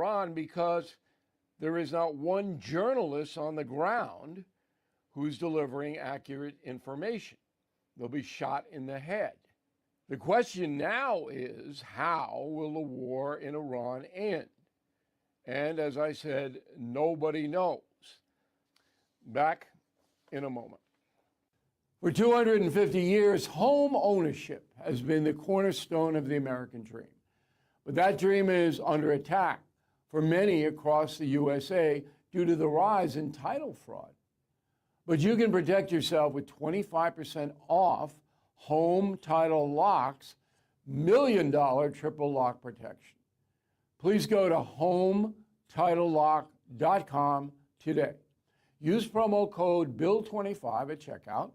Iran because there is not one journalist on the ground who's delivering accurate information. They'll be shot in the head. The question now is, how will the war in Iran end? And as I said, nobody knows. Back in a moment. For 250 years, home ownership has been the cornerstone of the American dream. But that dream is under attack for many across the USA due to the rise in title fraud. But you can protect yourself with 25% off home title locks, $1 million triple lock protection. Please go to HomeTitleLock.com today. Use promo code BILL25 at checkout.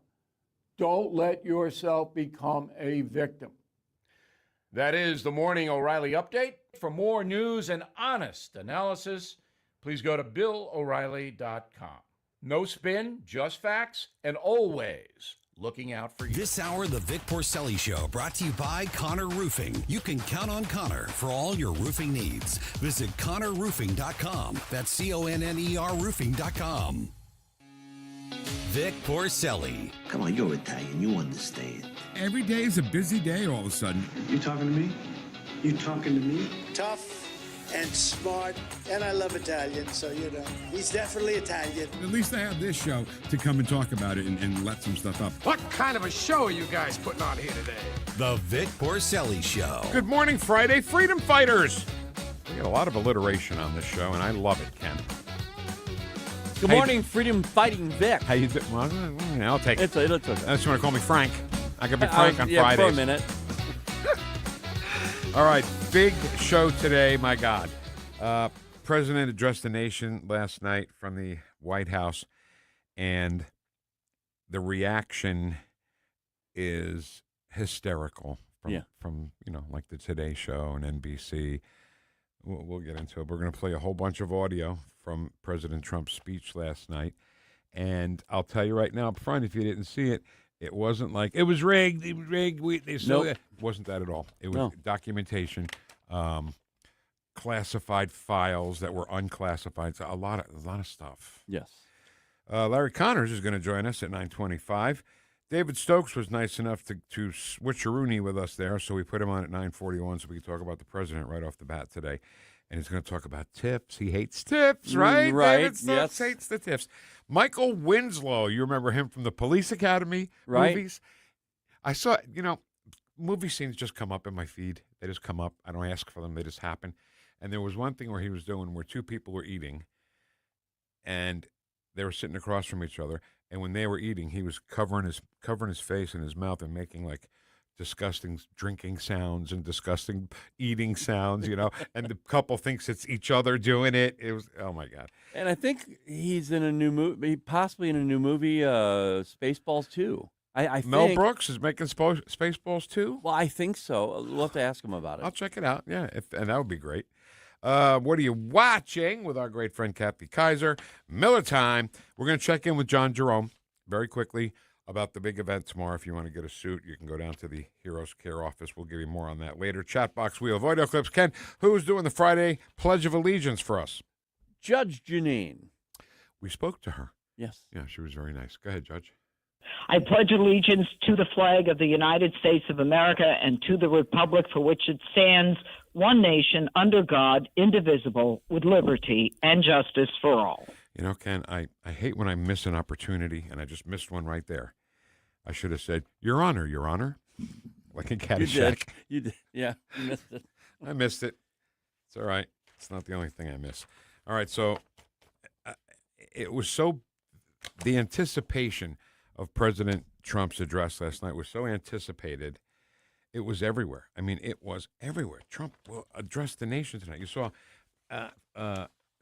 Don't let yourself become a victim. That is the Morning O'Reilly Update. For more news and honest analysis, please go to BillO'Reilly.com. No spin, just facts, and always looking out for you. This hour, the Vic Porcelli Show, brought to you by Connor Roofing. You can count on Connor for all your roofing needs. Visit ConnorRoofing.com. That's CONNER Roofing.com. Vic Porcelli. Come on, you're Italian. You understand. Every day is a busy day all of a sudden. You talking to me? You talking to me? Tough and smart, and I love Italian, so, he's definitely Italian. At least I have this show to come and talk about it and let some stuff up. What kind of a show are you guys putting on here today? The Vic Porcelli Show. Good morning, Friday, freedom fighters. We got a lot of alliteration on this show, and I love it, Ken. Good morning, freedom fighting Vic. How you doing? Well, I'll take it. It's okay. Unless you want to call me Frank. I could be Frank on Fridays. Fridays. For a minute. All right, big show today, my God. President addressed the nation last night from the White House, and the reaction is hysterical from like the Today Show and NBC. We'll get into it. We're going to play a whole bunch of audio from President Trump's speech last night, and I'll tell you right now up front, if you didn't see it, it wasn't like it was rigged. It was rigged. Nope. It wasn't that at all. It was documentation, classified files that were unclassified. So a lot of stuff. Yes. Larry Connors is going to join us at 9:25. David Stokes was nice enough to switcheroonie with us there, so we put him on at 9:41 so we could talk about the president right off the bat today. And he's going to talk about tips. He hates tips, right? Right, David Stokes hates the tips. Michael Winslow, you remember him from the Police Academy movies? I saw, movie scenes just come up in my feed. They just come up. I don't ask for them. They just happen. And there was one thing where he was doing where two people were eating, and they were sitting across from each other. And when they were eating, he was covering his face and his mouth and making like disgusting drinking sounds and disgusting eating sounds, and the couple thinks it's each other doing it. It was, oh my God. And I think he's in a new movie, possibly in a new movie, Spaceballs 2. I think Mel Brooks is making Spaceballs 2? Well, I think so. We'll have to ask him about it. I'll check it out. Yeah, and that would be great. What are you watching with our great friend Kathy KAISER? Miller time. We're going to check in with John Jerome very quickly about the big event tomorrow. If you want to get a suit, you can go down to the H.E.R.O.E.S care office. We'll give you more on that later. Chat box, we have audio clips. Ken, who's doing the Friday Pledge of Allegiance for us? Judge Janine. We spoke to her. Yes. Yeah, she was very nice. Go ahead, Judge. I pledge allegiance to the flag of the United States of America and to the republic for which it stands, one nation, under God, indivisible, with liberty and justice for all. Ken, I hate when I miss an opportunity, and I just missed one right there. I should have said, Your Honor, Your Honor, like in Caddyshack. You did. Yeah, you missed it. I missed it. It's all right. It's not the only thing I miss. All right, so it was the anticipation of President Trump's address last night was so anticipated, it was everywhere. I mean, it was everywhere. Trump will address the nation tonight. You saw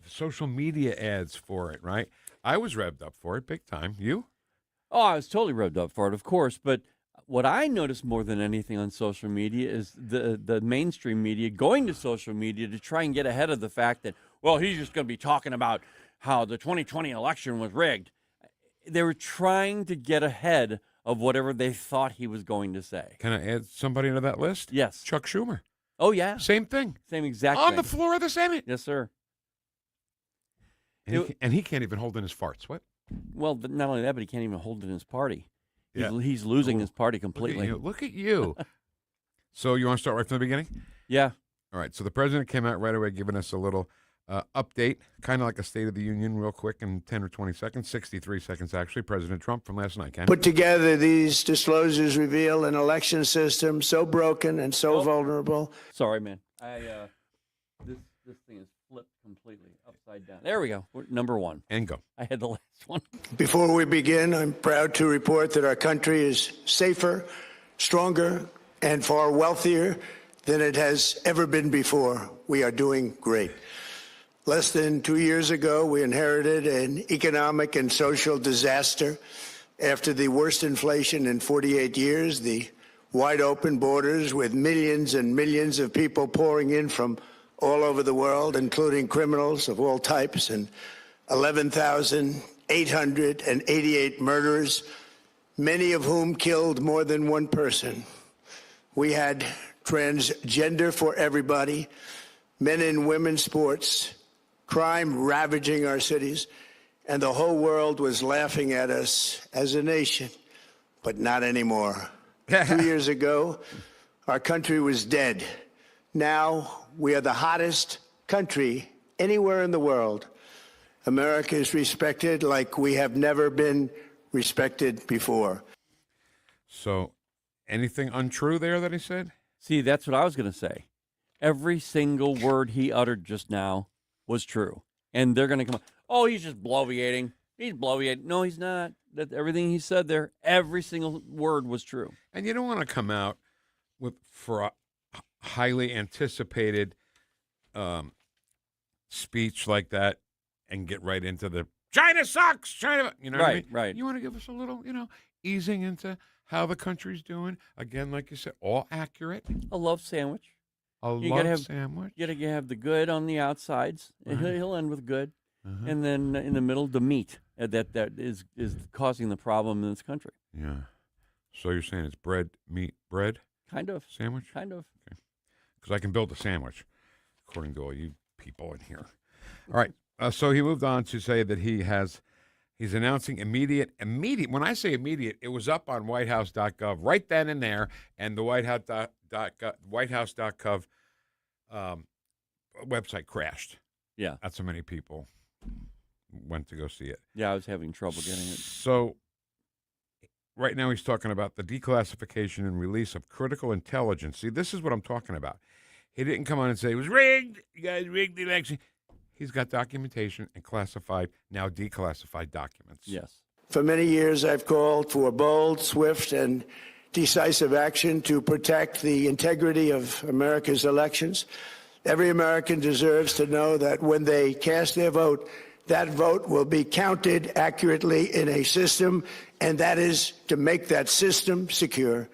social media ads for it, right? I was revved up for it big time. You? Oh, I was totally revved up for it, of course. But what I noticed more than anything on social media is the mainstream media going to social media to try and get ahead of the fact that, well, he's just going to be talking about how the 2020 election was rigged. They were trying to get ahead of whatever they thought he was going to say. Can I add somebody to that list? Yes. Chuck Schumer. Oh, yeah. Same thing. Same exact On thing. the floor of the Senate. Yes, sir. And he can't even hold in his farts. What? Well, but not only that, but he can't even hold it in his party. Yeah. He's losing his party completely. Look at you. So you want to start right from the beginning? Yeah. All right. So the president came out right away giving us a little update, kind of like a State of the Union real quick in 10 or 20 seconds, 63 seconds actually. President Trump from last night, Ken. Put together, these disclosures reveal an election system so broken and so vulnerable. Sorry, man. This thing is flipped completely upside down. There we go. We're number one. And go. I had the last one. Before we begin, I'm proud to report that our country is safer, stronger, and far wealthier than it has ever been before. We are doing great. Less than 2 years ago, we inherited an economic and social disaster. After the worst inflation in 48 years, the wide open borders with millions and millions of people pouring in from all over the world, including criminals of all types, and 11,888 murders, many of whom killed more than one person. We had transgender for everybody, men and women sports, crime ravaging our cities, and the whole world was laughing at us as a nation, but not anymore. 2 years ago, our country was dead. Now we are the hottest country anywhere in the world. America is respected like we have never been respected before. So anything untrue there that he said? See, that's what I was going to say. Every single word he uttered just now was true. And they're going to come, oh, he's just bloviating. He's bloviating. No, he's not. Everything he said there, every single word was true. And you don't want to come out for a highly anticipated speech like that and get right into the China sucks, China. You know what I mean? Right. You want to give us a little, easing into how the country's doing. Again, like you said, all accurate. A love sandwich. Sandwich. You got to have the good on the outsides. And he'll end with good. And then in the middle, the meat that is causing the problem in this country. Yeah. So you're saying it's bread, meat, bread? Kind of. Sandwich? Kind of. Okay. Because I can build a sandwich, according to all you people in here. All right. So he moved on to say that he's announcing immediate. When I say immediate, it was up on whitehouse.gov right then and there, and the whitehouse.gov website crashed. Yeah. That's how many people went to go see it. Yeah, I was having trouble getting it. So right now he's talking about the declassification and release of critical intelligence. See, this is what I'm talking about. He didn't come on and say it was rigged. You guys rigged the election. He's got documentation and classified, now declassified documents. Yes. For many years, I've called for bold, swift, and decisive action to protect the integrity of America's elections. Every American deserves to know that when they cast their vote, that vote will be counted accurately in a system, and that is to make that system secure.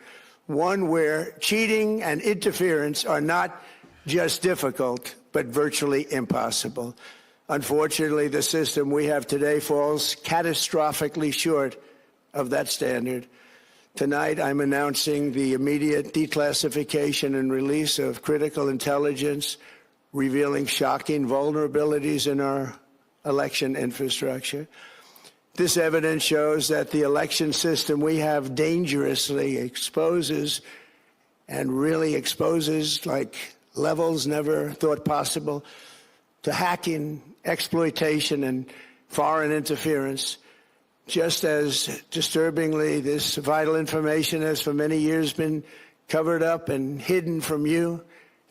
One where cheating and interference are not just difficult, but virtually impossible. Unfortunately, the system we have today falls catastrophically short of that standard. Tonight, I'm announcing the immediate declassification and release of critical intelligence revealing shocking vulnerabilities in our election infrastructure. This evidence shows that the election system we have dangerously exposes like levels never thought possible to hacking, exploitation, and foreign interference. Just as disturbingly, this vital information has for many years been covered up and hidden from you,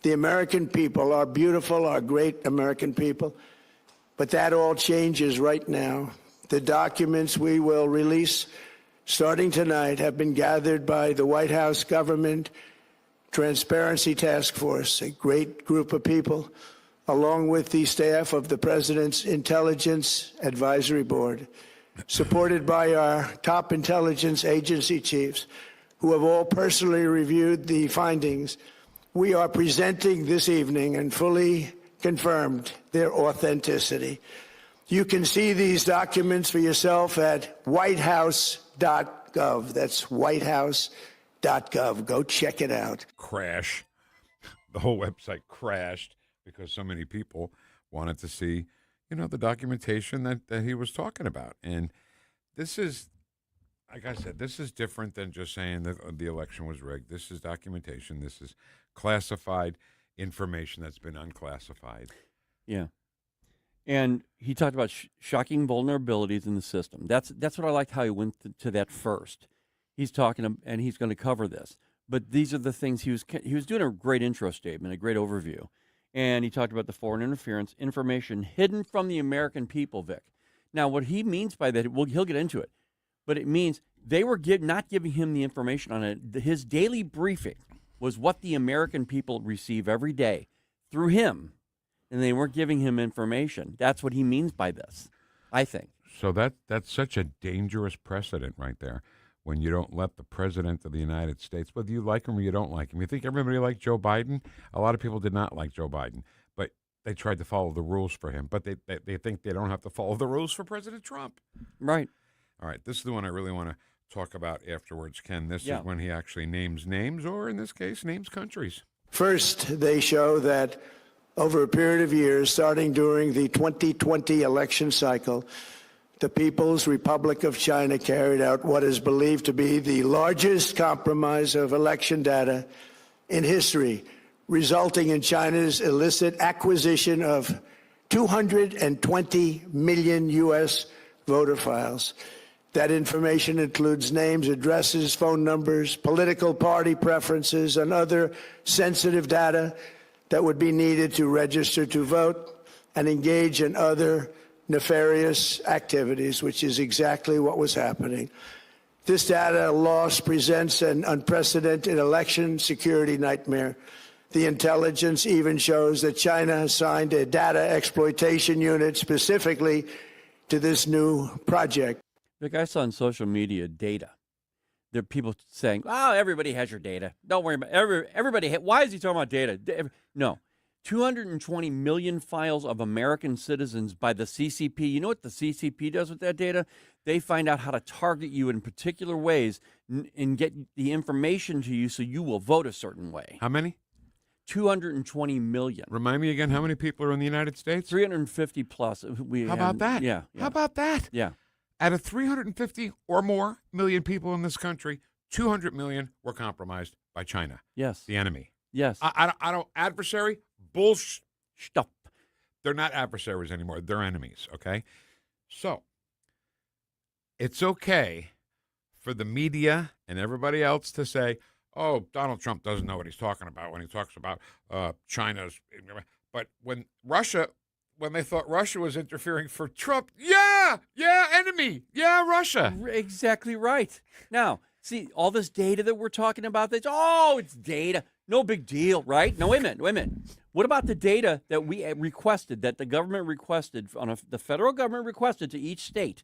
the American people, our beautiful, our great American people. But that all changes right now. The documents we will release starting tonight have been gathered by the White House Government Transparency Task Force, a great group of people, along with the staff of the President's Intelligence Advisory Board, supported by our top intelligence agency chiefs, who have all personally reviewed the findings. We are presenting this evening and fully confirmed their authenticity. You can see these documents for yourself at whitehouse.gov. That's whitehouse.gov. Go check it out. Crash. The whole website crashed because so many people wanted to see, the documentation that he was talking about. And this is, like I said, this is different than just saying that the election was rigged. This is documentation. This is classified information that's been unclassified. Yeah. And he talked about shocking vulnerabilities in the system. That's what I liked how he went to that first. He's talking, and he's going to cover this. But these are the things he was doing a great intro statement, a great overview. And he talked about the foreign interference, information hidden from the American people, Vic. Now, what he means by that, he'll get into it, but it means they were not giving him the information on it. His daily briefing was what the American people receive every day through him, and they weren't giving him information. That's what he means by this, I think. So that's such a dangerous precedent right there. When you don't let the president of the United States, whether you like him or you don't like him. You think everybody liked Joe Biden? A lot of people did not like Joe Biden, but they tried to follow the rules for him. But they think they don't have to follow the rules for President Trump. Right. All right, this is the one I really want to talk about afterwards, Ken. This is when he actually names names, or in this case, names countries. First, they show that over a period of years, starting during the 2020 election cycle, the People's Republic of China carried out what is believed to be the largest compromise of election data in history, resulting in China's illicit acquisition of 220 million U.S. voter files. That information includes names, addresses, phone numbers, political party preferences, and other sensitive data that would be needed to register to vote and engage in other nefarious activities, which is exactly what was happening. This data loss presents an unprecedented election security nightmare. The intelligence even shows that China has signed a data exploitation unit specifically to this new project. Vic, I saw on social media data. There are people saying, "Oh, everybody has your data. Don't worry about everybody. Why is he talking about data?" No. 220 million files of American citizens by the CCP. You know what the CCP does with that data? They find out how to target you in particular ways and get the information to you so you will vote a certain way. How many? 220 million. Remind me again, how many people are in the United States? 350 plus. How about that? Yeah. How about that? Yeah. Out of 350 or more million people in this country, 200 million were compromised by China. Yes. The enemy. Yes. I don't adversary. Bullshit. Stop. They're not adversaries anymore. They're enemies, okay? So, it's okay for the media and everybody else to say, oh, Donald Trump doesn't know what he's talking about when he talks about China's. But when they thought Russia was interfering for Trump, enemy. Yeah, Russia. Exactly right. Now, see, all this data that we're talking about, it's data. No big deal, right? No, wait a minute. What about the data that we requested, that the government requested, the federal government requested to each state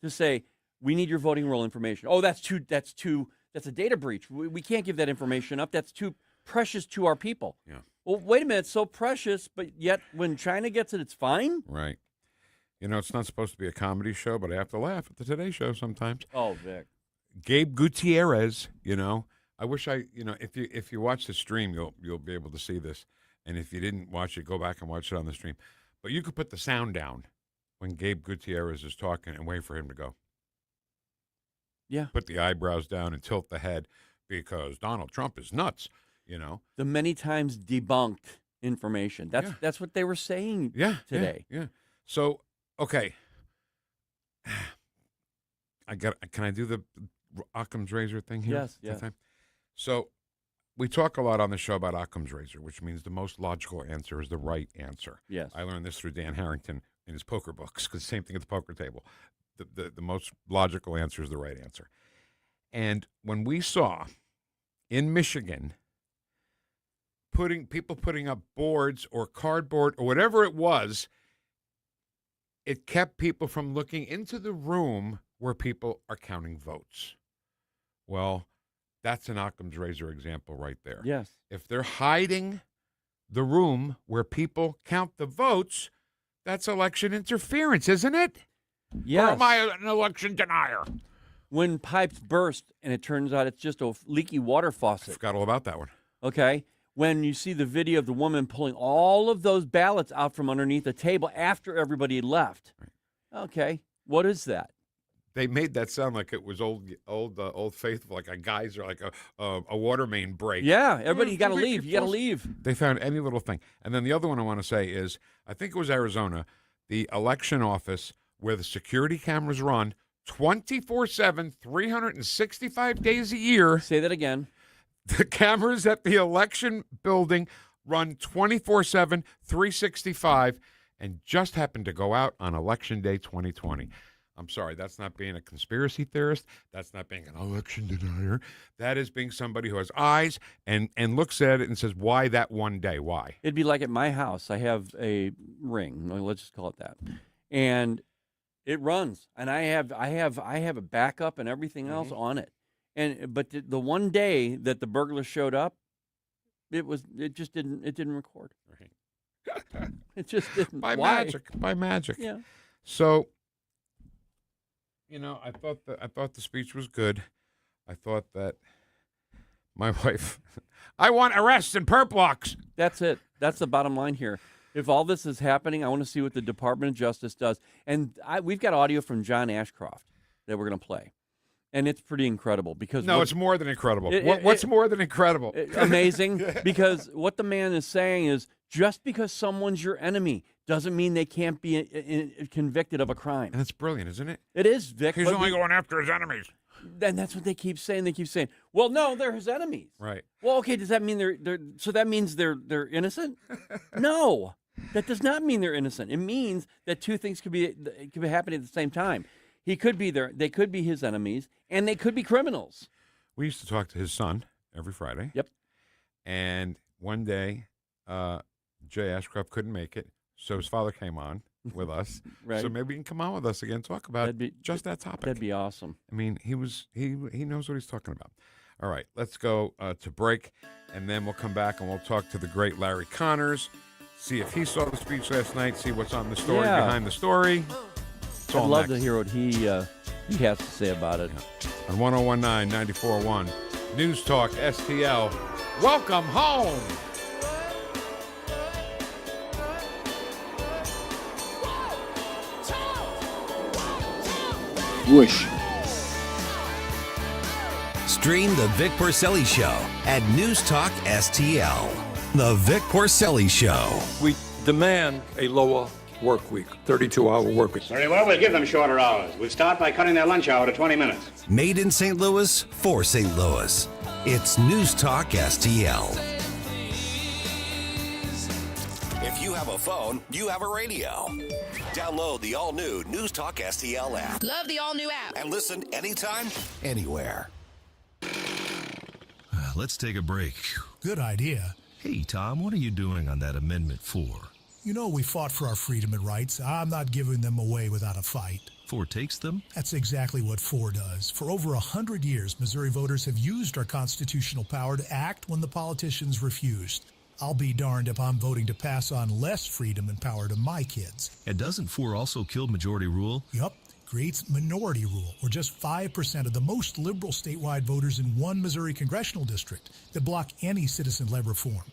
to say, we need your voting roll information? Oh, that's a data breach. We can't give that information up. That's too precious to our people. Yeah. Well, wait a minute. It's so precious, but yet when China gets it, it's fine? Right. It's not supposed to be a comedy show, but I have to laugh at the Today Show sometimes. Oh, Vic. Gabe Gutierrez, I wish if you watch the stream, you'll be able to see this. And if you didn't watch it, go back and watch it on the stream. But you could put the sound down when Gabe Gutierrez is talking and wait for him to go. Yeah. Put the eyebrows down and tilt the head because Donald Trump is nuts, The many times debunked information. That's what they were saying today. Yeah. So, okay. Can I do the Occam's razor thing here? Yes. So we talk a lot on the show about Occam's razor, which means the most logical answer is the right answer. Yes. I learned this through Dan Harrington in his poker books, because same thing at the poker table. The most logical answer is the right answer. And when we saw in Michigan people putting up boards or cardboard or whatever it was, it kept people from looking into the room where people are counting votes. Well, that's an Occam's razor example right there. Yes. If they're hiding the room where people count the votes, that's election interference, isn't it? Yes. Or am I an election denier? When pipes burst and it turns out it's just a leaky water I faucet. forgot all about that one. Okay. when you see the video of the woman pulling all of those ballots out from underneath the table after everybody had left. Right. Okay, what is that? They made that sound like it was old faithful, like a geyser, like a water main break. Yeah, everybody, you got to leave. You got to leave. They found any little thing. And then the other one I want to say is, I think it was Arizona, the election office where the security cameras run 24/7, 365 days a year. Say that again. The cameras at the election building run 24/7, 365, and just happened to go out on Election Day 2020. I'm sorry, that's not being a conspiracy theorist. That's not being an election denier. That is being somebody who has eyes and looks at it and says, why that one day? Why? It'd be like at my house. I have a Ring. Let's just call it that. And it runs. And I have a backup and everything else on it. But the one day that the burglar showed up, it didn't record. Right. It just didn't. By Why? magic. Yeah. So, I thought the speech was good. I thought that my wife, I want arrests and perp walks. That's it. That's the bottom line here. If all this is happening, I want to see what the Department of Justice does. And we've got audio from John Ashcroft that we're going to play. And it's pretty incredible because it's more than incredible. What's more than incredible? Amazing, because what the man is saying is just because someone's your enemy doesn't mean they can't be convicted of a crime. And it's brilliant, isn't it? It is, Vic. He's only going after his enemies. And that's what they keep saying. They keep saying, "Well, no, they're his enemies." Right. Well, okay. Does that mean they're? So that means they're innocent? No, that does not mean they're innocent. It means that two things could be happening at the same time. He could be there. They could be his enemies, and they could be criminals. We used to talk to his son every Friday. Yep. And one day, Jay Ashcroft couldn't make it, so his father came on with us. Right. So maybe he can come on with us again, talk about just that topic. That'd be awesome. I mean, he knows what he's talking about. All right, let's go to break, and then we'll come back and we'll talk to the great Larry Connors, see if he saw the speech last night, see what's on the story behind the story. I'd love to hear what he has to say about it. Yeah. On 101.9, 94.1, News Talk STL. Welcome home. Whoosh. Stream the Vic Porcelli Show at Newstalk STL. The Vic Porcelli Show. We demand a lower work week, 32-hour work week. Very well, we'll give them shorter hours. We'll start by cutting their lunch hour to 20 minutes. Made in St. Louis for St. Louis. It's Newstalk STL. If you have a phone, you have a radio. Download the all-new Newstalk STL app. Love the all-new app. And listen anytime, anywhere. Let's take a break. Good idea. Hey, Tom, what are you doing on that Amendment 4? You know, we fought for our freedom and rights. I'm not giving them away without a fight. 4 takes them? That's exactly what 4 does. For over 100 years, Missouri voters have used our constitutional power to act when the politicians refused. I'll be darned if I'm voting to pass on less freedom and power to my kids. And doesn't 4 also kill majority rule? Yup. Creates minority rule, where just 5% of the most liberal statewide voters in one Missouri congressional district that block any citizen-led reform,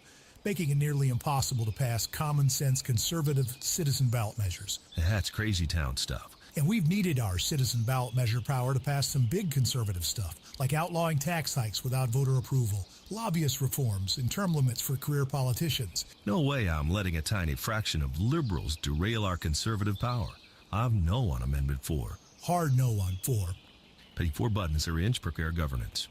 making it nearly impossible to pass common-sense conservative citizen ballot measures. That's crazy town stuff. And we've needed our citizen ballot measure power to pass some big conservative stuff, like outlawing tax hikes without voter approval, lobbyist reforms, and term limits for career politicians. No way I'm letting a tiny fraction of liberals derail our conservative power. I'm no on Amendment 4. Hard no on 4. Petty 4 buttons are inch prepare governance.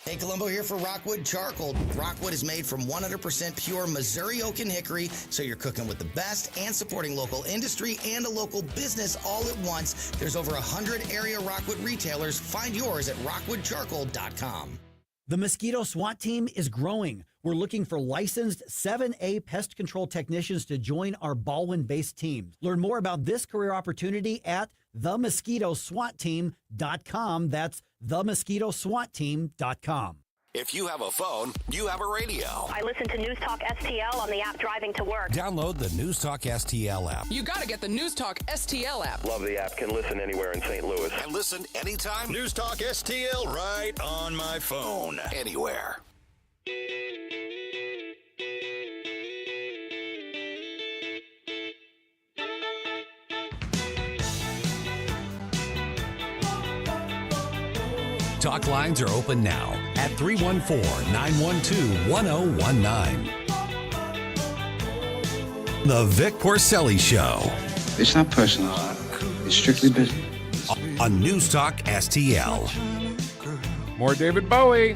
Hey, Columbo here for Rockwood Charcoal. Rockwood is made from 100% pure Missouri oak and hickory, so you're cooking with the best and supporting local industry and a local business all at once. There's over 100 area Rockwood retailers. Find yours at rockwoodcharcoal.com. The Mosquito SWAT team is growing. We're looking for licensed 7A pest control technicians to join our Baldwin-based team. Learn more about this career opportunity at themosquitoswatteam.com. That's themosquitoswatteam.com. If you have a phone, you have a radio. I listen to Newstalk STL on the app driving to work. Download the Newstalk STL app. You got to get the Newstalk STL app. Love the app. Can listen anywhere in St. Louis. And listen anytime. Newstalk STL right on my phone. Anywhere. Talk lines are open now at 314-912-1019. The Vic Porcelli Show. It's not personal. It's strictly business. On Newstalk STL. More David Bowie.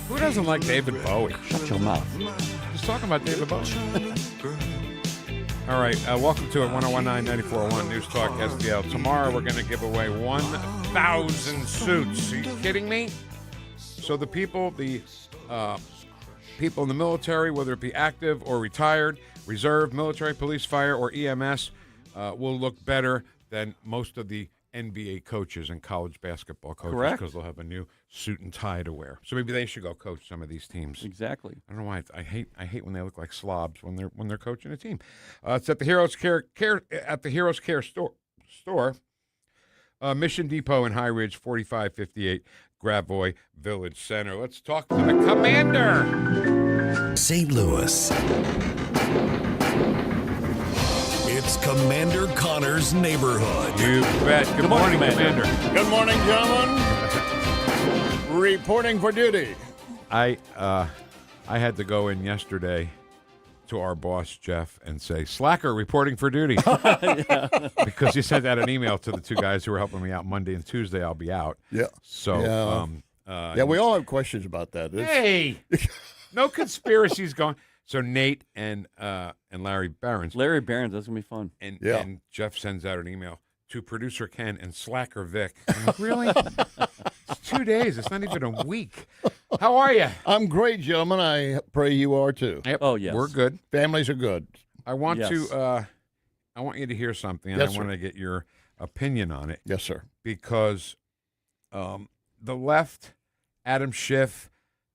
Who doesn't like David Bowie? Shut your mouth. Just talking about David Bowie. All right, welcome to it, 1019-9401 News Talk STL. Tomorrow we're going to give away 1,000 suits. Are you kidding me? So the people in the military, whether it be active or retired, reserve, military, police, fire, or EMS, will look better than most of the NBA coaches and college basketball coaches because they'll have a new suit and tie to wear. So maybe they should go coach some of these teams. Exactly. I don't know why. I hate when they look like slobs when they're coaching a team. It's at the H.E.R.O.E.S Care store, Mission Depot in High Ridge, 4558 Gravois Village Center. Let's talk to the commander. St. Louis. It's Commander Connor's neighborhood. You bet. Good morning, Commander. Good morning, gentlemen. Reporting for duty. I had to go in yesterday to our boss, Jeff, and say, Slacker reporting for duty. Because he sent out an email to the two guys who were helping me out Monday and Tuesday. I'll be out. Yeah. So, we all have questions about that. Hey, no conspiracies going. So Nate and Larry Barons. Larry Barons, that's going to be fun. And Jeff sends out an email to producer Ken and Slacker Vic. I'm like, really? It's 2 days. It's not even a week. How are you? I'm great, gentlemen. I pray you are too. Yep. Oh, yes. We're good. Families are good. I want you to hear something, and I want to get your opinion on it. Yes, sir. Because the left, Adam Schiff,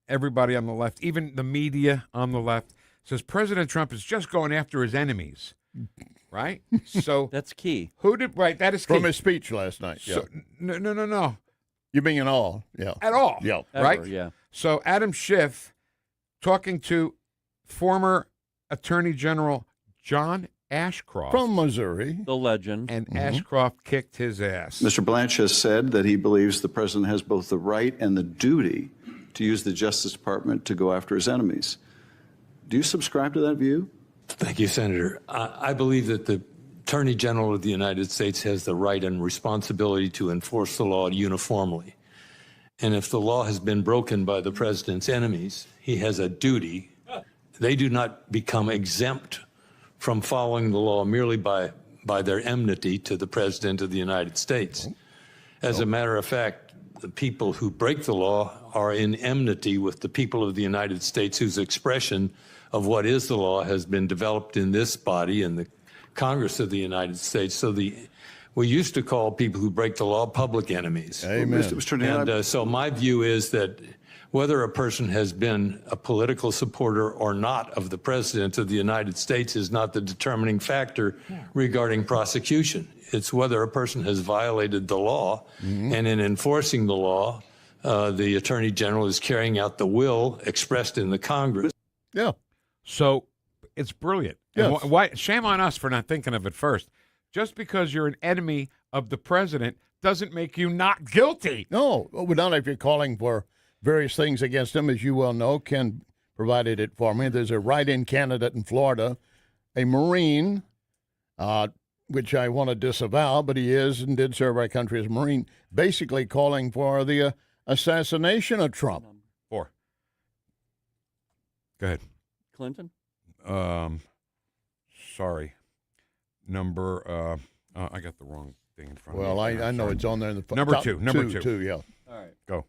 everybody on the left, even the media on the left, says President Trump is just going after his enemies, right? So that's key. That is key. From his speech last night. So, no. You mean at all? Yeah. At all. Yeah. Right? Ever, yeah. So Adam Schiff talking to former Attorney General John Ashcroft. From Missouri. The legend. And Ashcroft kicked his ass. Mr. Blanche has said that he believes the president has both the right and the duty to use the Justice Department to go after his enemies. Do you subscribe to that view? Thank you, Senator. I believe that the Attorney General of the United States has the right and responsibility to enforce the law uniformly. And if the law has been broken by the president's enemies, he has a duty. They do not become exempt from following the law merely by their enmity to the president of the United States. As a matter of fact, the people who break the law are in enmity with the people of the United States whose expression of what is the law has been developed in this body and the Congress of the United States. So we used to call people who break the law public enemies. Amen. And so my view is that whether a person has been a political supporter or not of the president of the United States is not the determining factor regarding prosecution. It's whether a person has violated the law, and in enforcing the law, the Attorney General is carrying out the will expressed in the Congress. Yeah. So it's brilliant. Yes. And why? Shame on us for not thinking of it first. Just because you're an enemy of the president doesn't make you not guilty. No, not if you're calling for various things against him, as you well know. Ken provided it for me. There's a write-in candidate in Florida, a Marine, which I want to disavow, but he is and did serve our country as a Marine, basically calling for the assassination of Trump. Go ahead. Clinton? Sorry. Number, I got the wrong thing in front of me. Well, I know it's on there in the Number top two, yeah. All right. Go.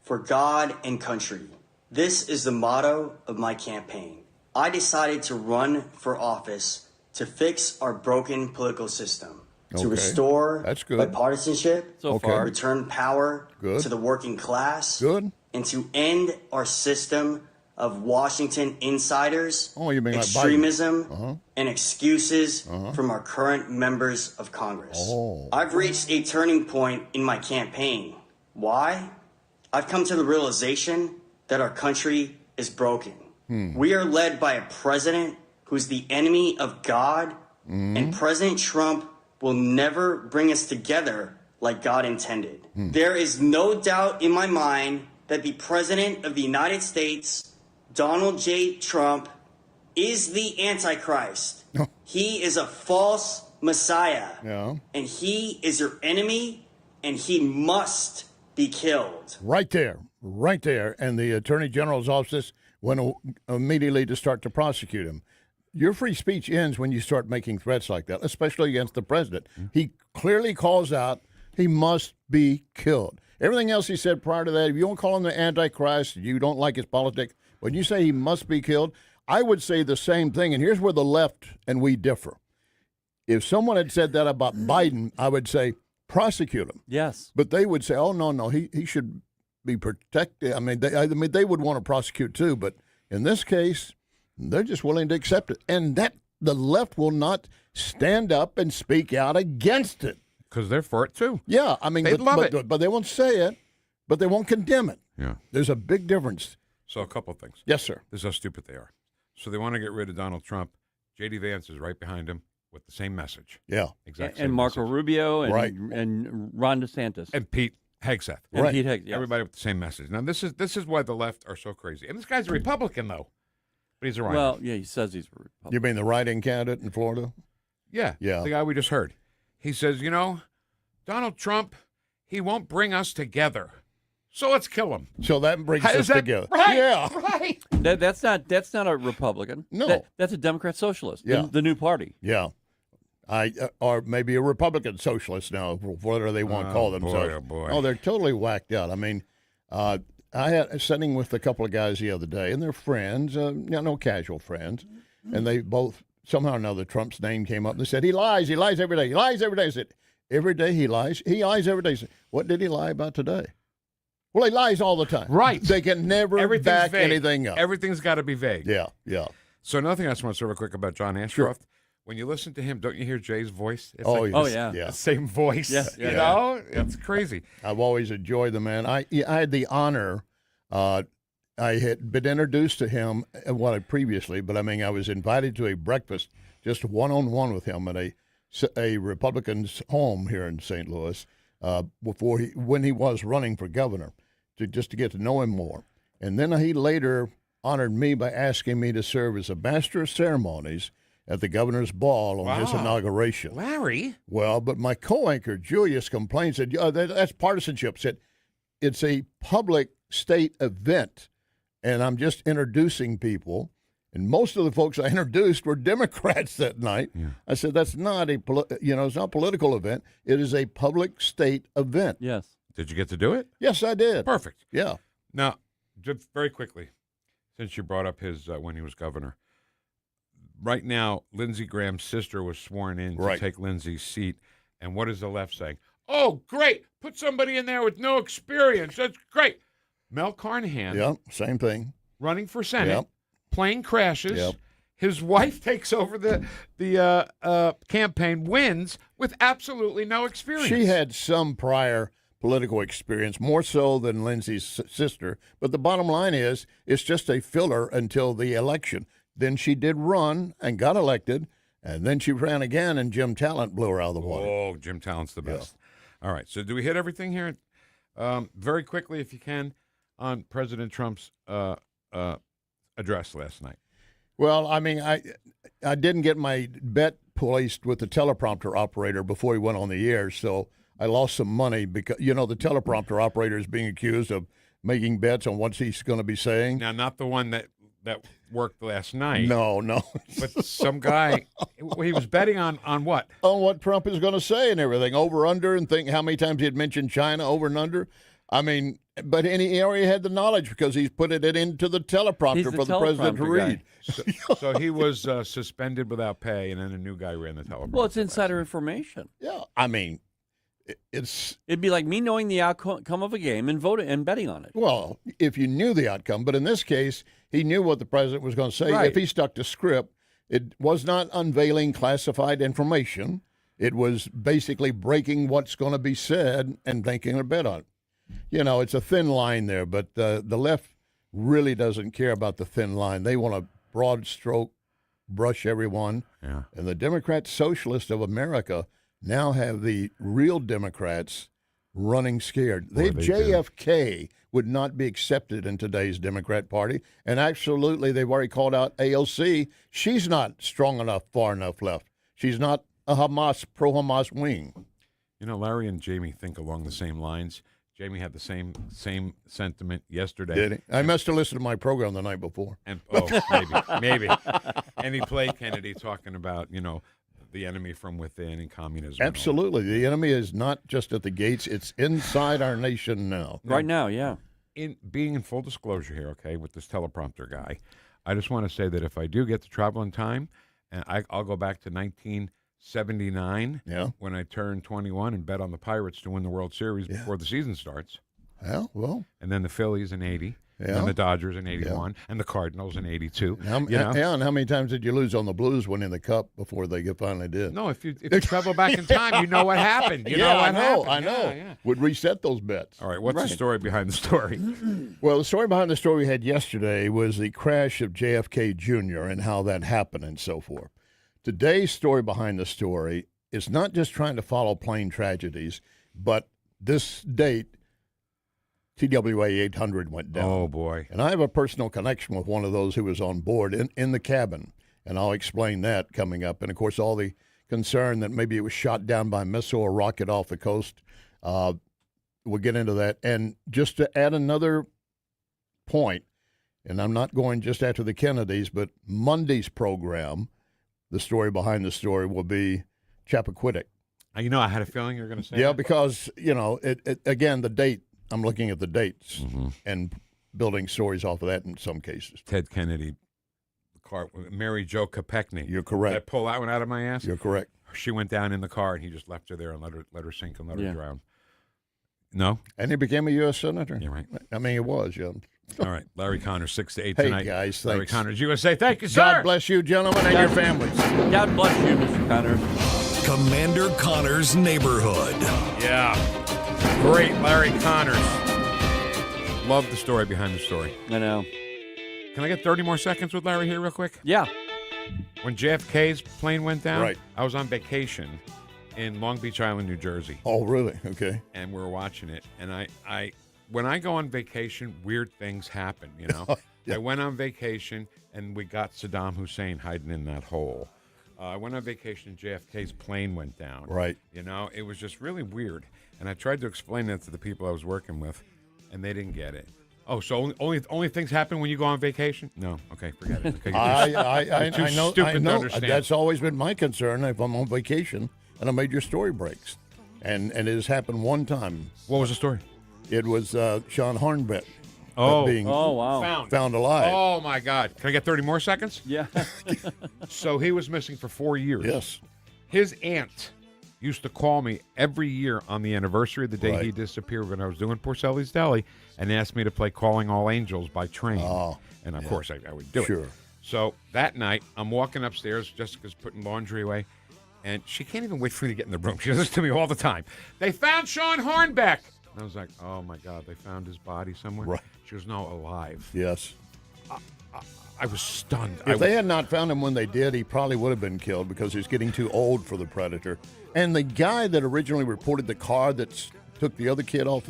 For God and country. This is the motto of my campaign. I decided to run for office to fix our broken political system, to restore bipartisanship, return power to the working class, and to end our system of Washington insiders, extremism, and excuses from our current members of Congress. I've reached a turning point in my campaign. Why? I've come to the realization that our country is broken. We are led by a president who's the enemy of God, and President Trump will never bring us together like God intended. There is no doubt in my mind that the President of the United States, Donald J. Trump, is the Antichrist. He is a false Messiah. Yeah. And he is your enemy, and he must be killed. Right there. And the Attorney General's office went immediately to start to prosecute him. Your free speech ends when you start making threats like that, especially against the president. He clearly calls out he must be killed. Everything else he said prior to that, if you don't call him the Antichrist, you don't like his politics, when you say he must be killed, I would say the same thing. And here's where the left and we differ. If someone had said that about Biden, I would say prosecute him. Yes. But they would say, oh, no, he should be protected. I mean, they would want to prosecute too. But in this case, they're just willing to accept it. And that the left will not stand up and speak out against it. Because they're for it too. Yeah, I mean, They'd love it. But they won't say it, but they won't condemn it. Yeah. There's a big difference. So a couple of things. Yes, sir. This is how stupid they are. So they want to get rid of Donald Trump. J.D. Vance is right behind him with the same message. Yeah. Exactly. And Marco Rubio and Ron DeSantis. And Pete Hegseth. And Pete Hegseth, yes. Everybody with the same message. Now, this is why the left are so crazy. And this guy's a Republican, though. But he's a right. Well, yeah, he says he's a Republican. You mean the write-in candidate in Florida? Yeah. Yeah. The guy we just heard. He says, Donald Trump, he won't bring us together. So let's kill him. So that brings us together. Right, yeah. Right. That's not a Republican. No. That's a Democrat socialist. Yeah. The new party. Yeah. Or maybe a Republican socialist now, whatever they want to call themselves. Oh, boy. Oh, they're totally whacked out. I mean, I had sitting with a couple of guys the other day, and they're friends, no casual friends, and they both, somehow or another, Trump's name came up, and they said, he lies every day. He lies every day. I said, every day he lies every day. I said, what did he lie about today? Well, he lies all the time. Right. They can never back anything up. Everything's got to be vague. Yeah, yeah. So another thing I just want to say real quick about John Ashcroft. Sure. When you listen to him, don't you hear Jay's voice? It's yeah. the same voice. Yes, You know? It's crazy. I've always enjoyed the man. I had the honor. I had been introduced to him previously, but I mean, I was invited to a breakfast, just one-on-one with him at a Republican's home here in St. Louis when he was running for governor, just to get to know him more. And then he later honored me by asking me to serve as a master of ceremonies at the governor's ball on his inauguration. Larry? Well, but my co-anchor, Julius, complained, said, that's partisanship. Said, it's a public state event, and I'm just introducing people. And most of the folks I introduced were Democrats that night. Yeah. I said, that's not it's not a political event. It is a public state event. Yes. Did you get to do it? Yes, I did. Perfect. Yeah. Now, just very quickly, since you brought up his when he was governor, right now, Lindsey Graham's sister was sworn in to take Lindsey's seat. And what is the left saying? Oh, great. Put somebody in there with no experience. That's great. Mel Carnahan. Yep, same thing. Running for Senate. Yep. Plane crashes. Yep. His wife takes over the campaign, wins with absolutely no experience. She had some prior political experience, more so than Lindsey's sister. But the bottom line is, it's just a filler until the election. Then she did run and got elected, and then she ran again, and Jim Talent blew her out of the water. Oh, Jim Talent's the best. Yeah. All right, so do we hit everything here? Very quickly, if you can, on President Trump's address last night. Well, I mean, I didn't get my bet placed with the teleprompter operator before he went on the air, so I lost some money because, the teleprompter operator is being accused of making bets on what he's going to be saying. Now, not the one that worked last night. No. But some guy, he was betting on what? On what Trump is going to say and everything, over, under, and think how many times he had mentioned China, over and under. I mean, but he already had the knowledge because he's put it into the teleprompter for the president to read. So he was suspended without pay, and then a new guy ran the teleprompter. Well, it's insider information. Yeah, I mean, it'd be like me knowing the outcome of a game and voting and betting on it. Well, if you knew the outcome, but in this case, he knew what the president was going to say. Right. If he stuck to script, it was not unveiling classified information. It was basically breaking what's going to be said and making a bet on it. It's a thin line there, but the left really doesn't care about the thin line. They want a broad stroke, brush everyone. Yeah. And the Democrat Socialists of America now have the real Democrats running scared. Boy, they do. JFK would not be accepted in today's Democrat Party. And absolutely, they've already called out AOC. She's not strong enough, far enough left. She's not a pro-Hamas wing. You know, Larry and Jamie think along the same lines. Jamie had the same sentiment yesterday. Did he? I must have listened to my program the night before. And maybe. And he played Kennedy talking about, the enemy from within and communism. Absolutely. The enemy is not just at the gates. It's inside our nation now. Right now, yeah. Being in full disclosure here, okay, with this teleprompter guy, I just want to say that if I do get to travel in time, and I'll go back to 1979 when I turned 21 and bet on the Pirates to win the World Series before the season starts. Yeah, well. And then the Phillies in 80. Yeah. And the Dodgers in 81, and the Cardinals in 82. And how many times did you lose on the Blues winning the Cup before they finally did? No, if you travel back in time, you know what happened. I know. Yeah. Would reset those bets. All right, what's the story behind the story? Well, the story behind the story we had yesterday was the crash of JFK Jr. and how that happened and so forth. Today's story behind the story is not just trying to follow plane tragedies, but this date, TWA 800 went down. Oh, boy. And I have a personal connection with one of those who was on board in the cabin, and I'll explain that coming up. And, of course, all the concern that maybe it was shot down by a missile or rocket off the coast. We'll get into that. And just to add another point, and I'm not going just after the Kennedys, but Monday's program, the story behind the story will be Chappaquiddick. I had a feeling you were going to say that. that. Because, again, the date. I'm looking at the dates and building stories off of that in some cases. Ted Kennedy, Mary Jo Kopechne. You're correct. Did I pull that one out of my ass? You're correct. She went down in the car, and he just left her there and let her sink and let her drown. No? And he became a U.S. Senator. You're right. I mean, it was, All right, Larry Connors, 6 to 8 hey, tonight. Guys, Larry thanks. Connors, USA. Thank you, sir. God bless you, gentlemen, and your families. God bless you, Mr. Connors. Commander Connors' Neighborhood. Yeah. Great, Larry Connors. Love the story behind the story. I know. Can I get 30 more seconds with Larry here real quick? Yeah. When JFK's plane went down, right. I was on vacation in Long Beach Island, New Jersey. Oh, really? Okay. And we were watching it. And I when I go on vacation, weird things happen, Yeah. I went on vacation, and we got Saddam Hussein hiding in that hole. I went on vacation, and JFK's plane went down. Right. It was just really weird. And I tried to explain that to the people I was working with, and they didn't get it. Oh, so only things happen when you go on vacation? No, okay, forget it. Okay, I know. Stupid I to know. understand. That's always been my concern if I'm on vacation and a major story breaks, and it has happened one time. What was the story? It was Sean Hornbeck. Being found alive. Oh my God! Can I get 30 more seconds? Yeah. So he was missing for 4 years. Yes. His aunt used to call me every year on the anniversary of the day Right. he disappeared when I was doing Porcelli's Deli, and asked me to play Calling All Angels by train. Oh, and of course I would do Sure. it. So that night, I'm walking upstairs. Jessica's putting laundry away, and she can't even wait for me to get in the room. She does this to me all the time. They found Sean Hornbeck. And I was like, oh my God, they found his body somewhere? Right. She was no alive. Yes. I was stunned. If they had not found him when they did, he probably would have been killed because he's getting too old for the predator. And the guy that originally reported the car that took the other kid off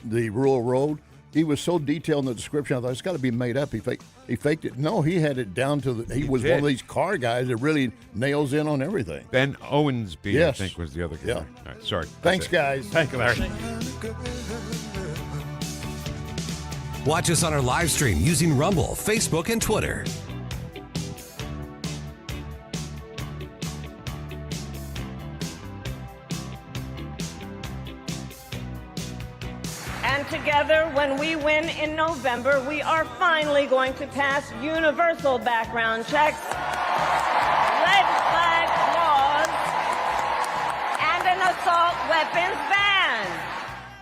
the rural road, he was so detailed in the description, I thought it's got to be made up. He faked it. No, he had it down to he was did. one of these car guys that really nails in on everything. Ben Owensby, Yes. I think, was the other guy. Yeah. All right, sorry. Thanks, That's it. guys. Thank you, Larry. Watch us on our live stream using Rumble, Facebook, and Twitter. And together, when we win in November, we are finally going to pass universal background checks, red flag laws, and an assault weapons ban.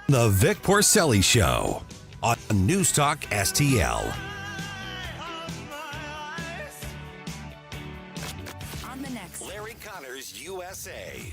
The Vic Porcelli Show on NewstalkSTL. On the next Larry Connors USA.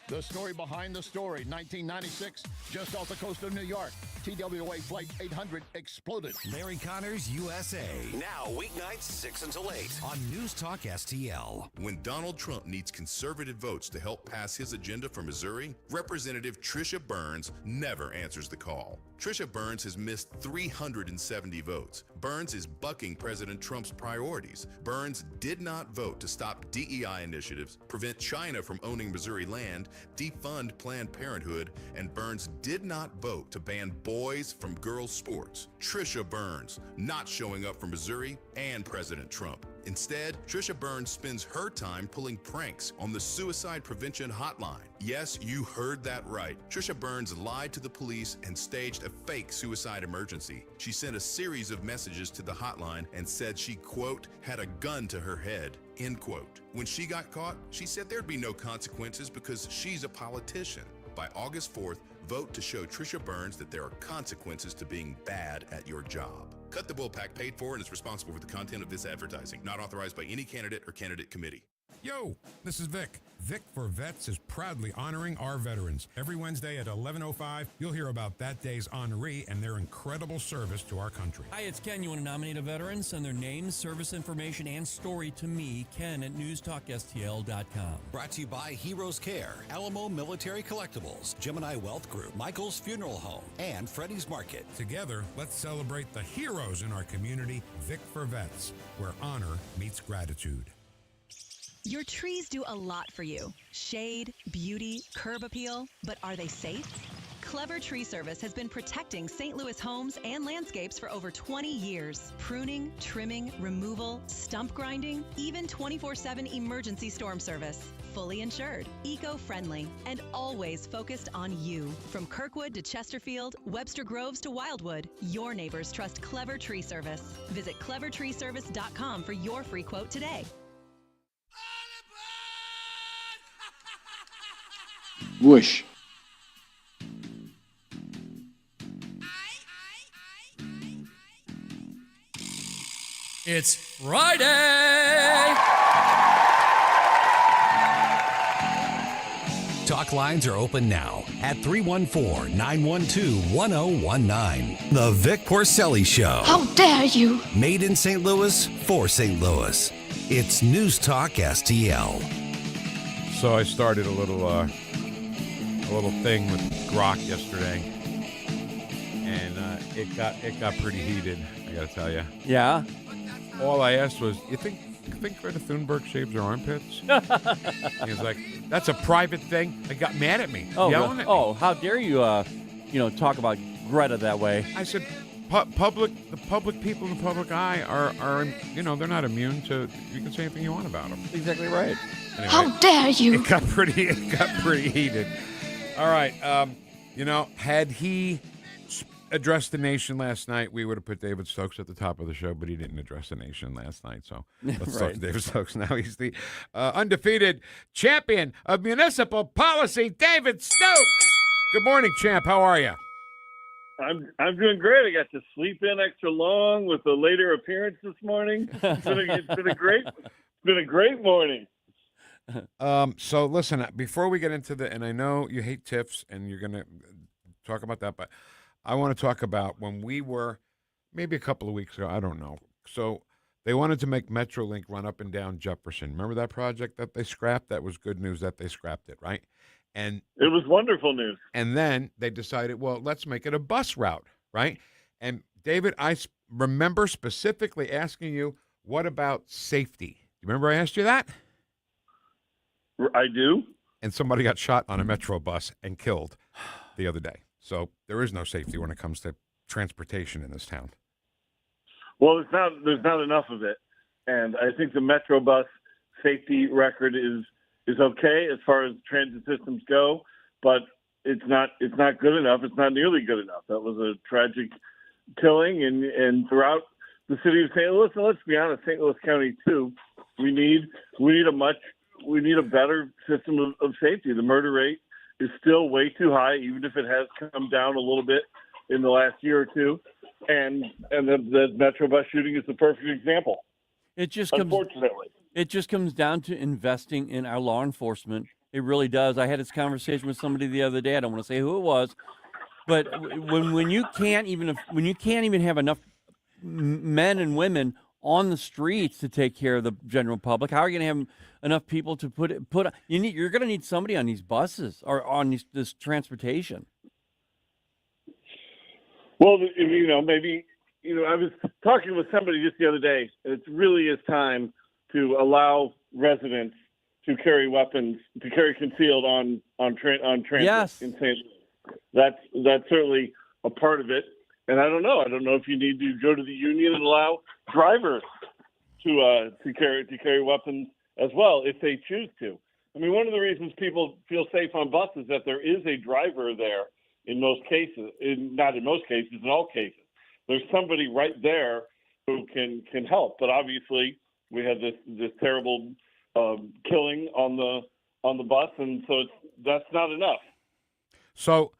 The story behind the story. 1996, just off the coast of New York, TWA Flight 800 exploded. Larry Connor's USA. Now, weeknights 6 until 8 on News Talk STL. When Donald Trump needs conservative votes to help pass his agenda for Missouri, Representative Trisha Burns never answers the call. Trisha Burns has missed 370 votes. Burns is bucking President Trump's priorities. Burns did not vote to stop DEI initiatives, prevent China from owning Missouri land, defund Planned Parenthood, and Burns did not vote to ban boys from girls' sports. Trisha Burns not showing up for Missouri and President Trump. Instead, Trisha Burns spends her time pulling pranks on the suicide prevention hotline. Yes, you heard that right. Trisha Burns lied to the police and staged a fake suicide emergency. She sent a series of messages to the hotline and said she, quote, had a gun to her head, end quote. When she got caught, she said there'd be no consequences because she's a politician. By August 4th, vote to show Trisha Burns that there are consequences to being bad at your job. Cut the Bull Pack paid for and is responsible for the content of this advertising, not authorized by any candidate or candidate committee. Yo, this is Vic. Vic for Vets is proudly honoring our veterans. Every Wednesday at 11:05, you'll hear about that day's honoree and their incredible service to our country. Hi, it's Ken. You want to nominate a veteran? Send their name, service information, and story to me, Ken, at NewstalkSTL.com. Brought to you by Heroes Care, Alamo Military Collectibles, Gemini Wealth Group, Michael's Funeral Home, and Freddie's Market. Together, let's celebrate the heroes in our community. Vic for Vets, where honor meets gratitude. Your trees do a lot for you. Shade, beauty, curb appeal, but are they safe? Clever Tree Service has been protecting St. Louis homes and landscapes for over 20 years. Pruning, trimming, removal, stump grinding, even 24/7 emergency storm service. Fully insured, eco-friendly, and always focused on you. From Kirkwood to Chesterfield, Webster Groves to Wildwood, your neighbors trust Clever Tree Service. Visit clevertreeservice.com for your free quote today. Whoosh. It's Friday! Talk lines are open now at 314-912-1019. The Vic Porcelli Show. How dare you! Made in St. Louis for St. Louis. It's News Talk STL. So I started a little thing with Grok yesterday, and it got pretty heated. I got to tell you. Yeah. All I asked was, "You think Greta Thunberg shaves her armpits?" He was like, "That's a private thing." They got mad at me, yelling at me. Oh, how dare you? Talk about Greta that way. I said, the public people in the public eye are they're not immune to. You can say anything you want about them. Exactly right. Anyway, how dare you? It got pretty heated. All right, had he addressed the nation last night, we would have put David Stokes at the top of the show, but he didn't address the nation last night, so let's talk to David Stokes now. He's the undefeated champion of municipal policy, David Stokes. Good morning, champ. How are you? I'm doing great. I got to sleep in extra long with a later appearance this morning. It's been a great morning. So listen, before we get into and I know you hate TIFs and you're going to talk about that, but I want to talk about when we were maybe a couple of weeks ago, I don't know. So they wanted to make Metrolink run up and down Jefferson. Remember that project that they scrapped? That was good news that they scrapped it, right? And it was wonderful news. And then they decided, well, let's make it a bus route, right? And David, I remember specifically asking you, what about safety? You remember I asked you that? I do. And somebody got shot on a Metro bus and killed the other day. So there is no safety when it comes to transportation in this town. Well, there's not enough of it. And I think the Metro bus safety record is okay as far as transit systems go, but it's not good enough. It's not nearly good enough. That was a tragic killing and throughout the city of St. Louis, and let's be honest, St. Louis County too. We need a better system of safety. The murder rate is still way too high, even if it has come down a little bit in the last year or two. And the Metro bus shooting is the perfect example. It just unfortunately. It just comes down to investing in our law enforcement It really does. I had this conversation with somebody the other day. I don't want to say who it was, but when you can't even have enough men and women on the streets to take care of the general public, how are you going to have enough people to you're going to need somebody on these buses or on this transportation. Well, maybe, I was talking with somebody just the other day. It really is time to allow residents to carry weapons, to carry concealed on transit yes. in St. Louis. That's certainly a part of it. And I don't know if you need to go to the union and allow drivers to carry weapons as well if they choose to. I mean, one of the reasons people feel safe on buses is that there is a driver there in most cases, not in most cases, in all cases. There's somebody right there who can help. But obviously, we had this terrible killing on the bus, and so that's not enough. So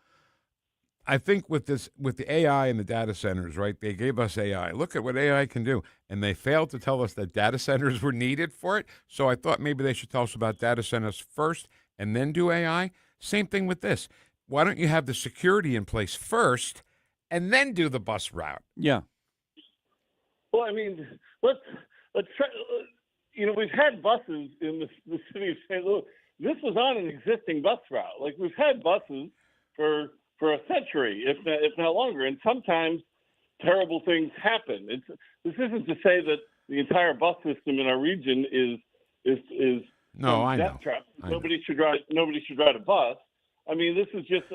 I think with the AI and the data centers, right, they gave us AI. Look at what AI can do. And they failed to tell us that data centers were needed for it. So I thought maybe they should tell us about data centers first and then do AI. Same thing with this. Why don't you have the security in place first and then do the bus route? Yeah. Well, I mean, let's try. We've had buses in the city of St. Louis. This was on an existing bus route. Like, we've had buses for a century, if not longer, and sometimes terrible things happen. This isn't to say that the entire bus system in our region is no, I death know. trap. I Nobody should ride a bus. I mean, this is just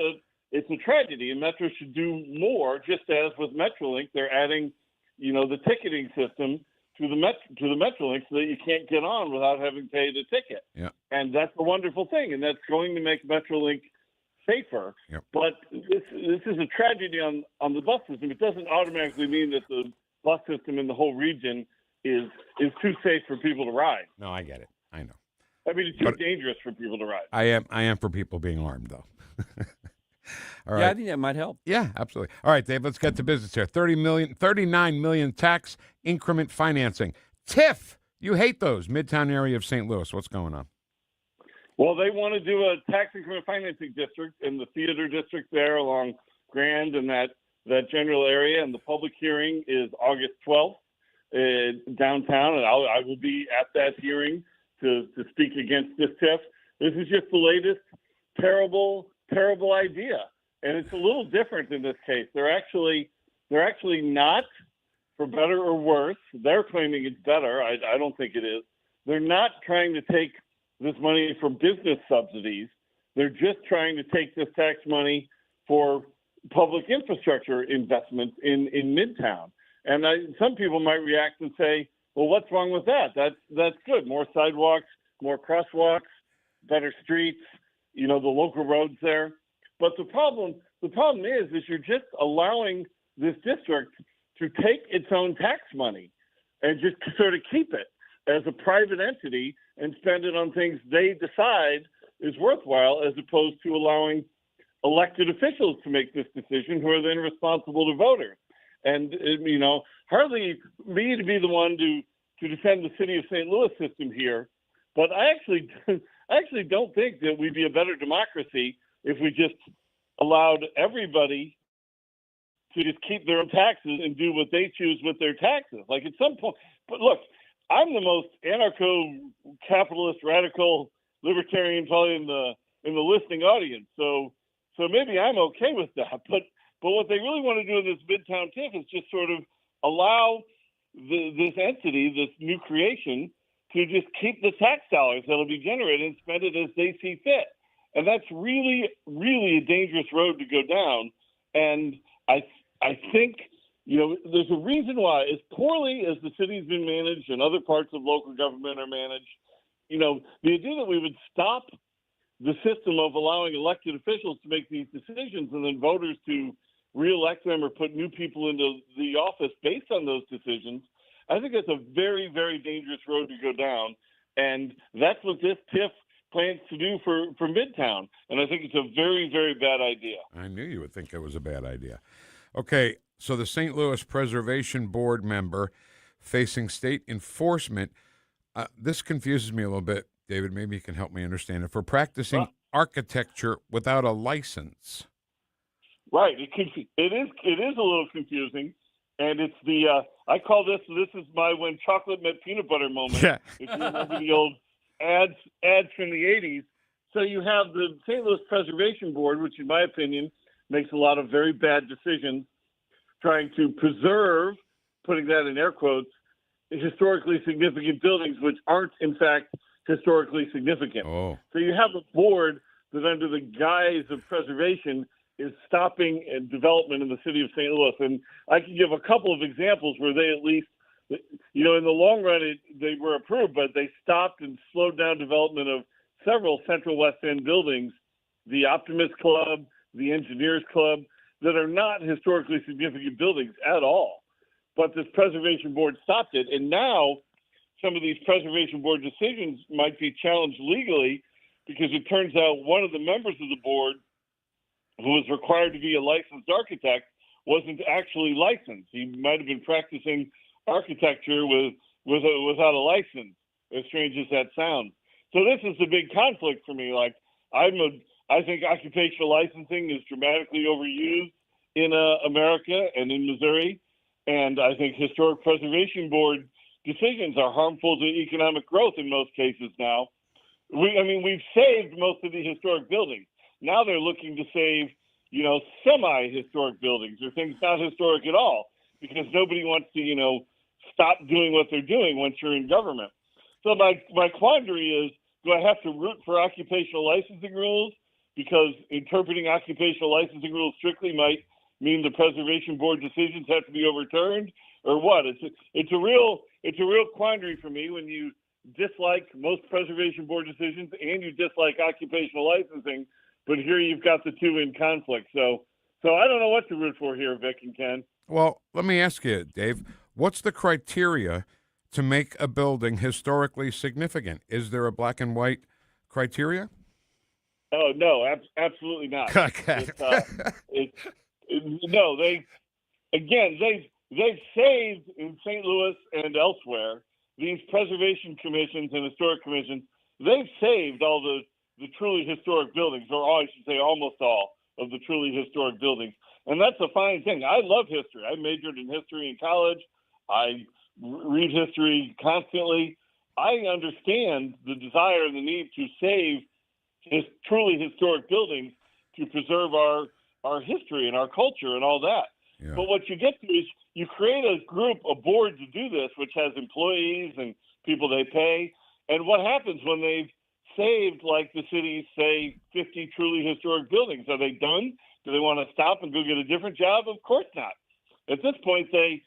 it's a tragedy, and Metro should do more. Just as with Metrolink, they're adding, the ticketing system to the Metrolink so that you can't get on without having paid a ticket. Yeah. And that's a wonderful thing, and that's going to make Metrolink safer. Yep. But this is a tragedy on the bus system. It doesn't automatically mean that the bus system in the whole region is too safe for people to ride. No, I get it. I know. I mean, it's too dangerous for people to ride. I am for people being armed, though. All right. Yeah, I think that might help. Yeah, absolutely. All right, Dave, let's get to business here. 39 million tax increment financing. TIF, you hate those. Midtown area of St. Louis. What's going on? Well, they want to do a tax increment financing district in the theater district there along Grand and that general area, and the public hearing is August 12th downtown, and I will be at that hearing to speak against this TIF. This is just the latest terrible idea, and it's a little different in this case. They're actually not, for better or worse. They're claiming it's better. I don't think it is. They're not trying to take this money for business subsidies. They're just trying to take this tax money for public infrastructure investments in Midtown. And some people might react and say, well, what's wrong with that? That's good. More sidewalks, more crosswalks, better streets, the local roads there. But the problem is you're just allowing this district to take its own tax money and just sort of keep it as a private entity and spend it on things they decide is worthwhile, as opposed to allowing elected officials to make this decision, who are then responsible to voters. And, hardly me to be the one to defend the city of St. Louis system here, but I actually don't think that we'd be a better democracy if we just allowed everybody to just keep their own taxes and do what they choose with their taxes. Like, at some point, but look, I'm the most anarcho-capitalist, radical, libertarian probably in the listening audience. So maybe I'm okay with that. But what they really want to do in this Midtown TIF is just sort of allow this entity, this new creation, to just keep the tax dollars that'll be generated and spend it as they see fit. And that's really, really a dangerous road to go down. And I think, there's a reason why, as poorly as the city's been managed and other parts of local government are managed, the idea that we would stop the system of allowing elected officials to make these decisions and then voters to reelect them or put new people into the office based on those decisions, I think that's a very, very dangerous road to go down. And that's what this TIF plans to do for Midtown. And I think it's a very, very bad idea. I knew you would think it was a bad idea. Okay, so the St. Louis Preservation Board member facing state enforcement, this confuses me a little bit. David, maybe you can help me understand. If we're practicing architecture without a license. Right. It is a little confusing, and it's the I call this is my when chocolate met peanut butter moment. Yeah. If you remember the old ads from the 80s. So you have the St. Louis Preservation Board, which in my opinion makes a lot of very bad decisions trying to preserve, putting that in air quotes, historically significant buildings which aren't in fact historically significant. Oh. So you have a board that under the guise of preservation is stopping development in the city of St. Louis. And I can give a couple of examples where they at least, in the long run, they were approved, but they stopped and slowed down development of several Central West End buildings, the Optimist Club, the Engineers Club, that are not historically significant buildings at all. But this preservation board stopped it. And now some of these preservation board decisions might be challenged legally because it turns out one of the members of the board who was required to be a licensed architect wasn't actually licensed. He might have been practicing architecture without a license, as strange as that sounds. So this is the big conflict for me. Like, I think occupational licensing is dramatically overused in America and in Missouri, and I think historic preservation board decisions are harmful to economic growth in most cases now. We've saved most of the historic buildings. Now they're looking to save, semi-historic buildings or things not historic at all because nobody wants to, stop doing what they're doing once you're in government. So my quandary is, do I have to root for occupational licensing rules because interpreting occupational licensing rules strictly might mean the preservation board decisions have to be overturned, or what? It's a real quandary for me when you dislike most preservation board decisions and you dislike occupational licensing, but here you've got the two in conflict. So I don't know what to root for here, Vic and Ken. Well, let me ask you, Dave, what's the criteria to make a building historically significant? Is there a black and white criteria? Oh, no, absolutely not. Okay. They've saved in St. Louis and elsewhere, these preservation commissions and historic commissions, they've saved all the truly historic buildings, or I should say almost all of the truly historic buildings. And that's a fine thing. I love history. I majored in history in college. I read history constantly. I understand the desire and the need to save truly historic buildings to preserve our history and our culture and all that. Yeah. But what you get to is you create a group, a board to do this, which has employees and people they pay. And what happens when they've saved, like the city's, say, 50 truly historic buildings? Are they done? Do they want to stop and go get a different job? Of course not. At this point, they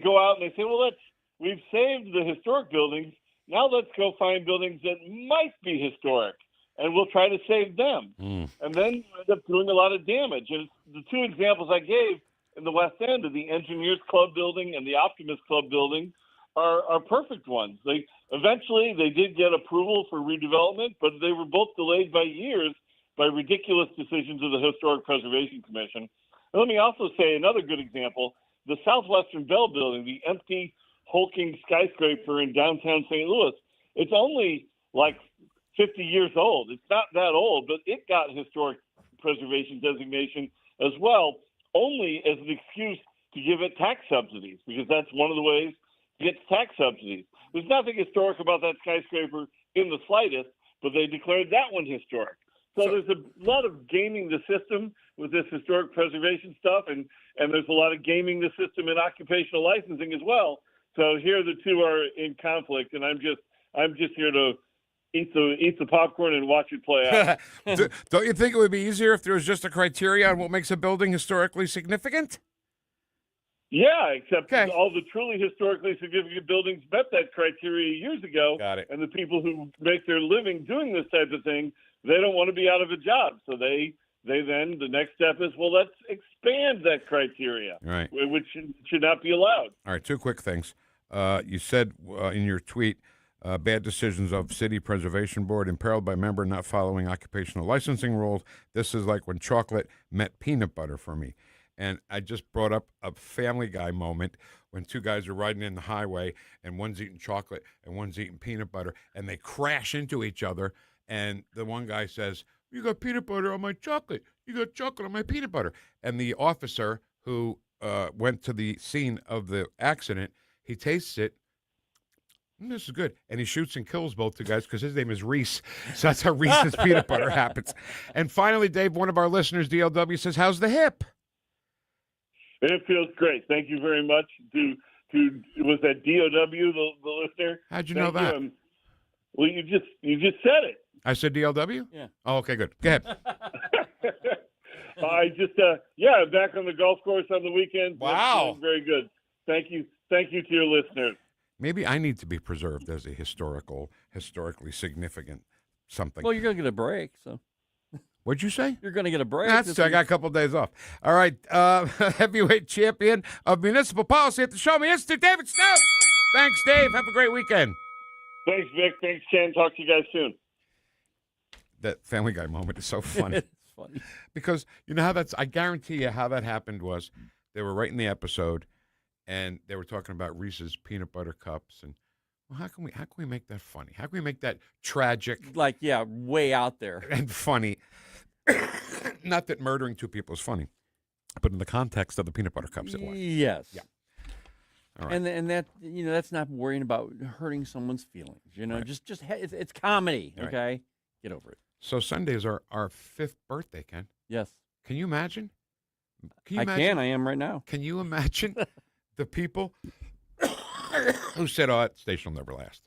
go out and they say, well, we've saved the historic buildings. Now let's go find buildings that might be historic, and we'll try to save them. And then you end up doing a lot of damage. And the two examples I gave in the West End of the Engineers Club building and the Optimist Club building are perfect ones. Eventually they did get approval for redevelopment, but they were both delayed by years by ridiculous decisions of the Historic Preservation Commission. And let me also say another good example, the Southwestern Bell building, the empty, hulking skyscraper in downtown St. Louis. It's only like 50 years old. It's not that old, but it got historic preservation designation as well, only as an excuse to give it tax subsidies, because that's one of the ways it gets tax subsidies. There's nothing historic about that skyscraper in the slightest, but they declared that one historic. So there's a lot of gaming the system with this historic preservation stuff, and there's a lot of gaming the system in occupational licensing as well. So here the two are in conflict, and I'm just here to eat the popcorn and watch it play out. Don't you think it would be easier if there was just a criteria on what makes a building historically significant? Yeah, except all the truly historically significant buildings met that criteria years ago. Got it. And the people who make their living doing this type of thing, they don't want to be out of a job. So they then, the next step is, well, let's expand that criteria, right, which should not be allowed. All right, two quick things. You said in your tweet, bad decisions of City Preservation Board imperiled by member not following occupational licensing rules. This is like when chocolate met peanut butter for me. And I just brought up a Family Guy moment when two guys are riding in the highway and one's eating chocolate and one's eating peanut butter, and they crash into each other, and the one guy says, "You got peanut butter on my chocolate. You got chocolate on my peanut butter." And the officer who went to the scene of the accident, he tastes it. This is good. And he shoots and kills both the guys because his name is Reese. So that's how Reese's peanut butter happens. And finally, Dave, one of our listeners, DLW, says, "How's the hip?" It feels great. Thank you very much. Was that DOW, the listener? How'd you know that? Well, you just said it. I said DLW? Yeah. Oh, okay, good. Go ahead. I just, back on the golf course on the weekend. Wow. Very good. Thank you to your listeners. Maybe I need to be preserved as a historically significant something. Well, you're going to get a break, so. What'd you say? You're going to get a break. I got a couple of days off. All right. Heavyweight champion of municipal policy at the Show-Me Institute, David Stokes. Thanks, Dave. Have a great weekend. Thanks, Vic. Thanks, Ken. Talk to you guys soon. That Family Guy moment is so funny. It's funny. Because you know how I guarantee you how that happened was they were writing the episode and they were talking about Reese's peanut butter cups and well, how can we make that funny? How can we make that tragic? Like, yeah, way out there. And funny. Not that murdering two people is funny, but in the context of the peanut butter cups it was. Yes. Yeah. All right. And that that's not worrying about hurting someone's feelings. Right. Just it's comedy. Right. Okay, get over it. So Sunday is our 5th birthday, Ken. Yes. Can you imagine? I am right now. Can you imagine the people who said, "Oh, that station will never last"?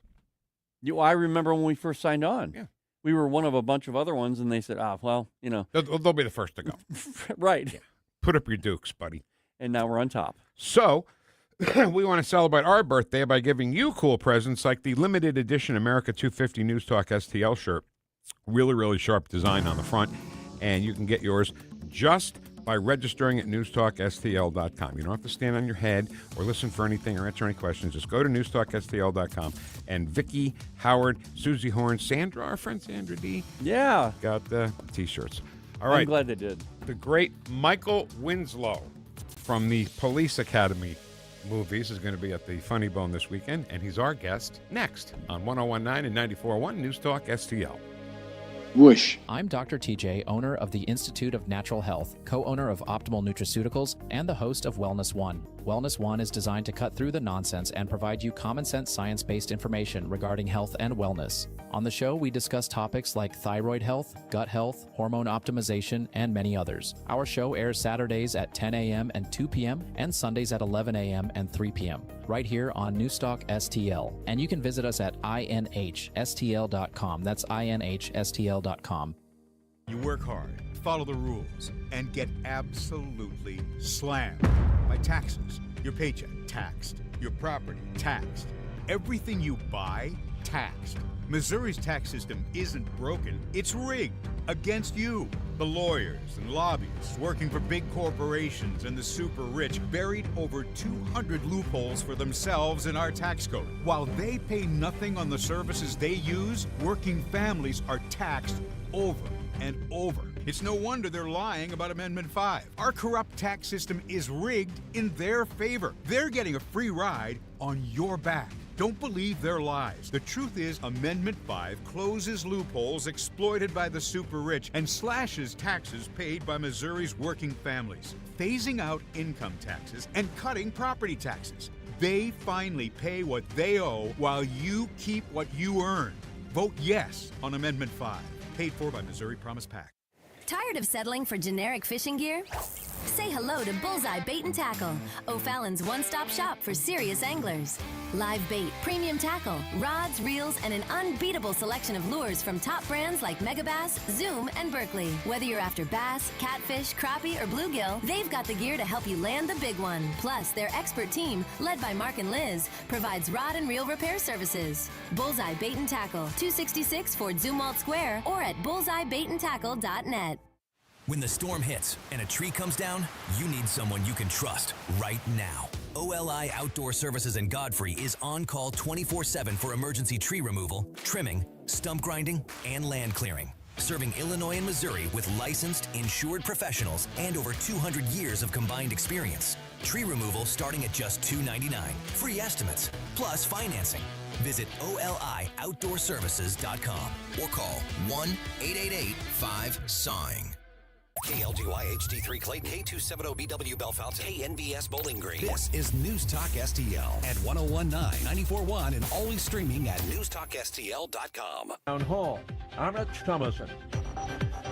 I remember when we first signed on. Yeah. We were one of a bunch of other ones, and they said, They'll be the first to go. Right. Yeah. Put up your dukes, buddy. And now we're on top. So we want to celebrate our birthday by giving you cool presents like the limited edition America 250 News Talk STL shirt. Really, really sharp design on the front. And you can get yours just by registering at newstalkstl.com. You don't have to stand on your head or listen for anything or answer any questions. Just go to newstalkstl.com. And Vicky, Howard, Susie Horn, Sandra, our friend Sandra D. Yeah. Got the T-shirts. All right. I'm glad they did. The great Michael Winslow from the Police Academy movies is going to be at the Funny Bone this weekend. And he's our guest next on 101.9 and 94.1 News Talk STL. Whoosh. I'm Dr. TJ, owner of the Institute of Natural Health, co-owner of Optimal Nutraceuticals, and the host of Wellness One. Wellness One is designed to cut through the nonsense and provide you common sense science-based information regarding health and wellness. On the show, we discuss topics like thyroid health, gut health, hormone optimization, and many others. Our show airs Saturdays at 10 a.m. and 2 p.m. and Sundays at 11 a.m. and 3 p.m. right here on Newstalk STL. And you can visit us at inhstl.com. That's inhstl.com. You work hard, follow the rules, and get absolutely slammed by taxes. Your paycheck taxed, your property taxed, everything you buy taxed. Missouri's tax system isn't broken, it's rigged against you. The lawyers and lobbyists working for big corporations and the super rich buried over 200 loopholes for themselves in our tax code. While they pay nothing on the services they use, working families are taxed over and over. It's no wonder they're lying about Amendment 5. Our corrupt tax system is rigged in their favor. They're getting a free ride on your back. Don't believe their lies. The truth is, Amendment 5 closes loopholes exploited by the super rich and slashes taxes paid by Missouri's working families, phasing out income taxes and cutting property taxes. They finally pay what they owe while you keep what you earn. Vote yes on Amendment 5. Paid for by Missouri Promise PAC. Tired of settling for generic fishing gear? Say hello to Bullseye Bait and Tackle, O'Fallon's one-stop shop for serious anglers. Live bait, premium tackle, rods, reels, and an unbeatable selection of lures from top brands like Megabass, Zoom, and Berkley. Whether you're after bass, catfish, crappie, or bluegill, they've got the gear to help you land the big one. Plus, their expert team, led by Mark and Liz, provides rod and reel repair services. Bullseye Bait and Tackle, 266 Fort Zumwalt Square, or at bullseyebaitandtackle.net. When the storm hits and a tree comes down, you need someone you can trust right now. OLI Outdoor Services in Godfrey is on call 24/7 for emergency tree removal, trimming, stump grinding, and land clearing. serving Illinois and Missouri with licensed, insured professionals and over 200 years of combined experience. Tree removal starting at just $2.99. Free estimates, plus financing. Visit OLIOutdoorservices.com or call 1-888-5-SAWING. KLGY HD3 Clayton, K270BW Bellefonte, KNBS Bowling Green. This is News Talk STL at 1019, 94.1, and always streaming at NewstalkSTL.com. Town Hall. I'm Rich Thomason.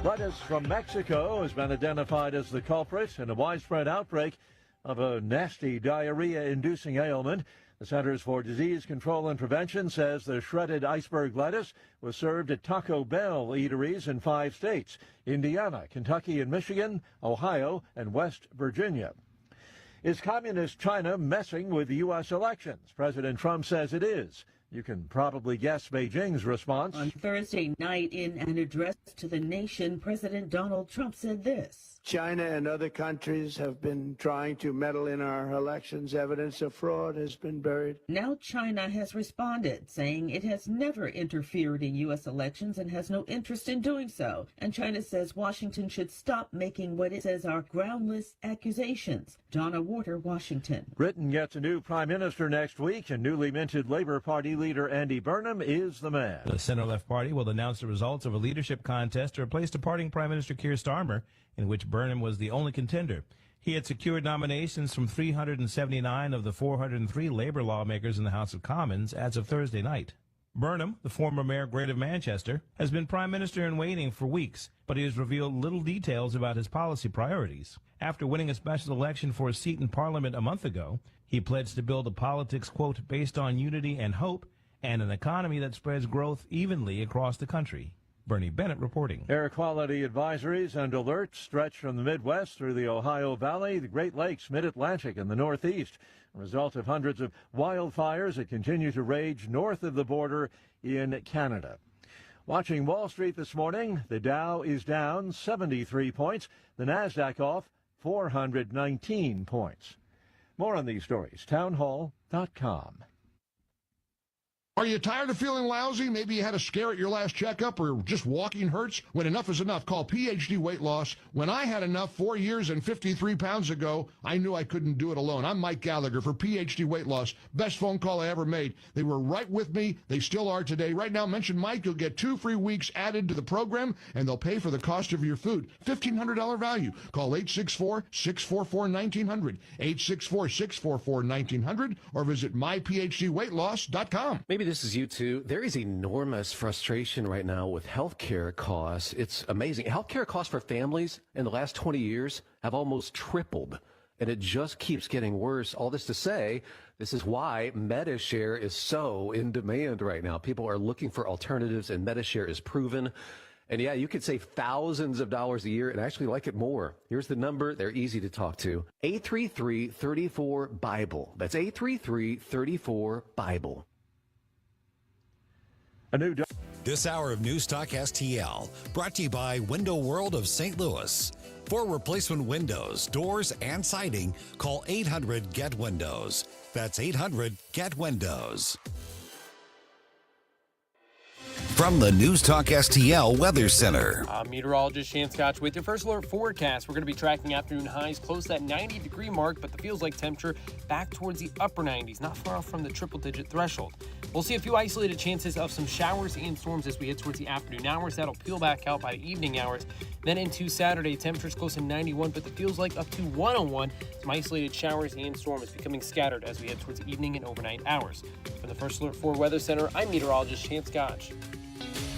Lettuce from Mexico has been identified as the culprit in a widespread outbreak of a nasty diarrhea-inducing ailment. The Centers for Disease Control and Prevention says the shredded iceberg lettuce was served at Taco Bell eateries in 5 states: Indiana, Kentucky and Michigan, Ohio, and West Virginia. Is communist China messing with the U.S. elections? President Trump says it is. You can probably guess Beijing's response. On Thursday night, in an address to the nation, President Donald Trump said this. China and other countries have been trying to meddle in our elections. Evidence of fraud has been buried. Now China has responded, saying it has never interfered in U.S. elections and has no interest in doing so. And China says Washington should stop making what it says are groundless accusations. Donna Warder, Washington. Britain gets a new prime minister next week, and newly minted Labour Party leader Andy Burnham is the man. The centre-left party will announce the results of a leadership contest to replace departing Prime Minister Keir Starmer, in which Burnham was the only contender. He had secured nominations from 379 of the 403 Labour lawmakers in the House of Commons as of Thursday night. Burnham, the former mayor Great of Manchester, has been Prime Minister in waiting for weeks, but he has revealed little details about his policy priorities. After winning a special election for a seat in Parliament a month ago, he pledged to build a politics, quote, based on unity and hope, and an economy that spreads growth evenly across the country. Bernie Bennett reporting. Air quality advisories and alerts stretch from the Midwest through the Ohio Valley, the Great Lakes, Mid-Atlantic, and the Northeast. A result of hundreds of wildfires that continue to rage north of the border in Canada. Watching Wall Street this morning, the Dow is down 73 points, the Nasdaq off 419 points. More on these stories, townhall.com. Are you tired of feeling lousy? Maybe you had a scare at your last checkup or just walking hurts? When enough is enough, call PhD Weight Loss. When I had enough 4 years and 53 pounds ago, I knew I couldn't do it alone. I'm Mike Gallagher for PhD Weight Loss. Best phone call I ever made. They were right with me. They still are today. Right now, mention Mike. You'll get 2 free weeks added to the program, and they'll pay for the cost of your food. $1,500 value. Call 864-644-1900, 864-644-1900, or visit myphdweightloss.com. Maybe this is you too. There is enormous frustration right now with healthcare costs. It's amazing. Healthcare costs for families in the last 20 years have almost tripled, and it just keeps getting worse. All this to say, this is why MediShare is so in demand right now. People are looking for alternatives, and MediShare is proven. And yeah, you could save thousands of dollars a year and actually like it more. Here's the number. They're easy to talk to. 833-34-BIBLE. That's 833-34-BIBLE. This hour of News Talk STL brought to you by Window World of St. Louis. For replacement windows, doors, and siding, call 800-GET-WINDOWS. That's 800-GET-WINDOWS. From the News Talk STL Weather Center. I'm meteorologist Shan Scotch with your first alert forecast. We're going to be tracking afternoon highs close to that 90-degree mark, but the feels like temperature back towards the upper 90s, not far off from the triple-digit threshold. We'll see a few isolated chances of some showers and storms as we head towards the afternoon hours. That'll peel back out by the evening hours. Then into Saturday, temperatures close to 91, but the feels like up to 101. Some isolated showers and storms becoming scattered as we head towards the evening and overnight hours. From the First Alert 4 Weather Center, I'm meteorologist Shan Scotch.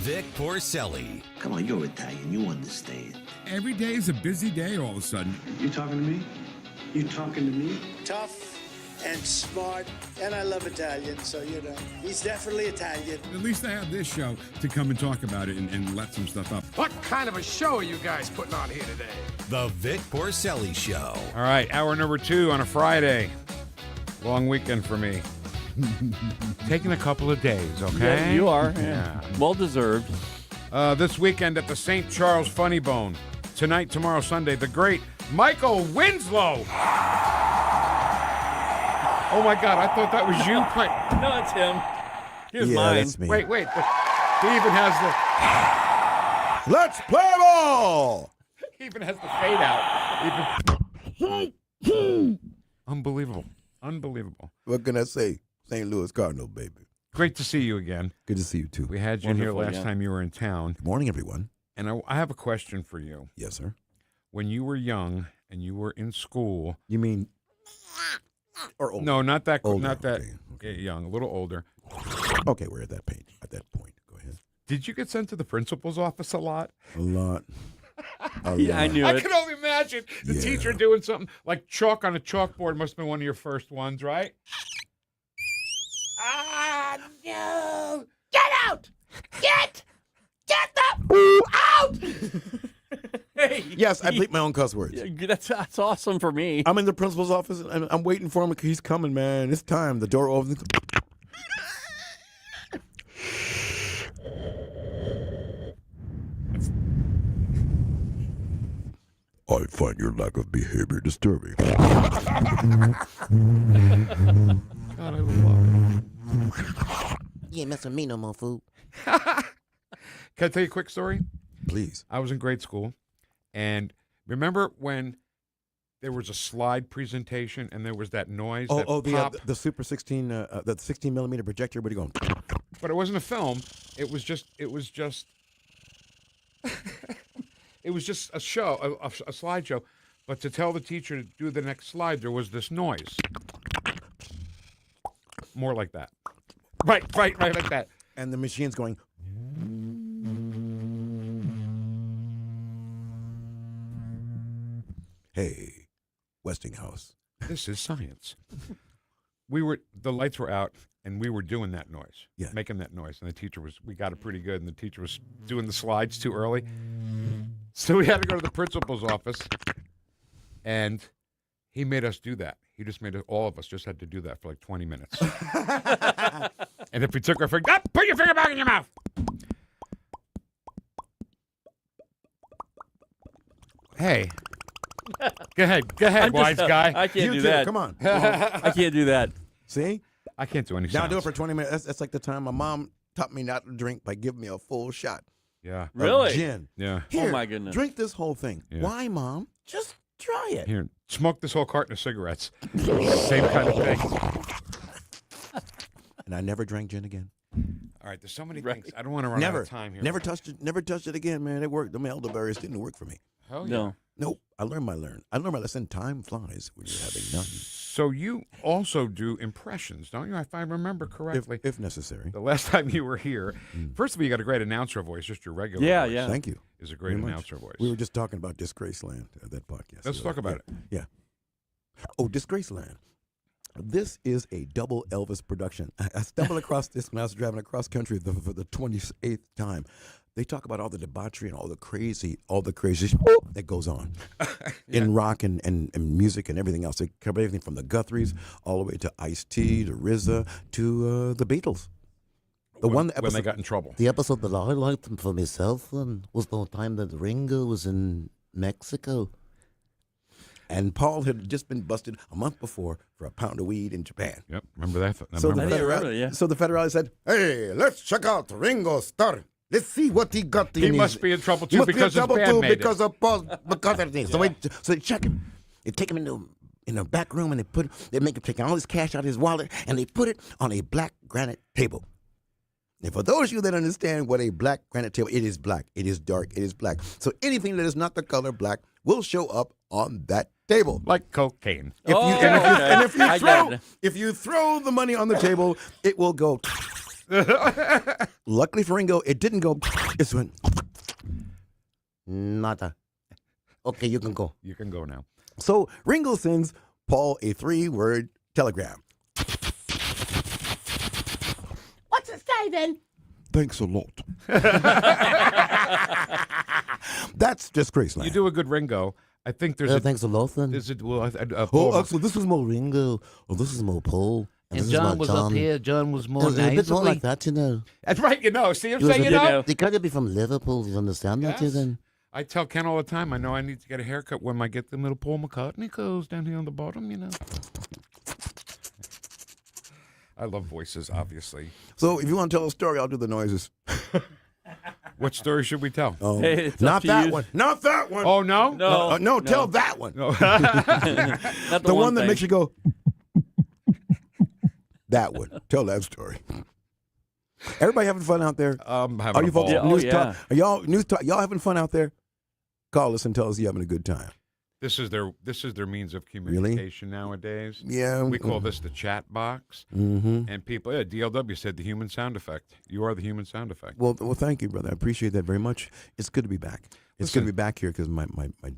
Vic Porcelli. Come on, you're Italian. You understand. Every day is a busy day all of a sudden. You talking to me? You talking to me? Tough and smart, and I love Italian, so, you know, he's definitely Italian. At least I have this show to come and talk about it and let some stuff up. What kind of a show are you guys putting on here today? The Vic Porcelli Show. All right, hour number 2 on a Friday. Long weekend for me. Taking a couple of days, okay? Yeah, you are. Yeah. Well deserved. This weekend at the St. Charles Funny Bone. Tonight, tomorrow, Sunday, the great Michael Winslow. Oh my God, I thought that was you playing. No, it's him. Here's Yeah, mine. that's me. Wait. He even has Let's play ball. He even has the fade out. Unbelievable. Unbelievable. What can I say? St. Louis Cardinal, baby. Great to see you again. Good to see you, too. We had you here last time you were in town. Good morning, everyone. And I have a question for you. Yes, sir. When you were young and you were in school. You mean or older? No, not that older, not that young, a little older. Okay, we're at that point. Go ahead. Did you get sent to the principal's office a lot? A lot. I knew I it. can only imagine the teacher doing something like chalk on a chalkboard must have been one of your first ones, right? Ah, no! Get out! Get the out! Hey. Yes, I bleep my own cuss words. Yeah, that's awesome for me. I'm in the principal's office. And I'm waiting for him. He's coming, man. It's time. The door opens. I find your lack of behavior disturbing. God, I love it. You ain't messing with me no more, fool. Can I tell you a quick story? Please. I was in grade school, and remember when there was a slide presentation and there was that noise that popped? The Super 16, the 16 millimeter projector. What are you going? But it wasn't a film. It was just it was just a show, a slideshow. But to tell the teacher to do the next slide, there was this noise. More like that. Right like that. And the machine's going. Hey, Westinghouse. This is science. The lights were out, and we were doing that noise, making that noise. And the teacher we got it pretty good, and the teacher was doing the slides too early. So we had to go to the principal's office, and he made us do that. He just made all of us just had to do that for like 20 minutes. And if we took our finger, put your finger back in your mouth. Hey. Go ahead, wise guy. I can't do too, that. Come on. I can't do that. See? I can't do any Now sounds. do it for 20 minutes. That's like the time my mom taught me not to drink by giving me a full shot. Yeah. Really? Gin. Yeah. Here, Oh, my goodness. Drink this whole thing. Yeah. Why, Mom? Just try it. Here, smoke this whole carton of cigarettes. Same kind of thing. And I never drank gin again. All right, there's so many things. I don't want to run out of time here. Never touched it again, man. It worked. The elderberries didn't work for me. Hell yeah. No. Nope. I learned my lesson. Time flies when you're having none. So you also do impressions, don't you? If I remember correctly. If necessary. The last time you were here, first of all, you got a great announcer voice, just your regular voice. Yeah. Thank you. Is a great Very much. announcer voice. We were just talking about Disgraceland, that podcast. Let's talk about it. Yeah. Oh, Disgraceland. This is a double Elvis production. I stumbled across this when I was driving across country for the 28th time. They talk about all the debauchery and all the crazy that goes on in rock and music and everything else. They cover everything from the Guthries all the way to Ice-T, to RZA, to the Beatles. When they got in trouble. The episode that I liked for myself was the time that Ringo was in Mexico. And Paul had just been busted a month before for a pound of weed in Japan. Yep, remember that? So the federale said, "Hey, let's check out Ringo's story. Let's see what he got." He must be in trouble too because his band made because it. of Paul, because of things. So they check him. They take him in a back room and they make him take all his cash out of his wallet and they put it on a black granite table. And for those of you that understand what a black granite table, it is black, it is dark, it is black. So anything that is not the color black will show up on that table. Like cocaine. If you throw the money on the table, it will go. Luckily for Ringo, it didn't go. It went. Nada. Okay, you can go. You can go now. So Ringo sends Paul a 3-word telegram. What's it say then? Thanks a lot. That's Disgraceland. You do a good Ringo. I think there's thanks a lot then. Is it, so this is more Ringo. Oh, this is more Paul. And John was up here. John was more a bit more like that, you know. That's right, you know. See what I'm saying, you know? They got to be from Liverpool. You understand that, you then? I tell Ken all the time, I know I need to get a haircut when I get them little Paul McCartney clothes down here on the bottom, you know. I love voices, obviously. So if you want to tell a story, I'll do the noises. What story should we tell? Oh, Hey, it's not up to that you. one. Not that one. Oh, no? No, tell that one. No. Not the one that thing. makes you go. That one. Tell that story. Everybody having fun out there? Having Are you a ball. folks? Yeah, News yeah. Talk. Are y'all News Talk? Y'all having fun out there? Call us and tell us you're having a good time. This is their means of communication nowadays. Yeah. We call this the chat box. Mm-hmm. And people, DLW said the human sound effect. You are the human sound effect. Well, thank you, brother. I appreciate that very much. It's good to be back. It's good to be back here because my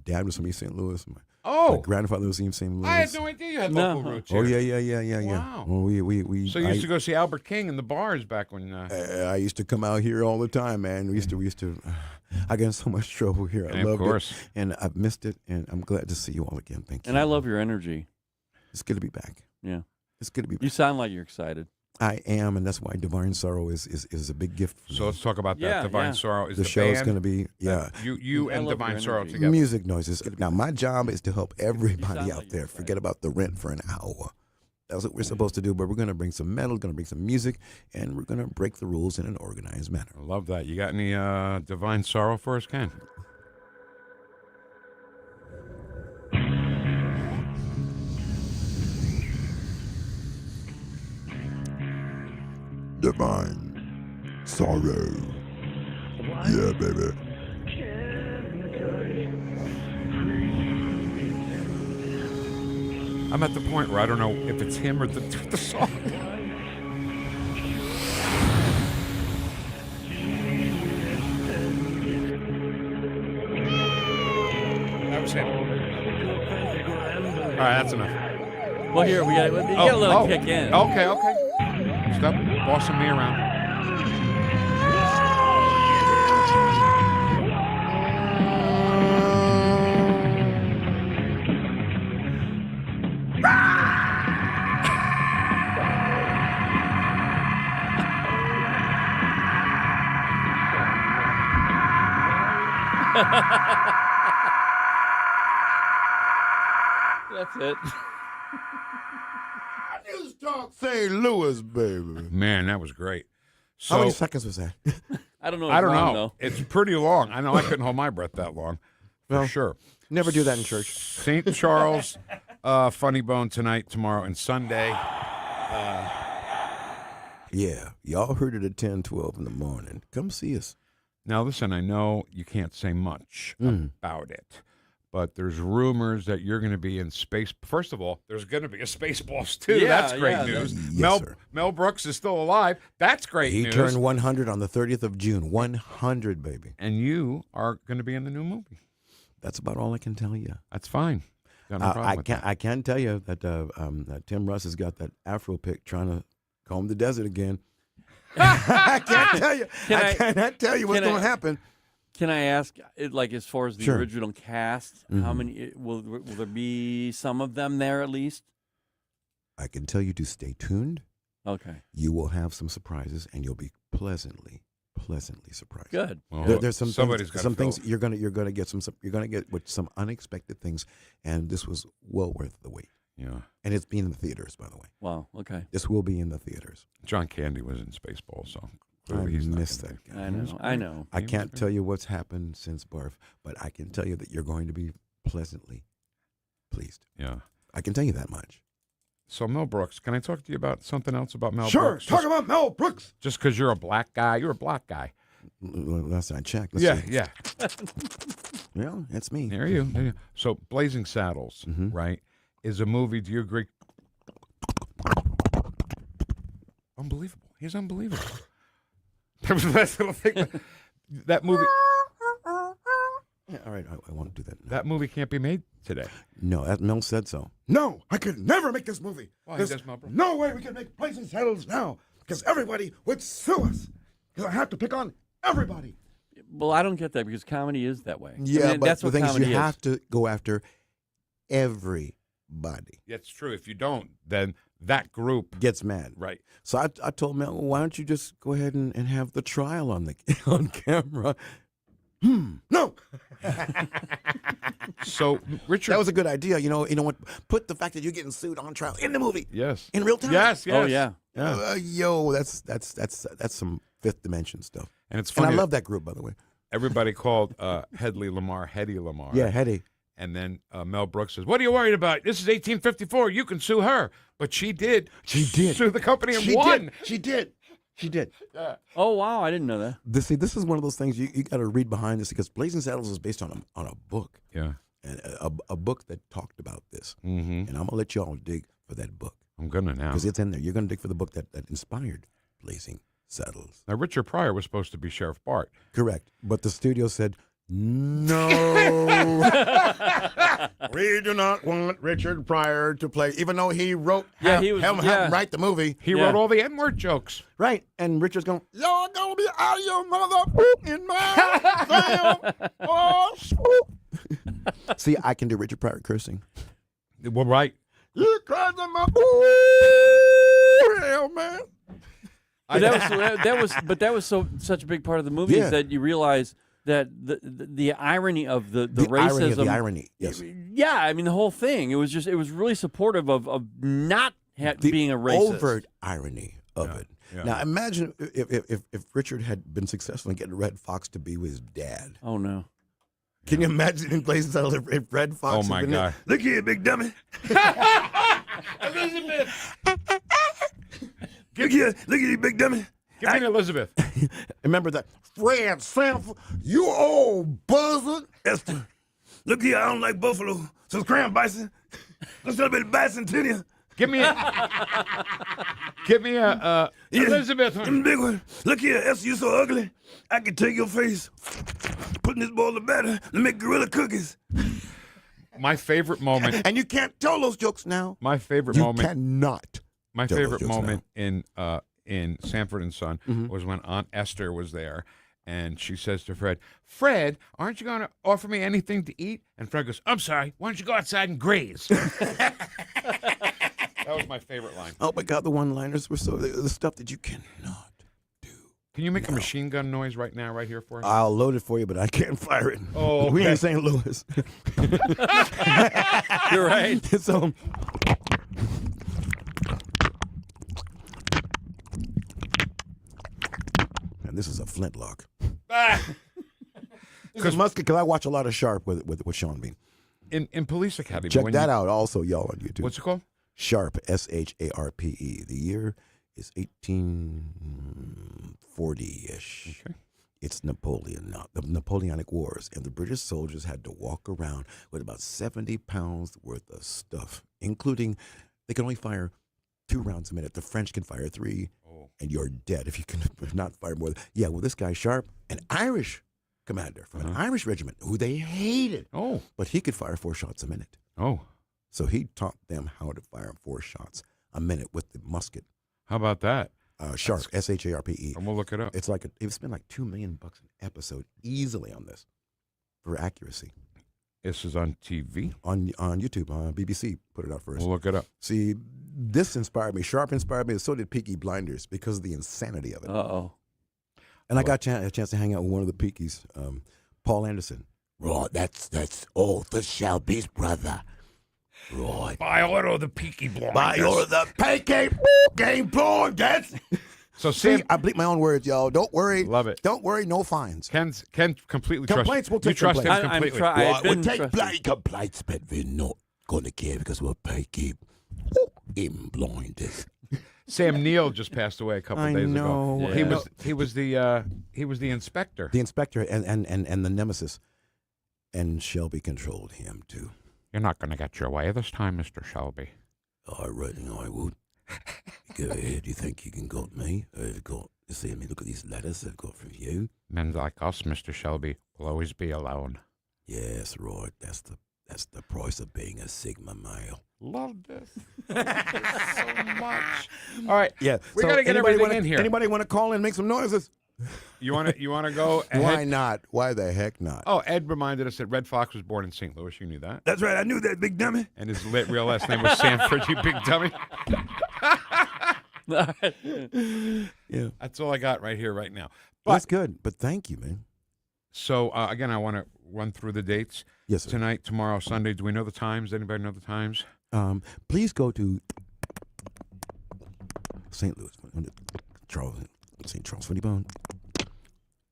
dad was from East St. Louis. My grandfather was from St. Louis. I had no idea you had local roots here. Oh yeah. Wow. Well, we. So you used to go see Albert King in the bars back when. I used to come out here all the time, man. We used to. I got in so much trouble here. I loved it, and I've missed it, and I'm glad to see you all again. Thank you. And I love your energy. It's good to be back. Yeah. It's good to be back. You sound like you're excited. I am, and that's why Divine Sorrow is a big gift for me. So let's talk about that. Yeah, Divine Sorrow is the show is going to be You and Divine Sorrow together. Music noises. Now my job is to help everybody out there forget about the rent for an hour. That's what we're supposed to do. But we're going to bring some metal, going to bring some music, and we're going to break the rules in an organized manner. I love that. You got any Divine Sorrow for us, Ken? Divine Sorrow. Yeah, baby. I'm at the point where I don't know if it's him or the song. That was him. All right, that's enough. Well, here, we got a little kick in. Okay. Stop bossing me around. That's it. News Talk St. Louis, baby. Man, that was great. So, How many seconds was that? I don't know. I don't long, know. Though. It's pretty long. I know I couldn't hold my breath that long. For sure. Never do that in church. St. Charles, Funny Bone tonight, tomorrow, and Sunday. Yeah, y'all heard it at 10, 12 in the morning. Come see us. Now, listen, I know you can't say much about it, but there's rumors that you're going to be in space. First of all, there's going to be a Spaceballs, too. Yeah, That's great news. Yes, sir. Mel Brooks is still alive. That's great He news. turned 100 on the 30th of June. 100, baby. And you are going to be in the new movie. That's about all I can tell you. That's fine. Got no problem with that. I can tell you that Tim Russ has got that Afro pick trying to comb the desert again. I can't tell you. I cannot tell you what's going to happen. Can I ask, like, as far as the Sure. original cast, how many will there be? Some of them there at least. I can tell you to stay tuned. Okay. You will have some surprises, and you'll be pleasantly surprised. Good. Well, There's some somebody's things, gotta some things fill it. you're gonna get with some unexpected things, and this was well worth the wait. Yeah. And it's being in the theaters, by the way. Wow. Okay. This will be in the theaters. John Candy was in Spaceballs, so I clearly he's not missed gonna that be. guy. I know. I can't tell you what's happened since birth, but I can tell you that you're going to be pleasantly pleased. Yeah. I can tell you that much. So Mel Brooks, can I talk to you about something else about Mel Sure, Brooks? talk about Mel Brooks. Just because you're a black guy, you're a black guy. Last I checked. Yeah. Well, that's me. There you. So Blazing Saddles, right, is a movie. Do you agree? Unbelievable. He's unbelievable. That was the best little thing. That movie. Yeah, all right, I won't do that now. That movie can't be made today. No, Mel said so. No, I could never make this movie. Why? There's Does Mel Brooks? no way we can make Blazing Saddles now because everybody would sue us. Because I have to pick on everybody. Well, I don't get that because comedy is that way. Yeah, I mean, but that's the what thing is, comedy you have to go after everybody. That's true. If you don't, then that group Gets mad. Right. So I told Mel, well, why don't you just go ahead and have the trial on camera? No. So Richard, That was a good idea. You know what? Put the fact that you're getting sued on trial in the movie. yes, In real time. yes. Oh yeah. Yo, that's some fifth dimension stuff. And it's funny. And I love that group, by the way. Everybody called Hedley Lamar Hedy Lamar. Yeah, Hedy. And then Mel Brooks says, "What are you worried about? This is 1854. You can sue her." But she did. She did. Sue the company and She won. did. She did. She did. Yeah. Oh, wow. I didn't know that. This is one of those things you got to read behind this because Blazing Saddles is based on a book. Yeah. And a book that talked about this. Mm-hmm. And I'm going to let y'all dig for that book. I'm going to now. Because it's in there. You're going to dig for the book that inspired Blazing Saddles. Now, Richard Pryor was supposed to be Sheriff Bart. Correct. But the studio said, no. We do not want Richard Pryor to play, even though he wrote, helped write the movie. He wrote all the N-word jokes. Right. And Richard's going, y'all going to be out of your motherfucking mind. Oh, see, I can do Richard Pryor cursing. Well, right. You cried in my hell, man. But that was such a big part of the movie is that you realize that the irony of the racism, the irony, yes. Yeah, I mean the whole thing. It was really supportive of not being a racist. Overt irony of it. Yeah. Now imagine if Richard had been successful in getting Red Fox to be with his dad. Oh no. Can you imagine in places if Red Fox? Oh my God! There? Look here, big dummy. Elizabeth. Look here, you big dummy. Give me Elizabeth. Remember that, Fred Sanford, you old buzzard. Esther, look here, I don't like buffalo, so scram bison. Let's a bit of bison to you. Give me Elizabeth. Give me big one. Look here, Esther, you so ugly. I can take your face, put in this bowl of batter, and make gorilla cookies. My favorite moment. And you can't tell those jokes now. My favorite you moment. Cannot. My favorite moment in Sanford and Son was when Aunt Esther was there, and she says to Fred, "Fred, aren't you going to offer me anything to eat?" And Fred goes, "I'm sorry. Why don't you go outside and graze?" That was my favorite line. Oh my God, the one-liners were the stuff that you cannot do. Can you make a machine gun noise right now, right here for us? I'll load it for you, but I can't fire it. Oh, we okay. ain't St. Louis. You're right. So. And this is a flintlock. Because musket, because I watch a lot of Sharp with Sean Bean. In Police Academy. Check that out also, y'all, on YouTube. What's it called? Sharp, S-H-A-R-P-E. The year is 1840-ish. Okay. It's Napoleon now, the Napoleonic Wars, and the British soldiers had to walk around with about 70 pounds worth of stuff, including they can only fire 2 rounds a minute. The French can fire 3, and you're dead if you can not fire more. Yeah, well, this guy Sharp, an Irish commander from an Irish regiment who they hated. Oh. But he could fire 4 shots a minute. Oh. So he taught them how to fire 4 shots a minute with the musket. How about that? Sharp, S-H-A-R-P-E. I'm going to look it up. It's like it spent like $2 million an episode easily on this for accuracy. This is on TV? On YouTube, BBC put it out first. We'll look it up. See, this inspired me. Sharp inspired me, so did Peaky Blinders because of the insanity of it. Uh-oh. And I got a chance to hang out with one of the Peakies, Paul Anderson. Right, that's Arthur Shelby's brother. Right. By order of the Peaky Blinders. By order of the Peaky Blinders. So Sam, see, I bleep my own words, y'all. Don't worry. Love it. Don't worry, no fines. Ken completely complaints. We'll take trust complaints. him completely. We'll take bloody complaints, but we're not going to care because we're Peaky Blinders. Sam Neill just passed away a couple days know. ago. Yeah. He was the inspector. The inspector and the nemesis. And Shelby controlled him too. You're not going to get your way this time, Mr. Shelby. I reckon I would. Go ahead. You think you can got me? You see me? Look at these letters I've got from you. Men like us, Mr. Shelby, will always be alone. Yes, right. That's the price of being a Sigma male. Love this. so much. All right. Yeah. We got to get everything in here. Anybody want to call in and make some noises? You want to go ahead? Why not? Why the heck not? Oh, Ed reminded us that Red Fox was born in St. Louis. You knew that? That's right. I knew that, big dummy. And his real last name was Sanford, you big dummy. Yeah. That's all I got right here, right now. That's good. But thank you, man. So, again, I want to run through the dates. Yes, sir. Tonight, tomorrow, Sunday. Do we know the times? Anybody know the times? Please go to St. Louis. Charles. St. Charles Funny Bone.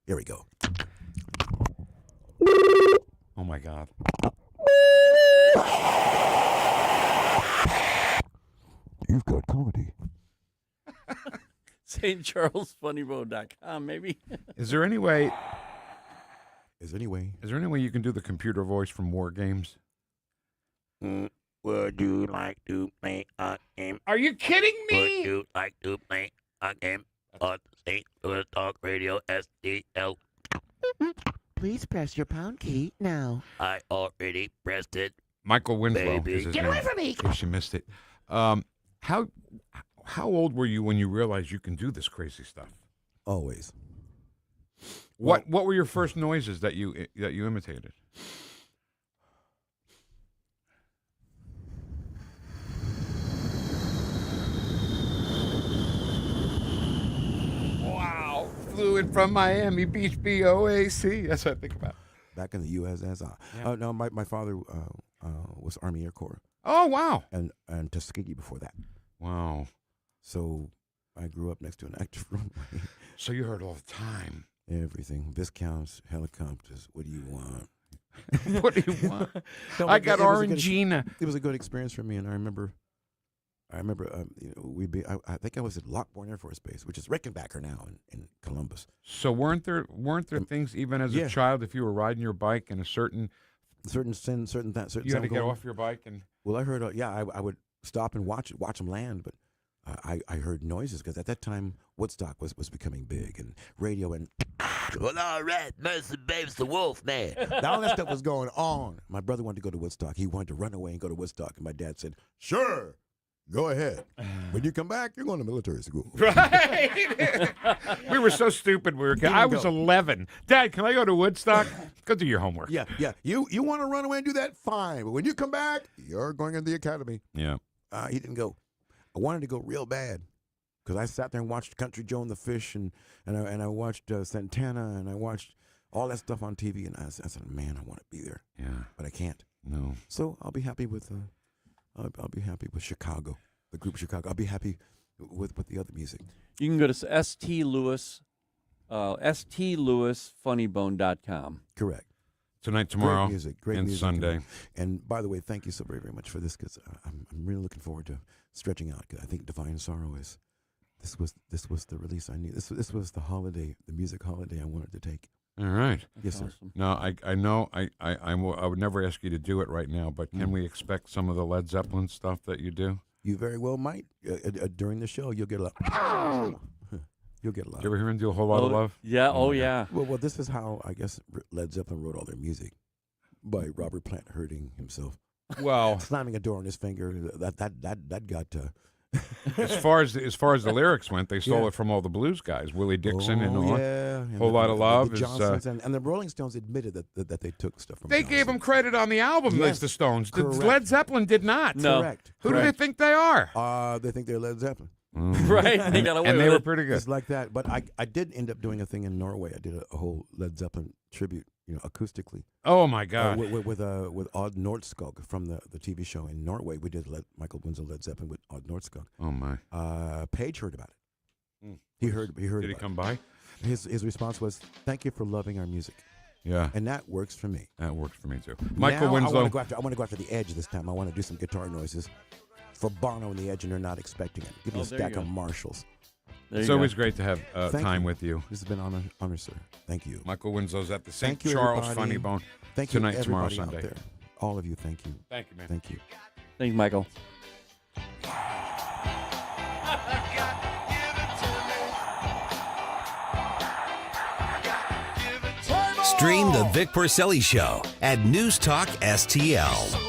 Here we go. Oh, my God. You've got comedy. StCharlesFunnyBone.com, maybe. Is there any way Is there any way you can do the computer voice from War Games? Would you like to play a game? Are you kidding me? Would you like to play a game on St. Louis Talk Radio STL? Please press your pound key now. I already pressed it. Michael Winslow. Baby. Is his Get name, away from me! in case you missed it. How old were you when you realized you can do this crazy stuff? Always. What were your first noises that you imitated? Wow. Flew in from Miami Beach, BOAC. That's what I think about. Back in the USSR. No, my father was Army Air Corps. Oh, wow. And Tuskegee before that. Wow. So I grew up next to an active runway. So you heard all the time. Everything. Viscounts, helicopters. What do you want? What do you want? I got Orangina. It was a good experience for me, and I remember, I think I was at Lockbourne Air Force Base, which is Rickenbacker now in Columbus. So weren't there things even as a child, if you were riding your bike and a certain you had to get off your bike and? Well, I heard. I would stop and watch them land, but I heard noises because at that time Woodstock was becoming big, and radio and Well, all right, Mercy Babe's the wolf man. all that stuff was going on. My brother wanted to go to Woodstock. He wanted to run away and go to Woodstock, and my dad said, "Sure, go ahead. When you come back, you're going to military school." Right. We were so stupid. I was 11. Dad, can I go to Woodstock? Go do your homework. Yeah. You want to run away and do that? Fine. But when you come back, you're going into the academy. Yeah. He didn't go. I wanted to go real bad because I sat there and watched Country Joe and the Fish, and I watched Santana, and I watched all that stuff on TV, and I said, man, I want to be there. Yeah. But I can't. No. So I'll be happy with Chicago, the group Chicago. I'll be happy with the other music. You can go to StLewisFunnyBone.com. Correct. Tonight, tomorrow, great and music Sunday. tonight. And by the way, thank you so very, very much for this, because I'm really looking forward to stretching out. 'Cause I think Divine Sorrow is this was the release I need. This was the holiday, the music holiday I wanted to take. All right. Yes, sir. Awesome. No, I know I would never ask you to do it right now, but can we expect some of the Led Zeppelin stuff that you do? You very well might. During the show, you'll get a lot. You'll get a lot. Did you ever hear him do A Whole Lot of Love? Yeah. Oh, yeah. Well, this is how I guess Led Zeppelin wrote all their music, by Robert Plant hurting himself. Well, slamming a door on his finger. That got. as far as the lyrics went, they stole it from all the blues guys, Willie Dixon and all. Yeah, Whole Lot of Love. The Johnsons and the Rolling Stones admitted that they took stuff from. They gave them credit on the album, Yes, as the Stones. The correct. Led Zeppelin did not. No. Correct. Who do they think they are? They think they're Led Zeppelin. Right. They got away and with they were it. pretty good. It's like that. But I did end up doing a thing in Norway. I did a whole Led Zeppelin tribute, acoustically. Oh my God! With Odd Nordskog from the TV show in Norway. We did Michael Winslow Led Zeppelin with Odd Nordskog. Oh my! Page heard about it. He heard. Did he come by? His response was, "Thank you for loving our music." Yeah, and that works for me. That works for me too. Michael Winslow. I want to go after the Edge this time. I want to do some guitar noises for Bono and the Edge, and they're not expecting it. Give me a stack of Marshalls. It's always great to have time with you. This has been an honor, sir. Thank you. Michael Winslow's at the St. Charles Funny Bone. Thank you, tonight, tomorrow, everybody Sunday. out there. All of you, thank you. Thank you, man. Thank you. Thank you, Michael. Stream the Vic Porcelli Show at NewstalkSTL.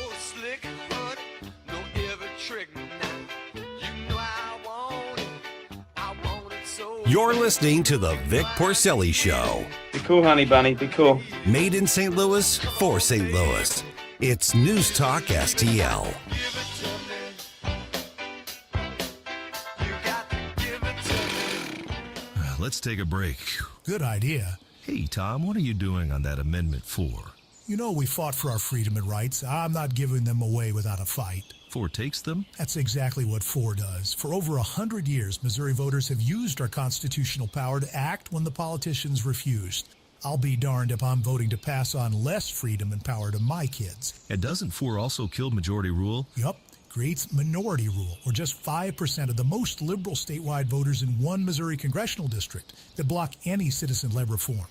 You're listening to the Vic Porcelli Show. Be cool, honey bunny. Be cool. Made in St. Louis for St. Louis. It's NewstalkSTL. Let's take a break. Good idea. Hey, Tom, what are you doing on that Amendment 4? You know we fought for our freedom and rights. I'm not giving them away without a fight. Ford takes them? That's exactly what Ford does. For over 100 years, Missouri voters have used our constitutional power to act when the politicians refused. I'll be darned if I'm voting to pass on less freedom and power to my kids. And doesn't Ford also kill majority rule? Yup. Creates minority rule, or just 5% of the most liberal statewide voters in one Missouri congressional district that block any citizen-led reform,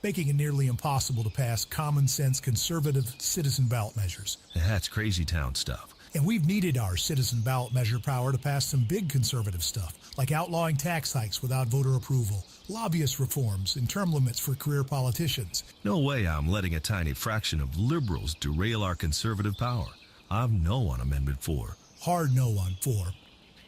making it nearly impossible to pass common-sense conservative citizen ballot measures. That's crazy town stuff. And we've needed our citizen ballot measure power to pass some big conservative stuff, like outlawing tax hikes without voter approval, lobbyist reforms, and term limits for career politicians. No way I'm letting a tiny fraction of liberals derail our conservative power. I've no on Amendment 4. Hard no on 4.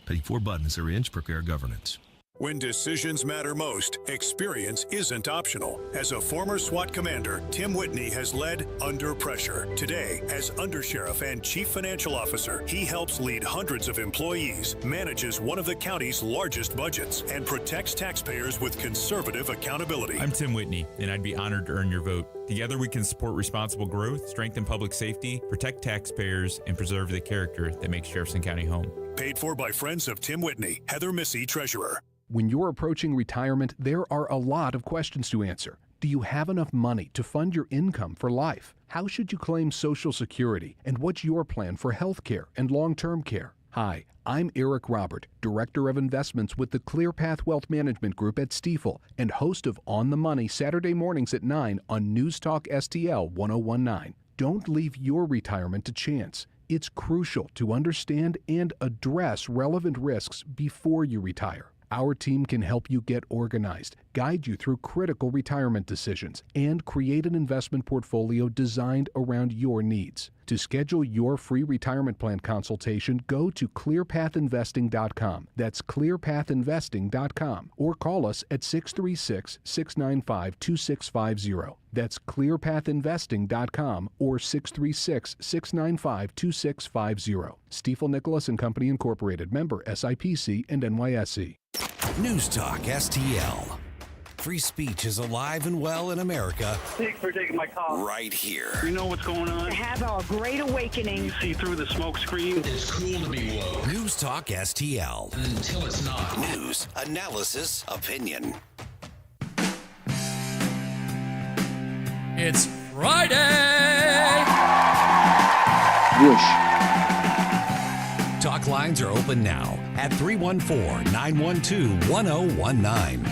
Pay 4 buttons every inch per fair governance. When decisions matter most, experience isn't optional. As a former SWAT commander, Tim Whitney has led Under Pressure. Today, as Undersheriff and Chief Financial Officer, he helps lead hundreds of employees, manages one of the county's largest budgets, and protects taxpayers with conservative accountability. I'm Tim Whitney, and I'd be honored to earn your vote. Together we can support responsible growth, strengthen public safety, protect taxpayers, and preserve the character that makes Jefferson County home. Paid for by friends of Tim Whitney. Heather Missy, Treasurer. When you're approaching retirement, there are a lot of questions to answer. Do you have enough money to fund your income for life? How should you claim Social Security? And what's your plan for health care and long-term care? Hi, I'm Eric Robert, Director of Investments with the ClearPath Wealth Management Group at Stifel and host of On the Money Saturday mornings at 9 on NewstalkSTL 1019. Don't leave your retirement to chance. It's crucial to understand and address relevant risks before you retire. Our team can help you get organized, guide you through critical retirement decisions, and create an investment portfolio designed around your needs. To schedule your free retirement plan consultation, go to clearpathinvesting.com. That's clearpathinvesting.com. Or call us at 636-695-2650. That's clearpathinvesting.com or 636-695-2650. Stifel Nicholas and Company Incorporated, member SIPC and NYSE. News Talk STL. Free speech is alive and well in America. Thanks for taking my call. Right here. You know what's going on? Have a great awakening. You see through the smoke screen. It's cool to be woke. News Talk STL. Until it's not. News, analysis, opinion. It's Friday! Whoosh. Talk lines are open now at 314-912-1019.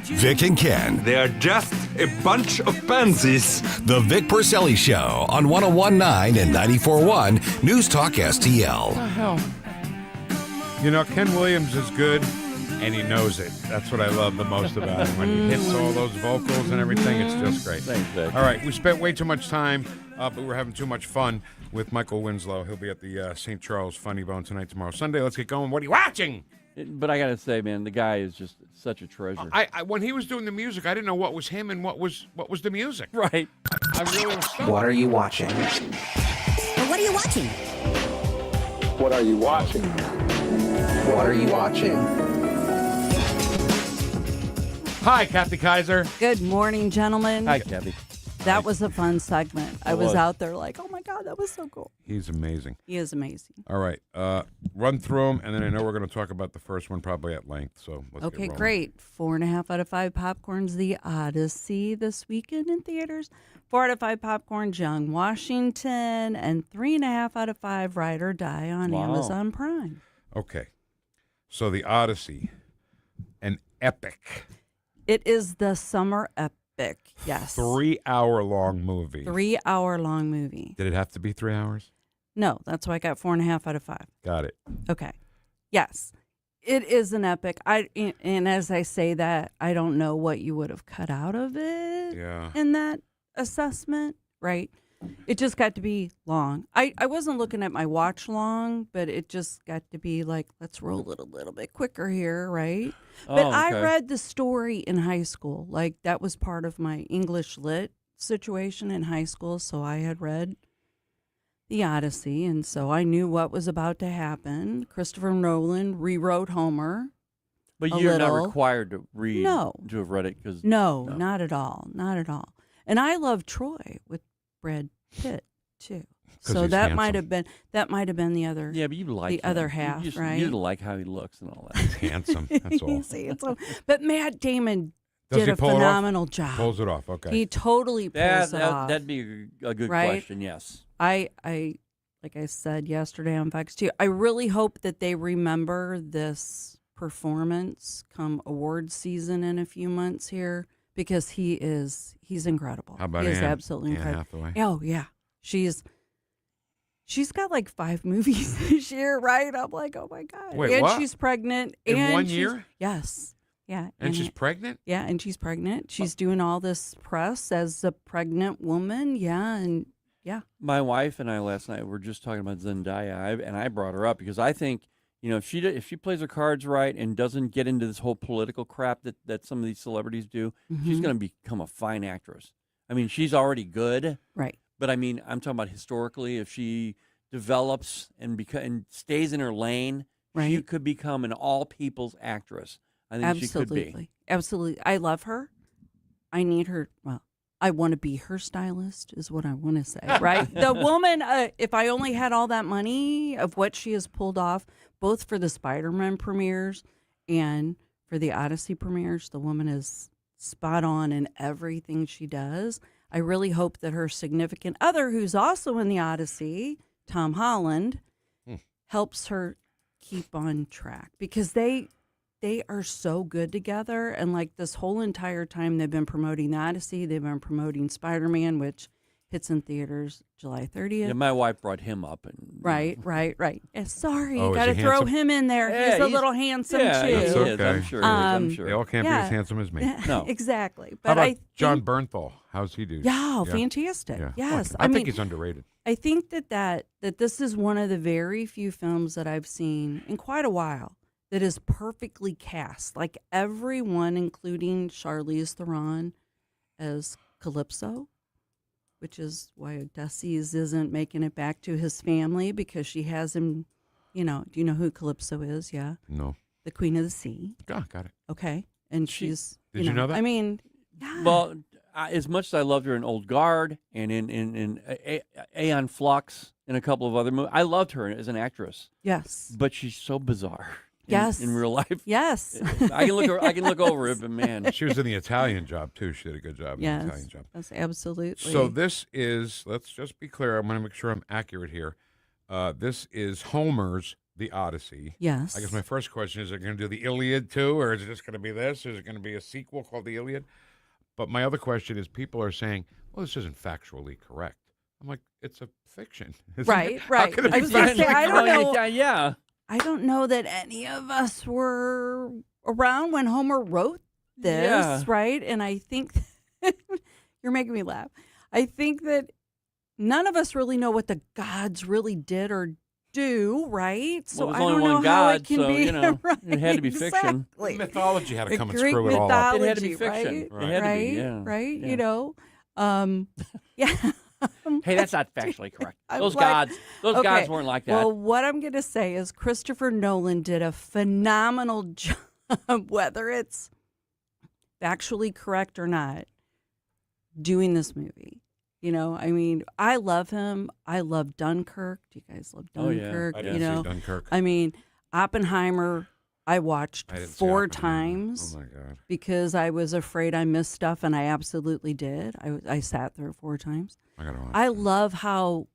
Vic and Ken. They are just a bunch of pansies. The Vic Porcelli Show on 1019 and 94.1 News Talk STL. What the hell? You know, Ken Williams is good, and he knows it. That's what I love the most about him. When he hits all those vocals and everything, it's just great. Thanks, Vic. All right, we spent way too much time, but we're having too much fun with Michael Winslow. He'll be at the St. Charles Funny Bone tonight, tomorrow, Sunday. Let's get going. What are you watching? But I got to say, man, the guy is just such a treasure. I when he was doing the music, I didn't know what was him and what was the music. Right. I really was stumped. What are you watching? Well, what are you watching? What are you watching? What are you watching? Hi, Kathy KAISER. Good morning, gentlemen. Hi, Kathy. That was a fun segment. I was out there like, oh my God, that was so cool. He's amazing. He is amazing. All right. Run through them, and then I know we're going to talk about the first one probably at length. So let's Okay, get great. 4.5 out of 5 popcorns, The Odyssey this weekend in theaters. 4 out of 5 popcorns, Young Washington, and 3.5 out of 5 Ride or Die on Amazon Prime. Okay. So The Odyssey, an epic. It is the summer epic. Yes. 3-hour-long movie. 3-hour-long movie. Did it have to be 3 hours? No, that's why I got 4.5 out of 5. Got it. Okay. Yes. It is an epic. And as I say that, I don't know what you would have cut out of it in that assessment, right? It just got to be long. I wasn't looking at my watch long, but it just got to be like, let's roll it a little bit quicker here, right? But I read the story in high school. Like, that was part of my English lit situation in high school, so I had read The Odyssey, and so I knew what was about to happen. Christopher Nolan rewrote Homer. But a you're not little. required to read. No. To have read it because No, not at all. Not at all. And I love Troy with Brad Pitt too. So he's that might handsome. have been the other. Yeah, but you like the him. other half, you just, right? You like how he looks and all that. He's handsome. That's all. He's handsome. But Matt Damon Does did he a pull it off? phenomenal job. Pulls it off. Okay. He totally pulls it off. That'd be a good right? question. Yes. I like I said yesterday on Fox 2, I really hope that they remember this performance come award season in a few months here because he's incredible. How about he is Anne? absolutely Anne incredible. Hathaway? Oh yeah, she's got like 5 movies this year, right? I'm like, oh my god. Wait, and what? she's pregnant. In and 1 she's- year? Yes. Yeah. And she's pregnant? Yeah, and she's pregnant. She's doing all this press as a pregnant woman. Yeah, and yeah. My wife and I last night were just talking about Zendaya, and I brought her up because I think if she plays her cards right and doesn't get into this whole political crap that some of these celebrities do, she's Mhm. going to become a fine actress. I mean, she's already good, right? But I mean, I'm talking about historically. If she develops and stays in her lane, she Right. could become an all people's actress. I think she could be. Absolutely. I love her. I need her. Well, I want to be her stylist is what I want to say, right? The woman, if I only had all that money of what she has pulled off, both for the Spider-Man premieres and for the Odyssey premieres, the woman is spot on in everything she does. I really hope that her significant other, who's also in the Odyssey, Tom Holland, helps her keep on track because they are so good together. And like this whole entire time they've been promoting the Odyssey, they've been promoting Spider-Man, which hits in theaters July 30th. Yeah, my wife brought him up. Right. Yeah, sorry, Oh, got is to he throw handsome? him in there. Yeah, he's a little handsome yeah, too. he is. Okay. I'm sure. I'm sure. They all can't be yeah. as handsome as me. No. Exactly. How But about I John think, Bernthal? How's he do? Yeah, fantastic. Yeah. Yes. I mean, think he's underrated. I think that this is one of the very few films that I've seen in quite a while that is perfectly cast. Like everyone, including Charlize Theron as Calypso, which is why Odysseus isn't making it back to his family because she has him, do you know who Calypso is? Yeah. No. The Queen of the Sea. Oh, got it. Okay. And she's, Did you know that? I mean, Well, as much as I loved her in Old Guard and in Aeon Flux and a couple of other movies, I loved her as an actress. Yes. But she's so bizarre. Yes. In real life. Yes. I can look over it, but man. She was in the Italian Job, too. She did a good job in Yes. the Italian Job. That's absolutely. So this is, let's just be clear. I'm going to make sure I'm accurate here. This is Homer's The Odyssey. Yes. I guess my first question is it going to do the Iliad, too, or is it just going to be this? Is it going to be a sequel called the Iliad? But my other question is people are saying, well, this isn't factually correct. I'm like, it's a fiction. Isn't Right, it? right. How could it I be was gonna say, factually I don't correct? know. Yeah. I don't know that any of us were around when Homer wrote this, Yeah. right? And I think you're making me laugh. I think that none of us really know what the gods really did or do, right? So Well, I there's don't only know one how God, it can so, be. Right, it had to be fiction. exactly. Mythology had to The come and Greek screw it all up. It had to be mythology, fiction. right? It had to right, be, yeah. right. Yeah. You know, yeah. Hey, that's not factually correct. I'm Those like, gods okay, weren't like that. Well, what I'm going to say is Christopher Nolan did a phenomenal job, whether it's factually correct or not, doing this movie. You know, I mean, I love him. I love Dunkirk. Do you guys love Oh, yeah. Dunkirk? I didn't you know, see Dunkirk. I mean, Oppenheimer, I watched I didn't see 4 Oppenheimer. times Oh, my God. because I was afraid I missed stuff, and I absolutely did. I sat through it 4 times. I got to watch I love how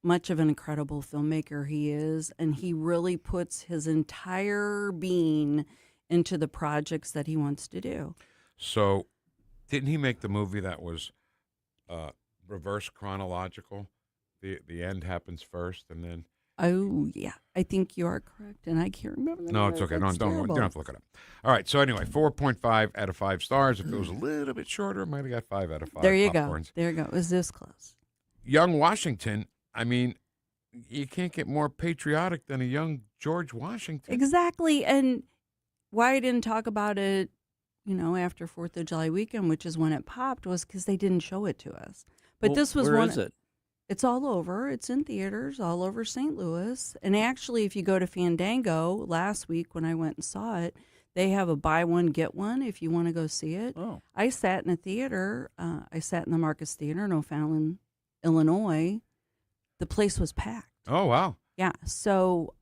much of an incredible filmmaker he is, and he really puts his entire being into the projects that he wants to do. So, didn't he make the movie that was reverse chronological? The end happens first, and then. Oh yeah, I think you are correct, and I can't remember. The No, name it's of it. okay. That's Don't terrible. have to look it up. All right. So anyway, 4.5 out of 5 stars. If it was a little bit shorter, I might have got 5 out of 5. There you popcorns. go. There you go. It was this close. Young Washington. I mean, you can't get more patriotic than a young George Washington. Exactly, and why I didn't talk about it, after 4th of July weekend, which is when it popped, was because they didn't show it to us. But Well, this was where one. is it? It's all over. It's in theaters all over St. Louis. And actually, if you go to Fandango last week when I went and saw it, they have a buy one, get one if you want to go see it. Oh. I sat in a theater. I sat in the Marcus Theater in O'Fallon, Illinois. The place was packed. Oh, wow. Yeah. So,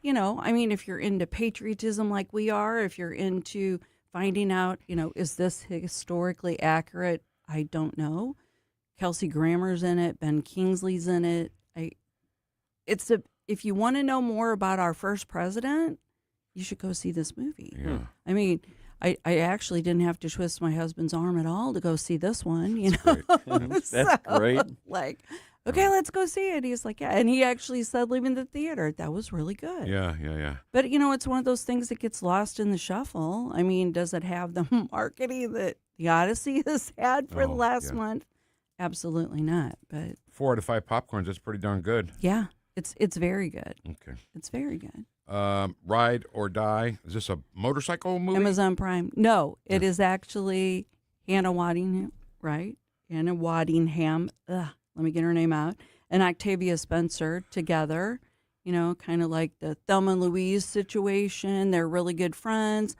you know, I mean, if you're into patriotism like we are, if you're into finding out, you know, is this historically accurate? I don't know. Kelsey Grammer's in it. Ben Kingsley's in it. If you want to know more about our first president, you should go see this movie. Yeah. I mean, I actually didn't have to twist my husband's arm at all to go see this one. You know, That's great. Like, okay, let's go see it. He's like, yeah, and he actually said, leaving the theater, that was really good. Yeah. But you know, it's one of those things that gets lost in the shuffle. I mean, does it have the marketing that the Odyssey has had for the last month? Absolutely not. But 4 out of 5 popcorns. That's pretty darn good. yeah, it's very good. Okay. It's very good. Ride or Die. Is this a motorcycle movie? Amazon Prime. No, it is actually Hannah Waddingham, right? Hannah Waddingham. Let me get her name out. And Octavia Spencer together. You know, kind of like the Thelma and Louise situation. They're really good friends.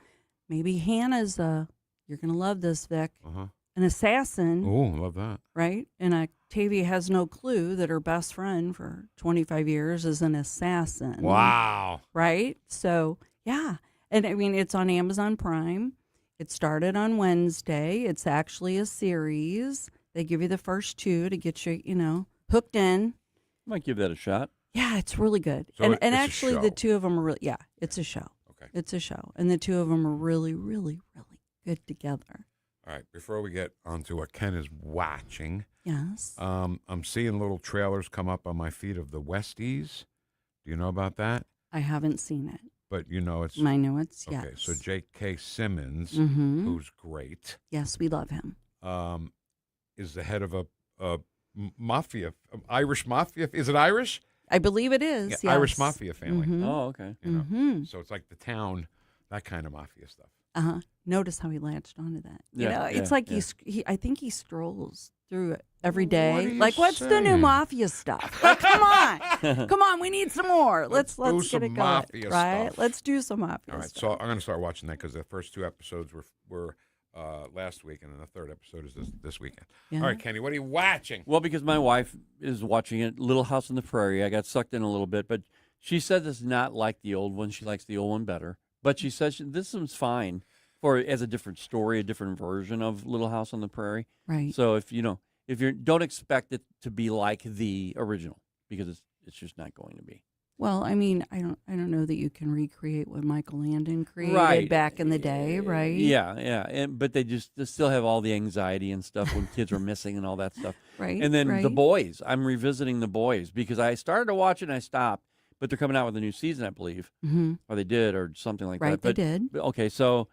Maybe Hannah's you're going to love this, Vic. An assassin. Oh, love that. Right? And Octavia has no clue that her best friend for 25 years is an assassin. Wow. Right? So, yeah. And I mean, it's on Amazon Prime. It started on Wednesday. It's actually a series. They give you the first 2 to get you, you know, hooked in. Might give that a shot. Yeah, it's really good. So and it's a actually, show. the 2 of them are really, it's a show. Okay. It's a show. And the 2 of them are really, really, really good together. All right, before we get on to what Ken is watching, yes, I'm seeing little trailers come up on my feed of the Westies. Do you know about that? I haven't seen it. But you know it's... I know it's, okay, yes. so J.K. Simmons, Mhm. who's great, Yes, we love him. is the head of a mafia, Irish mafia. Is it Irish? I believe it is, Yeah, yes. Irish mafia family. Mhm. Oh, okay. You know? Mhm. So it's like the town, that kind of mafia stuff. Uh-huh. Notice how he latched onto that. You Yeah, know, it's yeah, like yeah. I think he strolls through it every day. What are you Like, what's the new saying? mafia stuff? Like, come on. Come on, we need some more. Let's do get some it going. mafia Right? stuff. Let's do some mafia All right, stuff. so I'm going to start watching that because the first 2 episodes were last week, and then the third episode is this weekend. Yeah. All right, Kenny, what are you watching? Well, because my wife is watching it, Little House on the Prairie. I got sucked in a little bit, but she says it's not like the old one. She likes the old one better. But she says this one's fine as a different story, a different version of Little House on the Prairie. Right. So if you don't expect it to be like the original, because it's just not going to be. Well, I mean, I don't know that you can recreate what Michael Landon created Right. back in the day, right? Yeah. But they still have all the anxiety and stuff when kids are missing and all that stuff. Right. And then The right. Boys. I'm revisiting The Boys because I started to watch it and I stopped. But they're coming out with a new season, I believe. Mm-hmm. Or they did, or something like Right, that. they did. Okay, so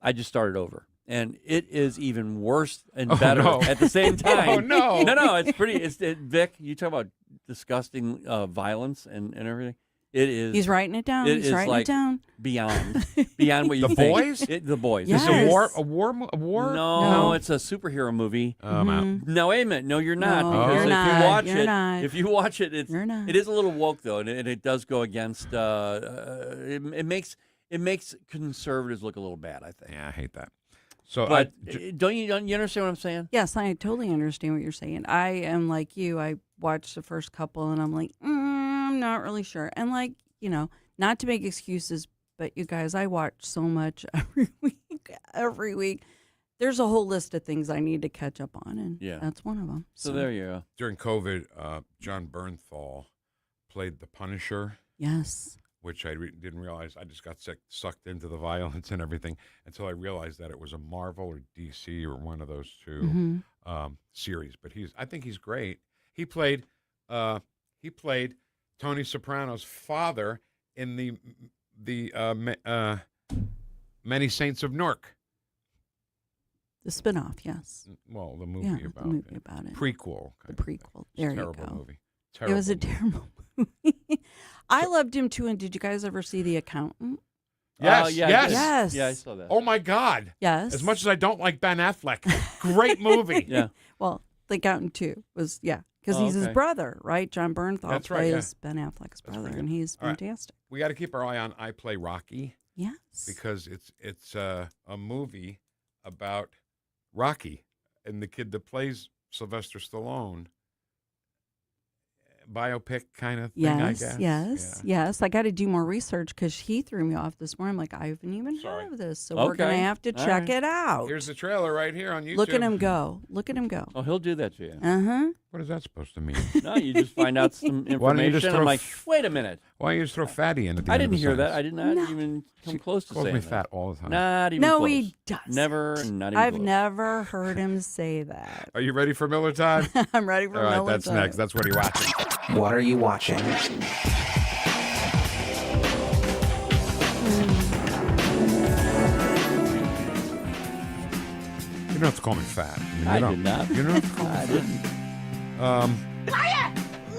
I just started over. And it is even worse and better no. at the same time. Oh, no. No, it's pretty. Vic, you talk about disgusting violence and everything. It is. He's writing it down. He's writing like it down. Beyond what you The think. Boys? The Boys. Yes. Is it a war? No, it's a superhero movie. I'm out. No, wait a minute. No, you're not. No, because you're if not. you watch You're it, not. if you watch it, You're not. it is a little woke though, and it does go against. It makes conservatives look a little bad, I think. Yeah, I hate that. So, But don't you understand what I'm saying? Yes, I totally understand what you're saying. I am like you. I watched the first couple, and I'm like, I'm not really sure. And like, you know, not to make excuses, but you guys, I watch so much every week. There's a whole list of things I need to catch up on, and that's one of them. So there you go. during COVID, John Bernthal played the Punisher. Yes. Which I didn't realize. I just got sucked into the violence and everything until I realized that it was a Marvel or DC or one of those two series. But I think he's great. He played Tony Soprano's father in the Many Saints of Newark. The spinoff, yes. Well, the movie about the movie about it. Prequel. The prequel. There you go. Terrible movie. It was a terrible movie. I loved him too. And did you guys ever see The Accountant? Yes, yes. Yeah, I saw that. Oh my God. Yes. As much as I don't like Ben Affleck, great movie. Yeah. Well, The Accountant 2 was, because he's his brother, right? John Bernthal plays Ben Affleck's brother, and he's fantastic. Right. We got to keep our eye on I Play Rocky. Yes. Because it's a movie about Rocky and the kid that plays Sylvester Stallone. Biopic kind of thing, I guess. Yes. I got to do more research because he threw me off this morning. I'm like, I haven't even heard of this, so we're going to have to check it out. Here's the trailer right here on YouTube. Look at him go. Oh, he'll do that to you. Uh-huh. What is that supposed to mean? No, you just find out some information. I'm like, wait a minute. Why don't you just throw fatty in at the I end of didn't the hear sentence? that. I did not even come close to saying that. Calls me fat all the time. Not even No, close. he doesn't. Never, not even I've close. never heard him say that. Are you ready for Miller Time? I'm ready for All right, Miller that's Time. next. That's what he watching. What are you watching? You don't have to call me fat. I did not. You don't have to call me I fat. didn't. Liar!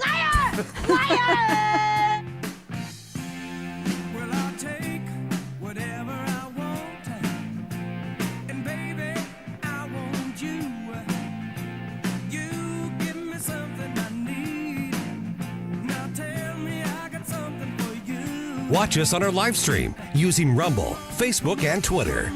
Liar! Liar! Well, I'll take whatever I want. And baby, I want you. You give me something I need. Now tell me I got something for you. Watch us on our live stream using Rumble, Facebook, and Twitter.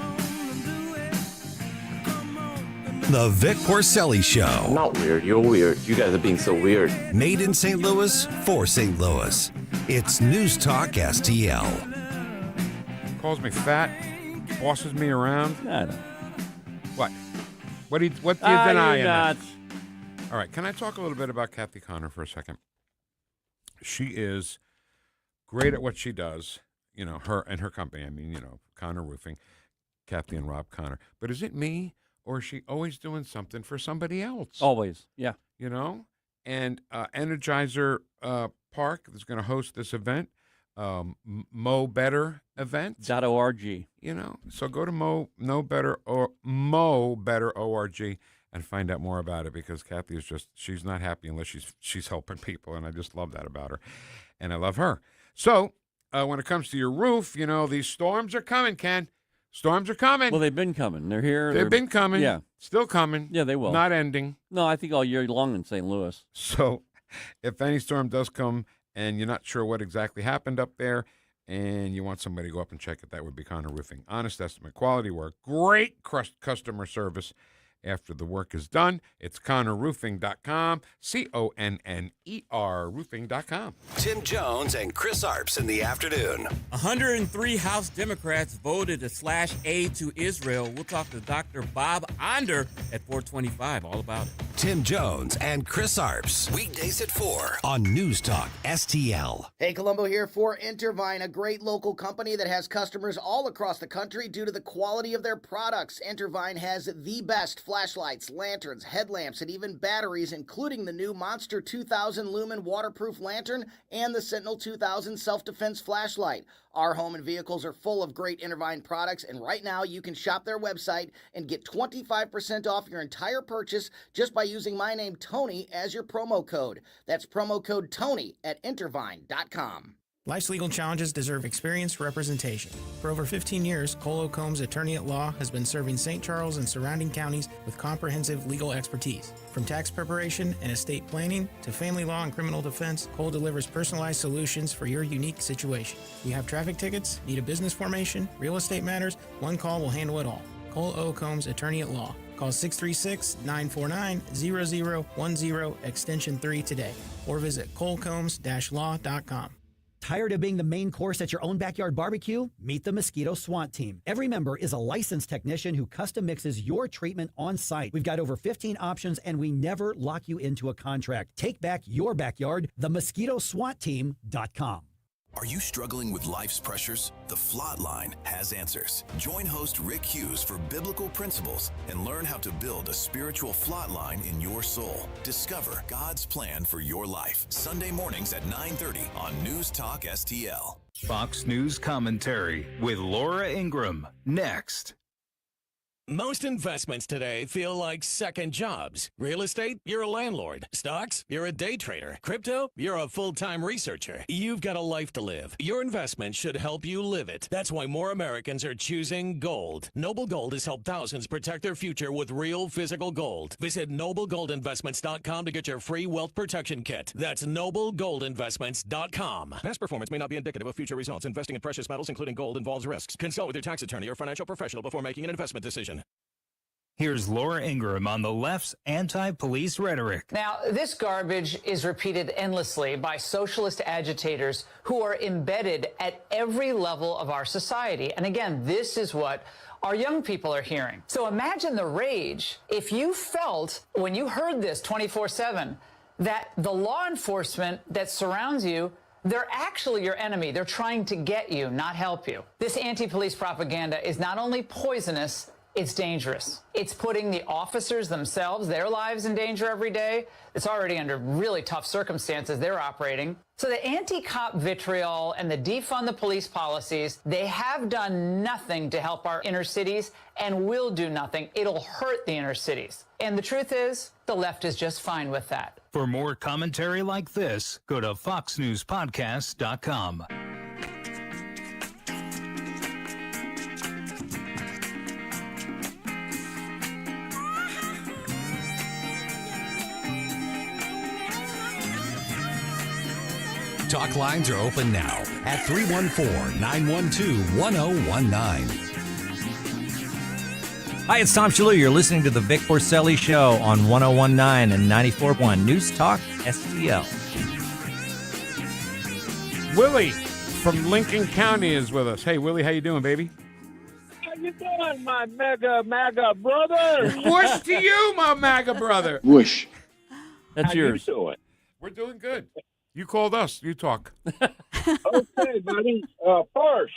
The Vic Porcelli Show. Not weird. You're weird. You guys are being so weird. Made in St. Louis for St. Louis. It's News Talk STL. Calls me fat, bosses me around. I don't. What? What do you deny in not. that? All right, can I talk a little bit about Kathy Connor for a second? She is great at what she does, her and her company. I mean, Connor Roofing, Kathy and Rob Connor. But is it me? Or is she always doing something for somebody else? Always, yeah. And Energizer Park is going to host this event, Mo Better event. .org. So go to Mo Better .org and find out more about it because Kathy is she's not happy unless she's helping people, and I just love that about her, and I love her. So when it comes to your roof, these storms are coming, Ken. Storms are coming. Well, they've been coming. They're here. They've been coming. Yeah. Still coming. Yeah, they will. Not ending. No, I think all year long in St. Louis. So if any storm does come and you're not sure what exactly happened up there and you want somebody to go up and check it, that would be Connor Roofing. Honest estimate, quality work, great customer service after the work is done. It's ConnorRoofing.com, CONNER Roofing.com. Tim Jones and Chris Arps in the afternoon. 103 House Democrats voted to slash aid to Israel. We'll talk to Dr. Bob Onder at 425. All about it. Tim Jones and Chris Arps. Weekdays at 4 on News Talk STL. Hey, Colombo here for Intervine, a great local company that has customers all across the country due to the quality of their products. Intervine has the best flashlights, lanterns, headlamps, and even batteries, including the new Monster 2000 Lumen waterproof lantern and the Sentinel 2000 self-defense flashlight. Our home and vehicles are full of great Intervine products, and right now you can shop their website and get 25% off your entire purchase just by using my name, Tony, as your promo code. That's promo code Tony at Intervine.com. Life's legal challenges deserve experienced representation. For over 15 years, Cole Combs Attorney at Law has been serving St. Charles and surrounding counties with comprehensive legal expertise. From tax preparation and estate planning to family law and criminal defense, Cole delivers personalized solutions for your unique situation. You have traffic tickets, need a business formation, real estate matters, one call will handle it all. Cole O. Combs Attorney at Law. Call 636-949-0010 extension 3 today or visit colecombs-law.com. Tired of being the main course at your own backyard barbecue? Meet the Mosquito SWAT team. Every member is a licensed technician who custom mixes your treatment on site. We've got over 15 options and we never lock you into a contract. Take back your backyard, themosquitoswatteam.com. Are you struggling with life's pressures? The Flot Line has answers. Join host Rick Hughes for biblical principles and learn how to build a spiritual flot line in your soul. Discover God's plan for your life. Sunday mornings at 9:30 on News Talk STL. Fox News commentary with Laura Ingraham next. Most investments today feel like second jobs. Real estate, you're a landlord. Stocks, you're a day trader. Crypto, you're a full-time researcher. You've got a life to live. Your investment should help you live it. That's why more Americans are choosing gold. Noble Gold has helped thousands protect their future with real physical gold. Visit noblegoldinvestments.com to get your free wealth protection kit. That's noblegoldinvestments.com. Past performance may not be indicative of future results. Investing in precious metals, including gold, involves risks. Consult with your tax attorney or financial professional before making an investment decision. Here's Laura Ingraham on the left's anti-police rhetoric. Now, this garbage is repeated endlessly by socialist agitators who are embedded at every level of our society. And again, this is what our young people are hearing. So imagine the rage if you felt, when you heard this 24/7, that the law enforcement that surrounds you, they're actually your enemy. They're trying to get you, not help you. This anti-police propaganda is not only poisonous, it's dangerous. It's putting the officers themselves, their lives in danger every day. It's already under really tough circumstances they're operating. So the anti-cop vitriol and the defund the police policies, they have done nothing to help our inner cities and will do nothing. It'll hurt the inner cities. And the truth is, the left is just fine with that. For more commentary like this, go to foxnewspodcast.com. Talk lines are open now at 314-912-1019. Hi, it's Tom Shalhoub. You're listening to the Vic Porcelli Show on 1019 and 94.1 News Talk STL. Willie from Lincoln County is with us. Hey, Willie, how you doing, baby? How you doing, my MAGA brother? Whoosh to you, my MAGA brother. Whoosh. That's How yours. You doing? We're doing good. You called us. You talk. Okay, buddy. First,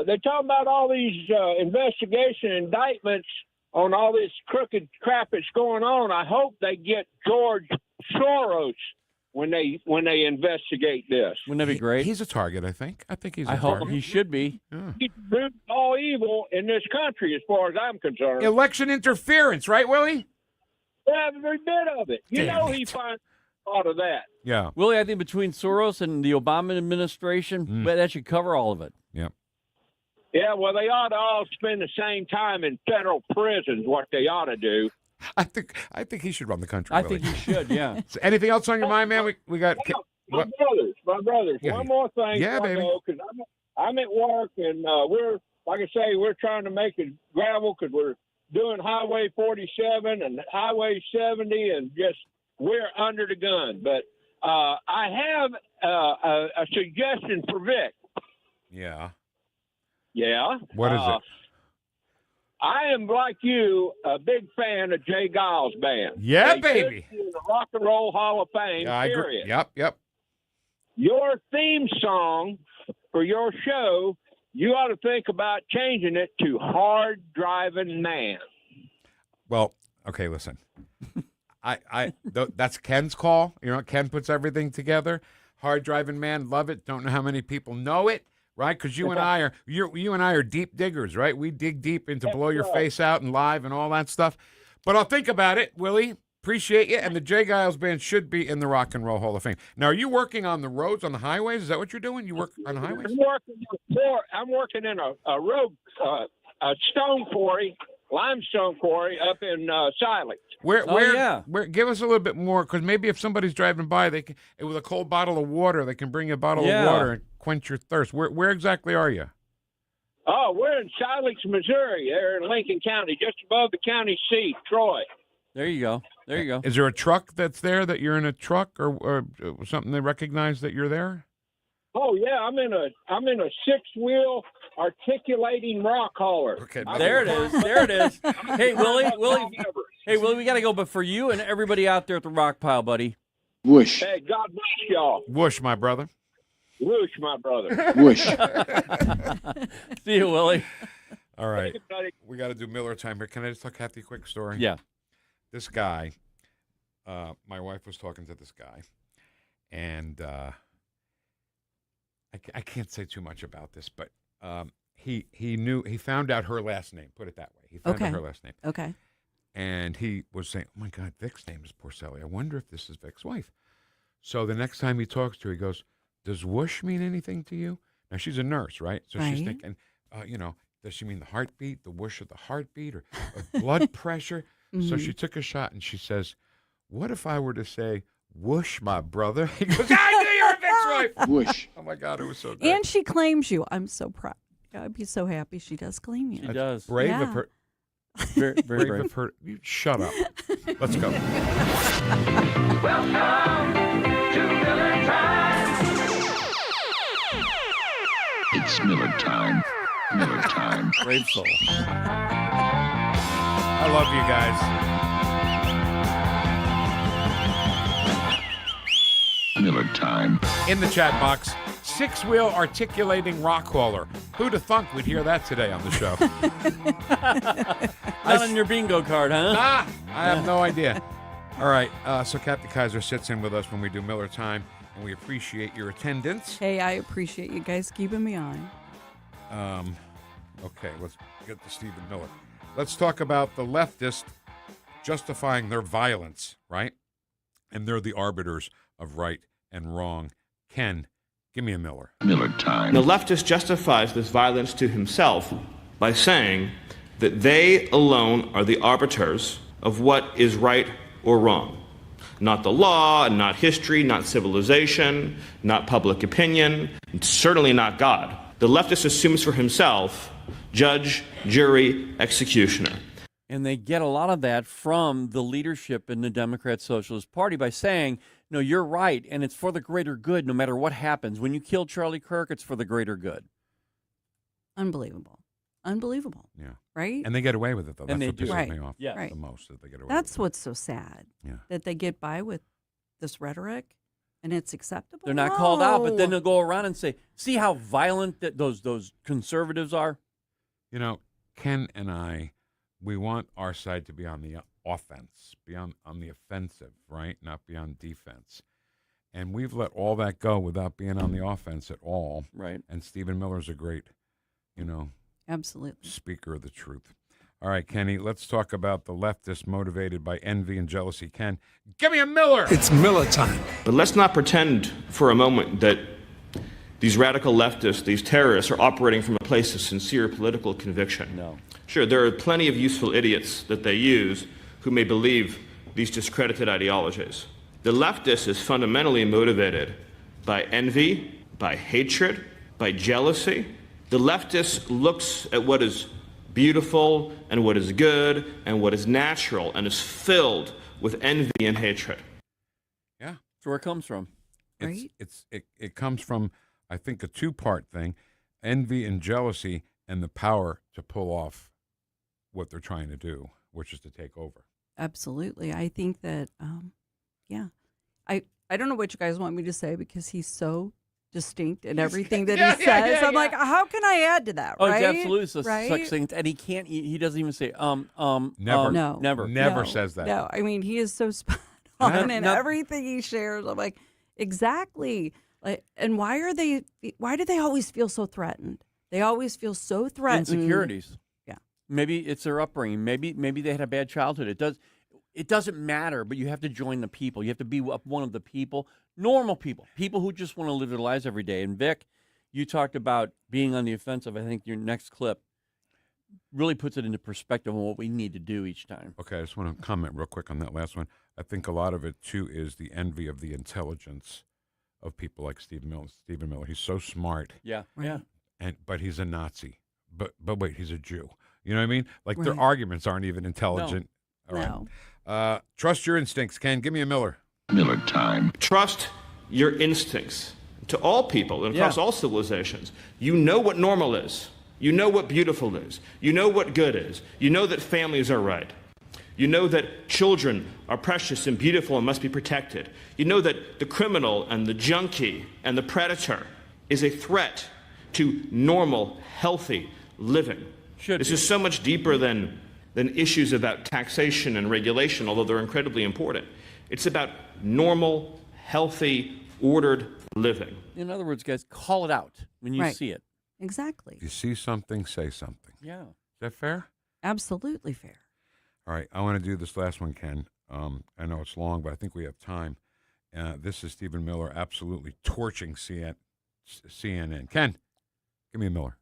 they're talking about all these investigation indictments on all this crooked crap that's going on. I hope they get George Soros when they investigate this. Wouldn't that be great? He's a target, I think. I think he's a I hope target. he should be. Yeah. He's all evil in this country, as far as I'm concerned. Election interference, right, Willie? Every bit of it. You know he finds a lot of that. Yeah. Willie, I think between Soros and the Obama administration, that should cover all of it. Yep. Yeah, well, they ought to all spend the same time in federal prisons, what they ought to do. I think he should run the country. I Willie. think he should, yeah. So anything else on your mind, man? We got... My brothers. Yeah. One more thing. Yeah, baby. Because I'm at work, and we're, like I say, we're trying to make it gravel because we're doing Highway 47 and Highway 70, and just we're under the gun. But I have a suggestion for Vic. Yeah. Yeah. What is it? I am, like you, a big fan of Jay Giles' band. Yeah, They baby. should be in the Rock and Roll Hall of Fame, Yeah, I agree. period. Yep. Your theme song for your show, you ought to think about changing it to Hard Driving Man. Well, okay, listen. That's Ken's call. You know, Ken puts everything together. Hard driving man, love it. Don't know how many people know it, right? Because you and I are deep diggers, right? We dig deep into Blow Your Face Out and Live and all that stuff. But I'll think about it, Willie. Appreciate you. And the Jay Giles Band should be in the Rock and Roll Hall of Fame. Now, are you working on the roads, on the highways? Is that what you're doing? You work on the highways? I'm working in a road, a stone quarry, limestone quarry up in Silence. Where? Give us a little bit more, because maybe if somebody's driving by, they can, with a cold bottle of water, they can bring you a bottle of water and quench your thirst. Where exactly are you? Oh, we're in Silence, Missouri. There in Lincoln County, just above the county seat, Troy. There you go. Is there a truck that's there that you're in a truck or something they recognize that you're there? Oh yeah, I'm in a 6-wheel articulating rock hauler. Okay, there it is. Hey, Willie. Hey, Willie, we got to go, but for you and everybody out there at the rock pile, buddy. Whoosh. Hey, God bless y'all. Whoosh, my brother. Whoosh, my brother. Whoosh. See you, Willie. All right. We got to do Miller time here. Can I just tell Kathy a quick story? Yeah. This guy, my wife was talking to this guy, and I can't say too much about this, but he found out her last name. Put it that way. He found out her last name. Okay. And he was saying, "Oh my God, Vic's name is Porcelli. I wonder if this is Vic's wife." So the next time he talks to her, he goes, "Does whoosh mean anything to you?" Now she's a nurse, right? So she's thinking, does she mean the heartbeat, the whoosh of the heartbeat, or blood pressure? So she took a shot and she says, "What if I were to say, whoosh, my brother?" He goes, "I knew you were Vic's wife." Whoosh. Oh my God, it was so good. And she claims you. I'm so proud. I'd be so happy she does claim you. She does. Brave of her. Very, very brave of her. You shut up. Let's go. Welcome to Miller Time. It's Miller Time. Miller Time. Brave soul. I love you guys. Miller Time. In the chat box, six-wheel articulating rock hauler. Who'd have thunk we'd hear that today on the show? Not on your bingo card, huh? Nah, I have no idea. All right, so Captain Kaiser sits in with us when we do Miller Time, and we appreciate your attendance. Hey, I appreciate you guys keeping me on. Okay, let's get to Stephen Miller. Let's talk about the leftists justifying their violence, right? And they're the arbiters of right and wrong. Ken, give me a Miller. Miller Time. The leftist justifies this violence to himself by saying that they alone are the arbiters of what is right or wrong. Not the law, not history, not civilization, not public opinion, certainly not God. The leftist assumes for himself judge, jury, executioner. And they get a lot of that from the leadership in the Democrat Socialist Party by saying, no, you're right, and it's for the greater good no matter what happens. When you kill Charlie Kirk, it's for the greater good. Unbelievable. Unbelievable. Yeah. Right? And they get away with it, though. That's what pisses me off Right. the most, that they get away That's with it. what's so sad. Yeah. That they get by with this rhetoric and it's acceptable. They're not called out, but then they'll go around and say, see how violent that those conservatives are? You know, Ken and I, we want our side to be on the offense, be on the offensive, right? Not be on defense. And we've let all that go without being on the offense at all. Right. And Stephen Miller's a great, absolutely speaker of the truth. All right, Kenny, let's talk about the leftists motivated by envy and jealousy. Ken, give me a Miller. It's Miller Time. But let's not pretend for a moment that these radical leftists, these terrorists, are operating from a place of sincere political conviction. No. Sure, there are plenty of useful idiots that they use who may believe these discredited ideologies. The leftist is fundamentally motivated by envy, by hatred, by jealousy. The leftist looks at what is beautiful and what is good and what is natural and is filled with envy and hatred. Yeah. That's where it comes from. Right? It comes from, I think, a two-part thing, envy and jealousy and the power to pull off what they're trying to do, which is to take over. Absolutely. I think that, I don't know what you guys want me to say because he's so distinct in everything that he says. I'm like, how can I add to that, Oh, right? it's absolutely such right? things. And he can't, he doesn't even say, Never. No. Never. Never No, says that. No, I mean, he is so spot on in No. everything he shares. I'm like, exactly. Like, and why do they always feel so threatened? They always feel so threatened. Insecurities. Yeah. Maybe it's their upbringing. Maybe they had a bad childhood. It doesn't matter, but you have to join the people. You have to be one of the people, normal people who just want to live their lives every day. And Vic, you talked about being on the offensive. I think your next clip really puts it into perspective on what we need to do each time. Okay, I just want to comment real quick on that last one. I think a lot of it, too, is the envy of the intelligence of people like Stephen Miller. He's so smart. Yeah, Right. yeah. But he's a Nazi. But wait, he's a Jew. You know what I mean? Like, their Right. arguments aren't even intelligent. All right. No. Trust your instincts, Ken. Give me a Miller. Miller Time. Trust your instincts. To all people and across all civilizations, you know what normal is. You know what beautiful is. You know what good is. You know that families are right. You know that children are precious and beautiful and must be protected. You know that the criminal and the junkie and the predator is a threat to normal, healthy living. This is so much deeper than issues about taxation and regulation, although they're incredibly important. It's about normal, healthy, ordered living. In other words, guys, call it out when you Right. see it. Exactly. If you see something, say something. Yeah. Is that fair? Absolutely fair. All right. I want to do this last one, Ken. I know it's long, but I think we have time. This is Stephen Miller absolutely torching CNN. Ken, give me a Miller.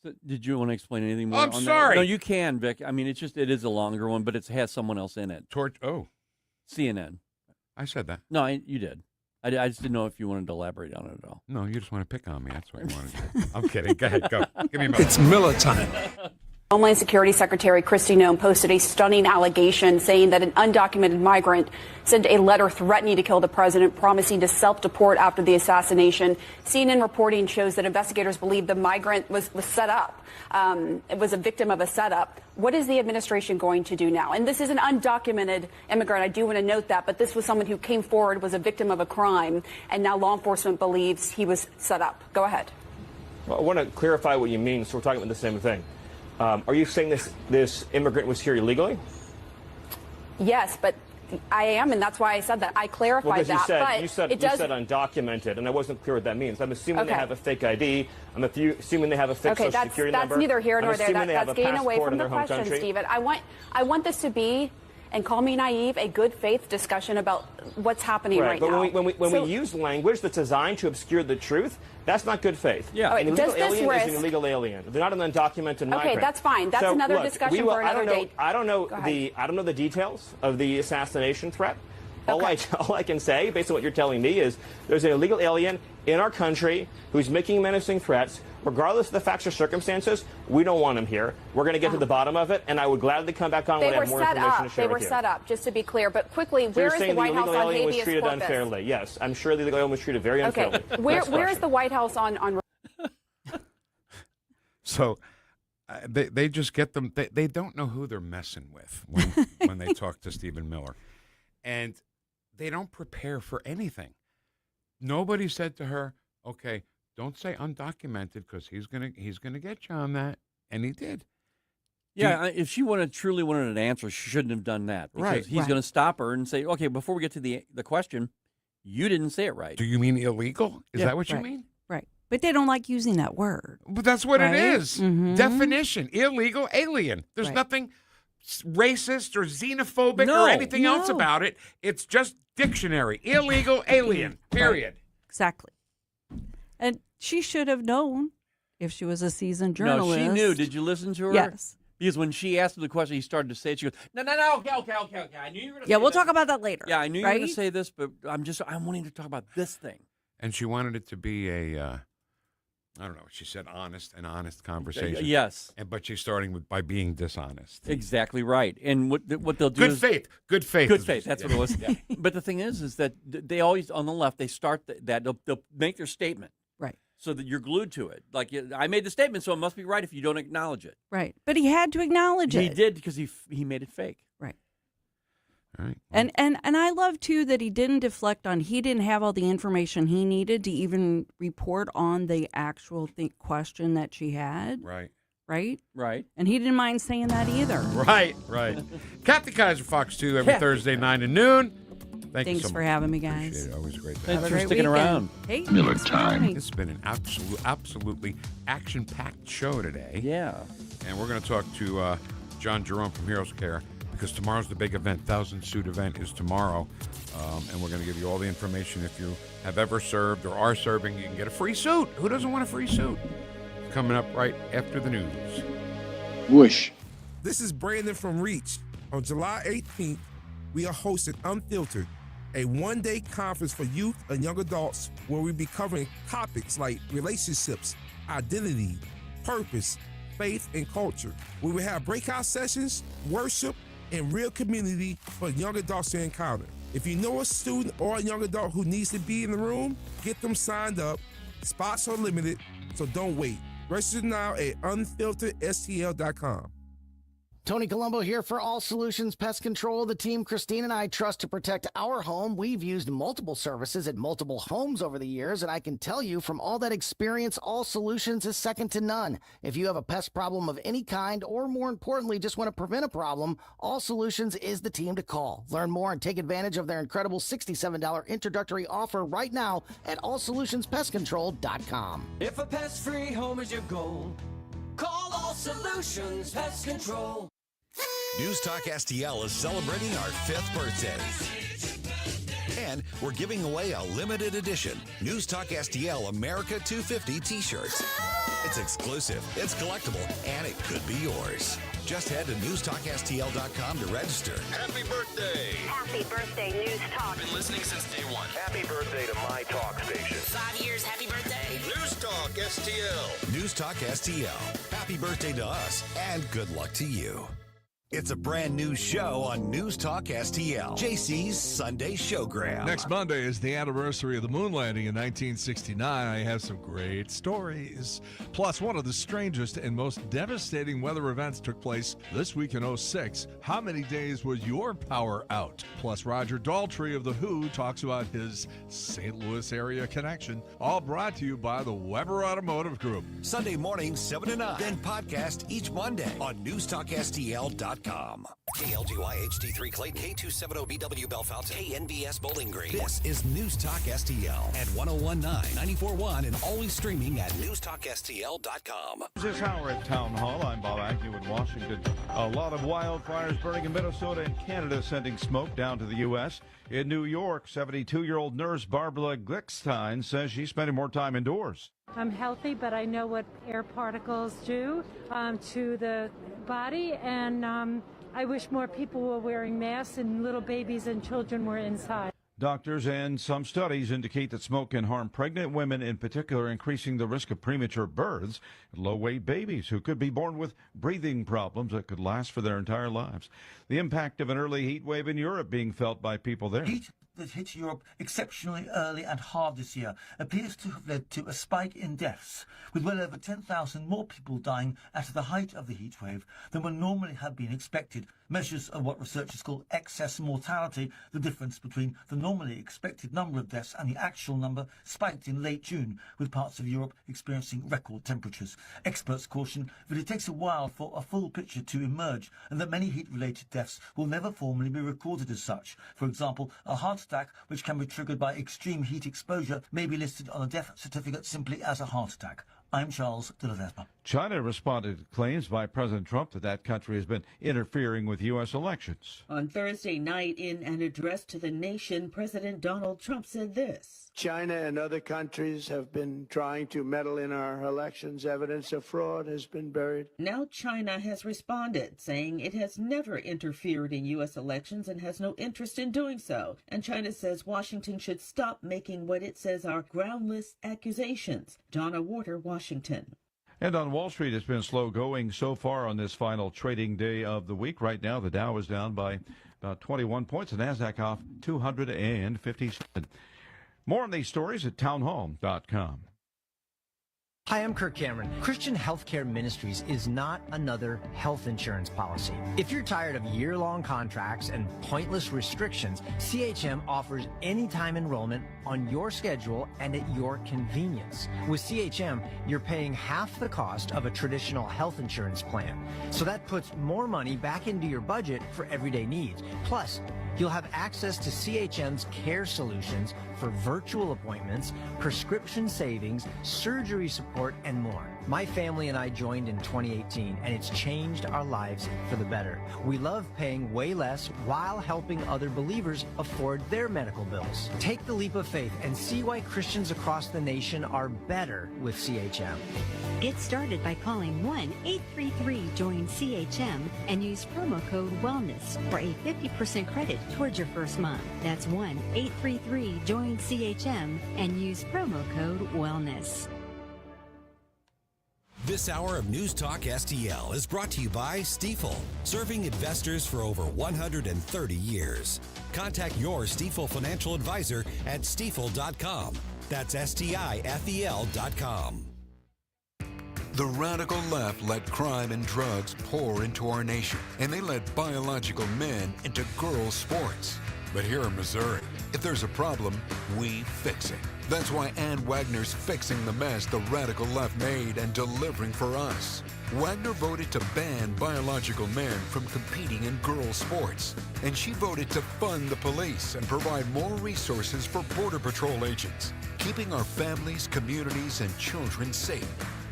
So did you want to explain anything more? I'm on sorry. That? No, you can, Vic. I mean, it is a longer one, but it has someone else in it. I CNN. said that. No, you did. I just didn't know if you wanted to elaborate on it at all. No, you just want to pick on me. That's what you want to do. I'm kidding. Go ahead. Go. Give me a Miller. It's Miller time. Homeland Security Secretary Kristi Noem posted a stunning allegation saying that an undocumented migrant sent a letter threatening to kill the president, promising to self-deport after the assassination. CNN reporting shows that investigators believe the migrant was set up. It was a victim of a setup. What is the administration going to do now? And this is an undocumented immigrant. I do want to note that, but this was someone who came forward, was a victim of a crime, and now law enforcement believes he was set up. Go ahead. Well, I want to clarify what you mean, so we're talking about the same thing. Are you saying this immigrant was here illegally? Yes, but I am, and that's why I said that. I clarified that. You said undocumented, and I wasn't clear what that means. I'm assuming they have a fake ID. I'm assuming they have a fake social security number. That's neither here nor there. That's getting away from the question, country. Stephen. I want this to be, and call me naive, a good faith discussion about what's happening right now. But when we use language that's designed to obscure the truth, that's not good faith. Yeah. An illegal alien is an illegal alien. They're not an undocumented migrant. Okay, that's fine. That's another discussion for another day. I don't know the details of the assassination threat. All I can say, based on what you're telling me, is there's an illegal alien in our country who's making menacing threats. Regardless of the facts or circumstances, we don't want him here. We're going to get to the bottom of it, and I would gladly come back on when I have more information to share with you. They were set up, just to be clear. But quickly, where is the White House on habeas corpus? The illegal alien was treated unfairly. Yes, I'm sure the illegal alien was treated very unfairly. Okay, where is the White House on? So they just get them. They don't know who they're messing with when they talk to Stephen Miller, and they don't prepare for anything. Nobody said to her, "Okay, don't say undocumented because he's gonna get you on that," and he did. Yeah, if she truly wanted an answer, she shouldn't have done that. Because he's going to stop her and say, "Okay, before we get to the question, you didn't say it right." Do you mean illegal? Is that what you mean? Right. But they don't like using that word. But that's what it is. Mm-hmm. Definition: illegal alien. There's nothing racist or xenophobic or anything else about it. It's just dictionary. Illegal alien. Period. Exactly. And she should have known if she was a seasoned journalist. No, she knew. Did you listen to her? Yes. Because when she asked him the question, he started to say it. She goes, no, okay. I knew you were going to say we'll this. talk about that later. Yeah, I knew you were going to say this, but I'm wanting to talk about this thing. And she wanted it to be I don't know. She said an honest conversation. Yes. But she's starting by being dishonest. Exactly right. And what they'll do is... Good faith. That's what it was. Yeah. But the thing is that they always, on the left, they start that. They'll make their statement. Right. So that you're glued to it. Like, I made the statement, so it must be right if you don't acknowledge it. Right. But he had to acknowledge it. He did because he made it fake. Right. All right. And I love, too, that he didn't deflect on, he didn't have all the information he needed to even report on the actual question that she had. Right. Right. And he didn't mind saying that either. Right. Kathy Kaiser, Fox 2, every Thursday, 9 to noon. Thanks for having me, guys. Appreciate it. Always great. Thanks for sticking around. Hey, Miller time. It's been an absolutely action-packed show today. Yeah. And we're going to talk to John Jerome from Heroes Care because tomorrow's the big event. 1,000-suit event is tomorrow. And we're going to give you all the information. If you have ever served or are serving, you can get a free suit. Who doesn't want a free suit? Coming up right after the news. Whoosh. This is Brandon from Reach. On July 18th, we are hosting Unfiltered, a one-day conference for youth and young adults where we'll be covering topics like relationships, identity, purpose, faith, and culture. We will have breakout sessions, worship, and real community for young adults to encounter. If you know a student or a young adult who needs to be in the room, get them signed up. Spots are limited, so don't wait. Register now at unfilteredstl.com. Tony Colombo here for All Solutions Pest Control, the team Christine and I trust to protect our home. We've used multiple services at multiple homes over the years, and I can tell you from all that experience, All Solutions is second to none. If you have a pest problem of any kind, or more importantly, just want to prevent a problem, All Solutions is the team to call. Learn more and take advantage of their incredible $67 introductory offer right now at allsolutionspestcontrol.com. If a pest-free home is your goal, call All Solutions Pest Control. News Talk STL is celebrating our 5th birthday. And we're giving away a limited edition News Talk STL America 250 t-shirts. It's exclusive, it's collectible, and it could be yours. Just head to NewstalkSTL.com to register. Happy birthday! Happy birthday, News Talk. Been listening since day one. Happy birthday to my talk station. 5 years, happy birthday. News Talk STL. News Talk STL. Happy birthday to us, and good luck to you. It's a brand new show on News Talk STL, JC's Sunday Showgram. Next Monday is the anniversary of the moon landing in 1969. I have some great stories. Plus, one of the strangest and most devastating weather events took place this week in 06. How many days was your power out? Plus, Roger Daltrey of The Who talks about his St. Louis area connection. All brought to you by the Weber Automotive Group. Sunday morning, 7 to 9. Then podcast each Monday on NewsTalkSTL.com. KLGY HD3 Clayton, K270BW Bellefontaine, KNBS Bowling Green. This is News Talk STL at 1019, 94.1, and always streaming at NewsTalkSTL.com. This hour at Town Hall, I'm Bob Agnew in Washington. A lot of wildfires burning in Minnesota and Canada, sending smoke down to the U.S. In New York, 72-year-old nurse Barbara Glickstein says she's spending more time indoors. I'm healthy, but I know what air particles do to the body, and I wish more people were wearing masks and little babies and children were inside. Doctors and some studies indicate that smoke can harm pregnant women, in particular, increasing the risk of premature births and low-weight babies who could be born with breathing problems that could last for their entire lives. The impact of an early heat wave in Europe being felt by people there. Heat that hit Europe exceptionally early and hard this year appears to have led to a spike in deaths, with well over 10,000 more people dying at the height of the heat wave than would normally have been expected. Measures of what researchers call excess mortality, the difference between the normally expected number of deaths and the actual number, spiked in late June, with parts of Europe experiencing record temperatures. Experts caution that it takes a while for a full picture to emerge, and that many heat-related deaths will never formally be recorded as such. For example, a heart attack, which can be triggered by extreme heat exposure, may be listed on a death certificate simply as a heart attack. I'm Charles de la Vespa. China responded to claims by President Trump that that country has been interfering with U.S. elections. On Thursday night, in an address to the nation, President Donald Trump said this. China and other countries have been trying to meddle in our elections. Evidence of fraud has been buried. Now China has responded, saying it has never interfered in U.S. elections and has no interest in doing so. And China says Washington should stop making what it says are groundless accusations. Donna Warder, Washington. And on Wall Street, it's been slow going so far on this final trading day of the week. Right now, the Dow is down by about 21 points. The NASDAQ off 257. More on these stories at townhall.com. Hi, I'm Kirk Cameron. Christian Healthcare Ministries is not another health insurance policy. If you're tired of year-long contracts and pointless restrictions, CHM offers anytime enrollment on your schedule and at your convenience. With CHM, you're paying half the cost of a traditional health insurance plan. So that puts more money back into your budget for everyday needs. Plus, you'll have access to CHM's care solutions for virtual appointments, prescription savings, surgery support, and more. My family and I joined in 2018, and it's changed our lives for the better. We love paying way less while helping other believers afford their medical bills. Take the leap of faith and see why Christians across the nation are better with CHM. Get started by calling 1-833-JOIN-CHM and use promo code WELLNESS for a 50% credit towards your first month. That's 1-833-JOIN-CHM and use promo code WELLNESS. This hour of News Talk STL is brought to you by Stifel, serving investors for over 130 years. Contact your Stifel financial advisor at stifel.com. That's STIFEL.com. The radical left let crime and drugs pour into our nation, and they let biological men into girls' sports. But here in Missouri, if there's a problem, we fix it. That's why Ann Wagner's fixing the mess the radical left made and delivering for us. Wagner voted to ban biological men from competing in girls' sports. And she voted to fund the police and provide more resources for Border Patrol agents, keeping our families, communities, and children safe.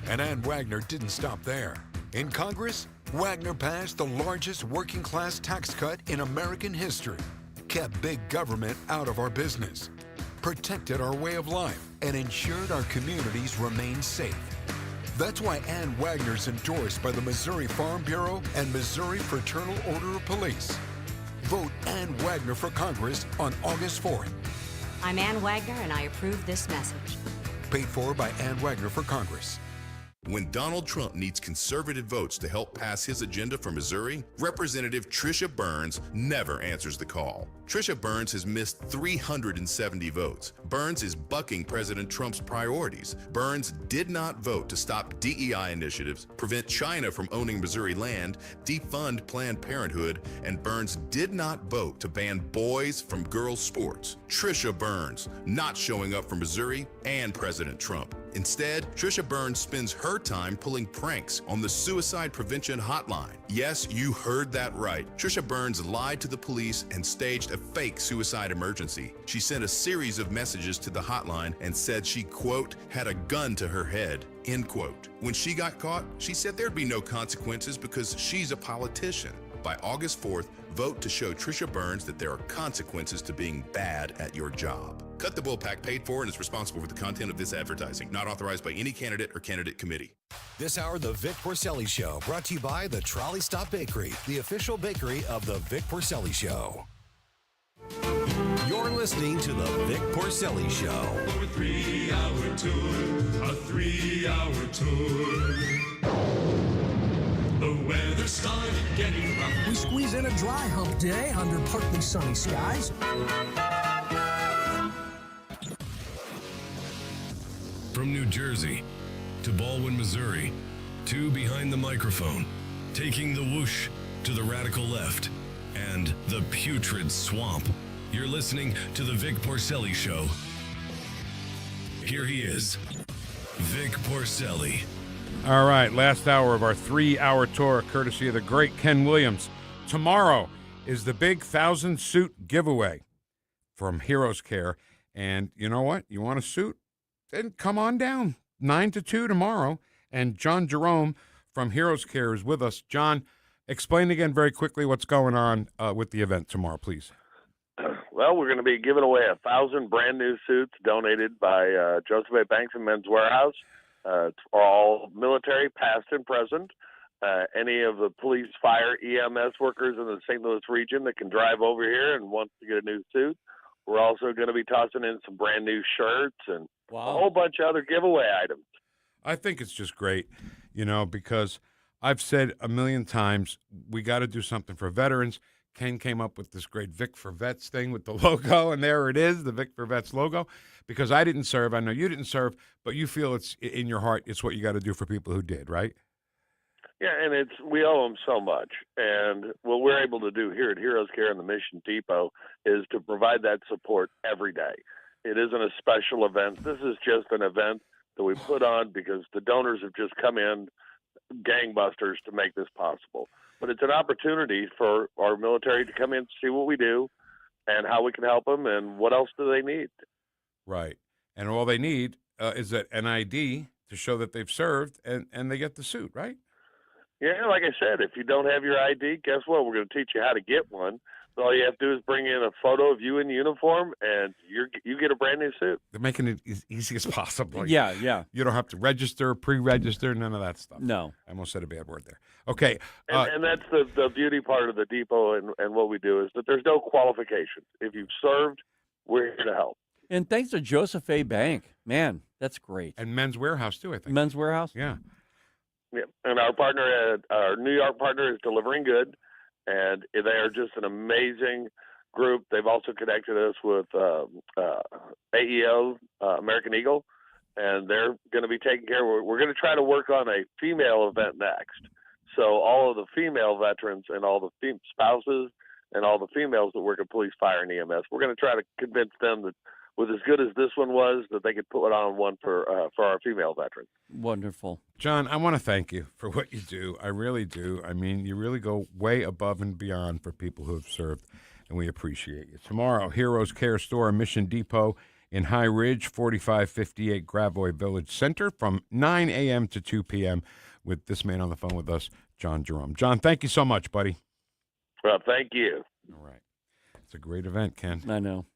And Ann Wagner didn't stop there. In Congress, Wagner passed the largest working-class tax cut in American history, kept big government out of our business, protected our way of life, and ensured our communities remain safe. That's why Ann Wagner's endorsed by the Missouri Farm Bureau and Missouri Fraternal Order of Police. Vote Ann Wagner for Congress on August 4th. I'm Ann Wagner, and I approve this message. Paid for by Ann Wagner for Congress. When Donald Trump needs conservative votes to help pass his agenda for Missouri, Representative Trisha Burns never answers the call. Trisha Burns has missed 370 votes. Burns is bucking President Trump's priorities. Burns did not vote to stop DEI initiatives, prevent China from owning Missouri land, defund Planned Parenthood, and Burns did not vote to ban boys from girls' sports. Trisha Burns not showing up for Missouri and President Trump. Instead, Trisha Burns spends her time pulling pranks on the suicide prevention hotline. Yes, you heard that right. Trisha Burns lied to the police and staged a fake suicide emergency. She sent a series of messages to the hotline and said she, quote, had a gun to her head, end quote. When she got caught, she said there'd be no consequences because she's a politician. By August 4th, vote to show Trisha Burns that there are consequences to being bad at your job. Cut the Bullpack paid for and is responsible for the content of this advertising. Not authorized by any candidate or candidate committee. This hour, the Vic Porcelli Show, brought to you by the Trolley Stop Bakery, the official bakery of the Vic Porcelli Show. You're listening to the Vic Porcelli Show. A 3-hour tour, a 3-hour tour. The weather started getting rough. We squeeze in a dry hump day under partly sunny skies. From New Jersey to Baldwin, Missouri, to behind the microphone, taking the whoosh to the radical left and the putrid swamp. You're listening to the Vic Porcelli Show. Here he is, Vic Porcelli. All right, last hour of our 3-hour tour, courtesy of the great Ken Williams. Tomorrow is the big 1,000-suit giveaway from Heroes Care. And you know what? You want a suit? Then come on down, 9 to 2 tomorrow. And John Jerome from Heroes Care is with us. John, explain again very quickly what's going on with the event tomorrow, please. Well, we're going to be giving away 1,000 brand new suits donated by Joseph A. Banks and Men's Warehouse. It's for all military, past and present. Any of the police, fire, EMS workers in the St. Louis region that can drive over here and want to get a new suit. We're also going to be tossing in some brand new shirts and a whole bunch of other giveaway items. I think it's just great, because I've said a million times, we got to do something for veterans. Ken came up with this great Vic for Vets thing with the logo, and there it is, the Vic for Vets logo. Because I didn't serve, I know you didn't serve, but you feel it's in your heart, it's what you got to do for people who did, right? Yeah, and we owe them so much. And what we're able to do here at Heroes Care and the Mission Depot is to provide that support every day. It isn't a special event. This is just an event that we put on because the donors have just come in gangbusters to make this possible. But it's an opportunity for our military to come in, see what we do and how we can help them and what else do they need. Right. And all they need is an ID to show that they've served, and they get the suit, right? Yeah, like I said, if you don't have your ID, guess what? We're going to teach you how to get one. So all you have to do is bring in a photo of you in uniform, and you get a brand new suit. They're making it as easy as possible. Yeah. You don't have to register, pre-register, none of that stuff. No. I almost said a bad word there. Okay. And that's the beauty part of the depot and what we do is that there's no qualifications. If you've served, we're here to help. And thanks to Joseph A. Bank. Man, that's great. And Men's Warehouse, too, I think. Men's Warehouse? Yeah. Yeah. And our New York partner is Delivering Good, and they are just an amazing group. They've also connected us with AEO, American Eagle, and they're going to be taken care of. We're going to try to work on a female event next. So all of the female veterans and all the spouses and all the females that work at police, fire, and EMS, we're going to try to convince them that with as good as this one was, that they could put on one for our female veterans. Wonderful. John, I want to thank you for what you do. I really do. I mean, you really go way above and beyond for people who have served, and we appreciate you. Tomorrow, Heroes Care Store, Mission Depot in High Ridge, 4558 Gravois Village Center from 9 a.m. to 2 p.m. with this man on the phone with us, John Jerome. John, thank you so much, buddy. Well, thank you. All right. It's a great event, Ken. I know.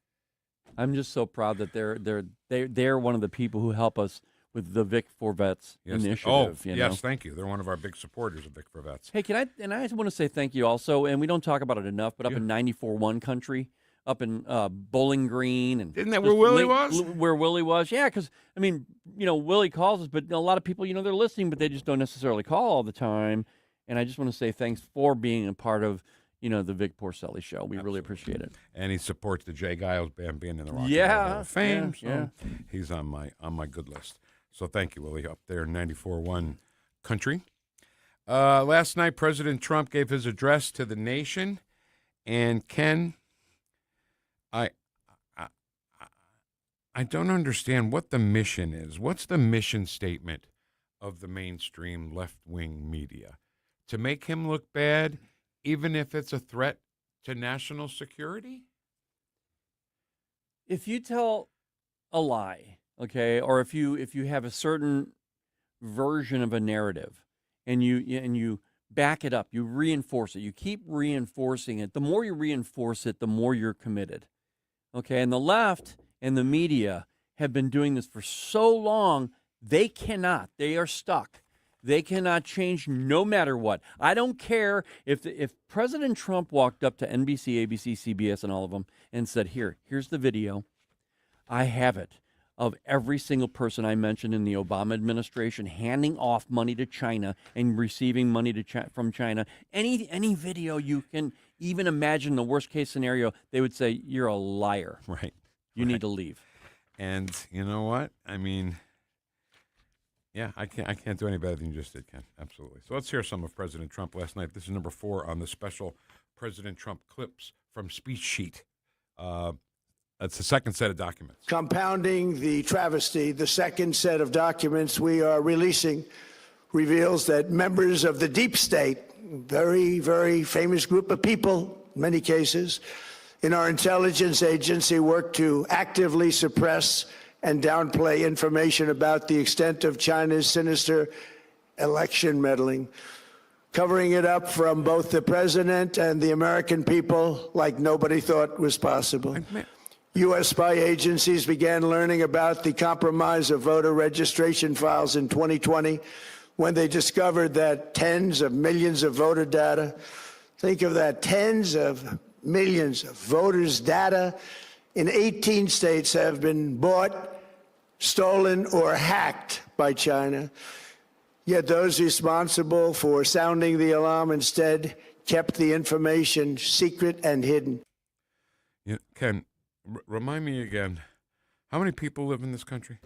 I'm just so proud that they're one of the people who help us with the Vic for Vets initiative. Yes, thank you. They're one of our big supporters of Vic for Vets. Hey, I want to say thank you also, and we don't talk about it enough, but up in 94-1 country, up in Bowling Green, and isn't that where Willie was? Where Willie was, yeah. Because I mean, Willie calls us, but a lot of people, they're listening, but they just don't necessarily call all the time. And I just want to say thanks for being a part of the Vic Porcelli Show. We really appreciate it. And he supports the Jay Giles Band being in the Rock and Yeah, Roll Hall of Fame. yeah. So he's on my good list. So thank you, Willie, up there in 94.1 country. Last night, President Trump gave his address to the nation. And Ken, I don't understand what the mission is. What's the mission statement of the mainstream left-wing media? To make him look bad, even if it's a threat to national security? If you tell a lie, okay, or if you have a certain version of a narrative and you back it up, you reinforce it, you keep reinforcing it, the more you reinforce it, the more you're committed. Okay, and the left and the media have been doing this for so long, they are stuck. They cannot change no matter what. I don't care if President Trump walked up to NBC, ABC, CBS, and all of them and said, here's the video. I have it of every single person I mentioned in the Obama administration handing off money to China and receiving money from China. Any video you can even imagine, the worst case scenario, they would say, you're a liar. Right. You need to leave. And you know what? I mean, yeah, I can't do any better than you just did, Ken. Absolutely. So let's hear some of President Trump last night. This is number 4 on the special President Trump clips from Speech Sheet. That's the second set of documents. Compounding the travesty, the second set of documents we are releasing reveals that members of the deep state, very, very famous group of people, in many cases, in our intelligence agency work to actively suppress and downplay information about the extent of China's sinister election meddling, covering it up from both the president and the American people like nobody thought was possible. U.S. spy agencies began learning about the compromise of voter registration files in 2020 when they discovered that tens of millions of voter data, think of that, tens of millions of voters' data in 18 states have been bought, stolen, or hacked by China. Yet those responsible for sounding the alarm instead kept the information secret and hidden. Ken, remind me again, how many people live in this country?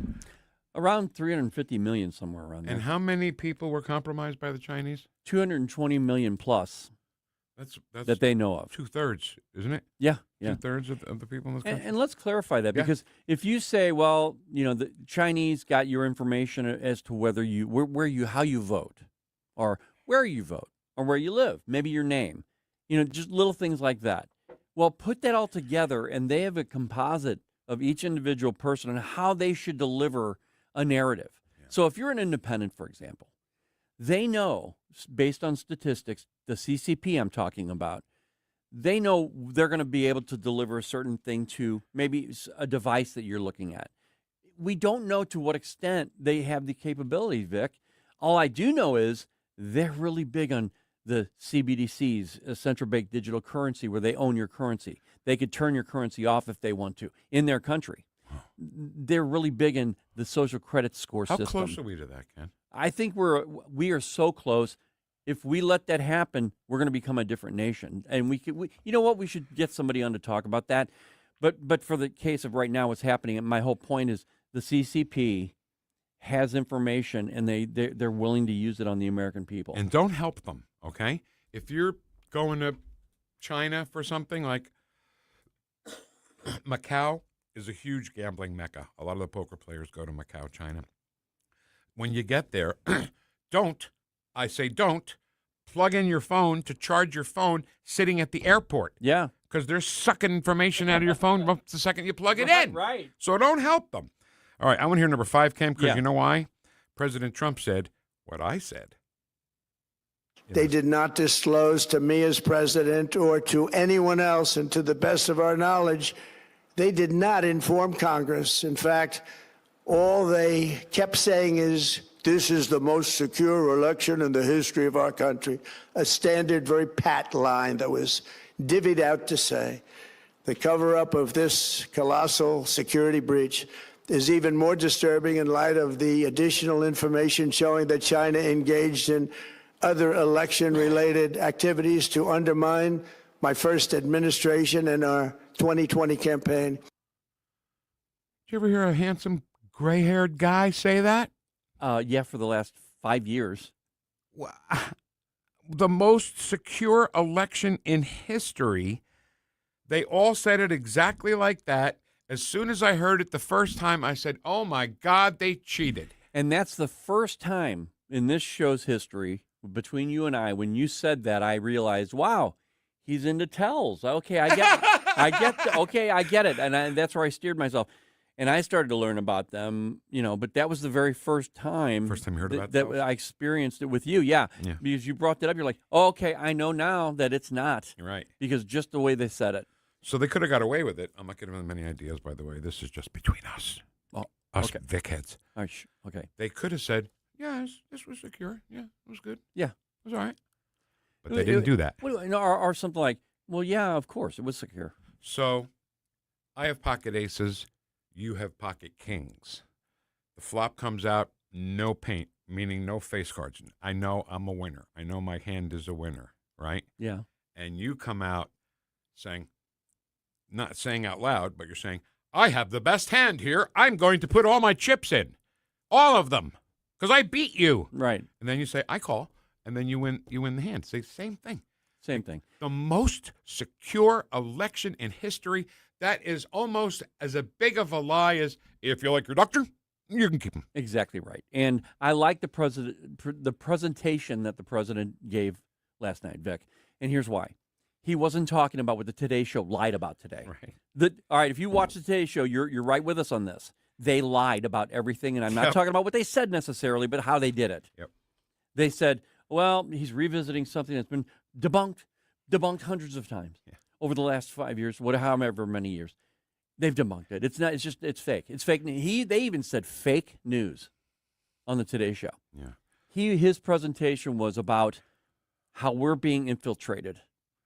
Around 350 million, somewhere around there. And how many people were compromised by the Chinese? 220 million plus. That's that they know of. 2/3, isn't it? Yeah. 2/3 of the people in this country. And let's clarify that, because if you say, well, the Chinese got your information as to whether how you vote, or where you vote, or where you live, maybe your name, just little things like that. Well, put that all together, and they have a composite of each individual person and how they should deliver a narrative. Yeah. So if you're an independent, for example, they know, based on statistics, the CCP I'm talking about, they know they're going to be able to deliver a certain thing to maybe a device that you're looking at. We don't know to what extent they have the capability, Vic. All I do know is they're really big on the CBDCs, a central bank digital currency, where they own your currency. They could turn your currency off if they want to in their country. They're really big in the social credit score system. How close are we to that, Ken? I think we are so close. If we let that happen, we're going to become a different nation. And we you know what? We should get somebody on to talk about that. But for the case of right now, what's happening, and my whole point is the CCP has information, and they're willing to use it on the American people. And don't help them, okay? If you're going to China for something like Macau is a huge gambling mecca. A lot of the poker players go to Macau, China. When you get there, don't plug in your phone to charge your phone sitting at the airport. Yeah. Because they're sucking information out of your phone the second you plug it in. Right. So don't help them. All right, I want to hear number 5, Cam, because Yeah. you know why? President Trump said what I said. They did not disclose to me as president or to anyone else, and to the best of our knowledge, they did not inform Congress. In fact, all they kept saying is, this is the most secure election in the history of our country. A standard, very pat line that was divvied out to say the cover-up of this colossal security breach is even more disturbing in light of the additional information showing that China engaged in other election-related activities to undermine my first administration and our 2020 campaign. Did you ever hear a handsome gray-haired guy say that? Yeah, for the last 5 years. The most secure election in history. They all said it exactly like that. As soon as I heard it the first time, I said, oh, my God, they cheated. And that's the first time in this show's history, between you and I, when you said that, I realized, wow, he's into tells. Okay, I get it. And that's where I steered myself. And I started to learn about them, but that was the very first time. First time you heard about that those? I experienced it with you. Yeah. Because you brought that up. You're like, oh, okay, I know now that it's not. You're right. Because just the way they said it. So they could have got away with it. I'm not giving them any ideas, by the way. This is just between us. Oh, us okay. Vic Heads. All right, okay. They could have said, yes, this was secure. Yeah, it was good. Yeah. It was all right. But they didn't do that. Or something like, well, yeah, of course, it was secure. So I have pocket aces. You have pocket kings. The flop comes out, no paint, meaning no face cards. I know I'm a winner. I know my hand is a winner, right? Yeah. And you come out saying, not saying out loud, but you're saying, I have the best hand here. I'm going to put all my chips in. All of them. Because I beat you. Right. And then you say, I call. And then you win the hand. Say, same thing. Same thing. The most secure election in history. That is almost as a big of a lie as if you like your doctor, you can keep him. Exactly right. And I like the presentation that the president gave last night, Vic. And here's why. He wasn't talking about what the Today Show lied about today. Right. All right, if you watch the Today Show, you're right with us on this. They lied about everything, and I'm not talking about what they said necessarily, but how they did it. Yep. They said, well, he's revisiting something that's been debunked hundreds of times over the last 5 years, however many years. They've debunked it. It's not. It's just. It's fake. It's fake. They even said fake news on the Today Show. Yeah. His presentation was about how we're being infiltrated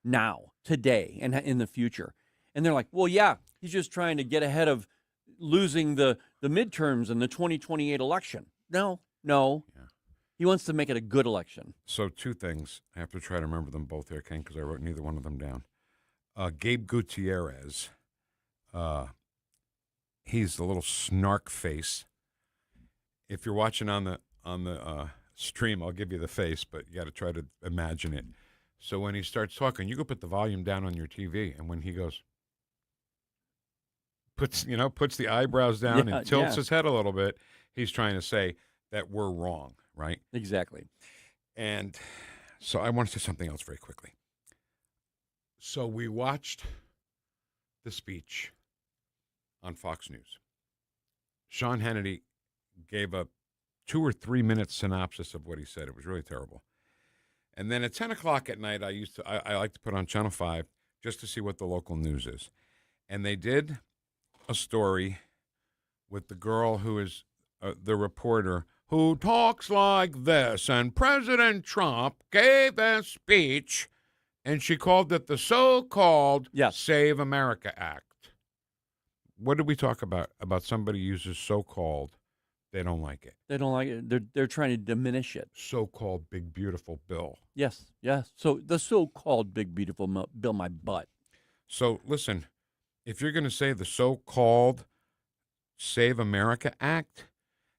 now, today, and in the future. And they're like, well, yeah, he's just trying to get ahead of losing the midterms and the 2028 election. No. Yeah. He wants to make it a good election. So 2 things. I have to try to remember them both here, Ken, because I wrote neither one of them down. Gabe Gutierrez. He's the little snark face. If you're watching on the stream, I'll give you the face, but you got to try to imagine it. So when he starts talking, you go put the volume down on your TV, and when he goes, puts the eyebrows down and tilts his head a little bit, he's trying to say that we're wrong, right? Exactly. And so I want to say something else very quickly. So we watched the speech on Fox News. Sean Hannity gave a 2 or 3 minute synopsis of what he said. It was really terrible. And then at 10 o'clock at night, I like to put on Channel 5 just to see what the local news is. And they did a story with the girl who is the reporter who talks like this. And President Trump gave a speech, and she called it the so-called Save America Act. What did we talk about? About somebody uses so-called. They don't like it. They don't like it. They're trying to diminish it. So-called big, beautiful bill. Yes. So the so-called big, beautiful bill, my butt. So listen, if you're going to say the so-called Save America Act,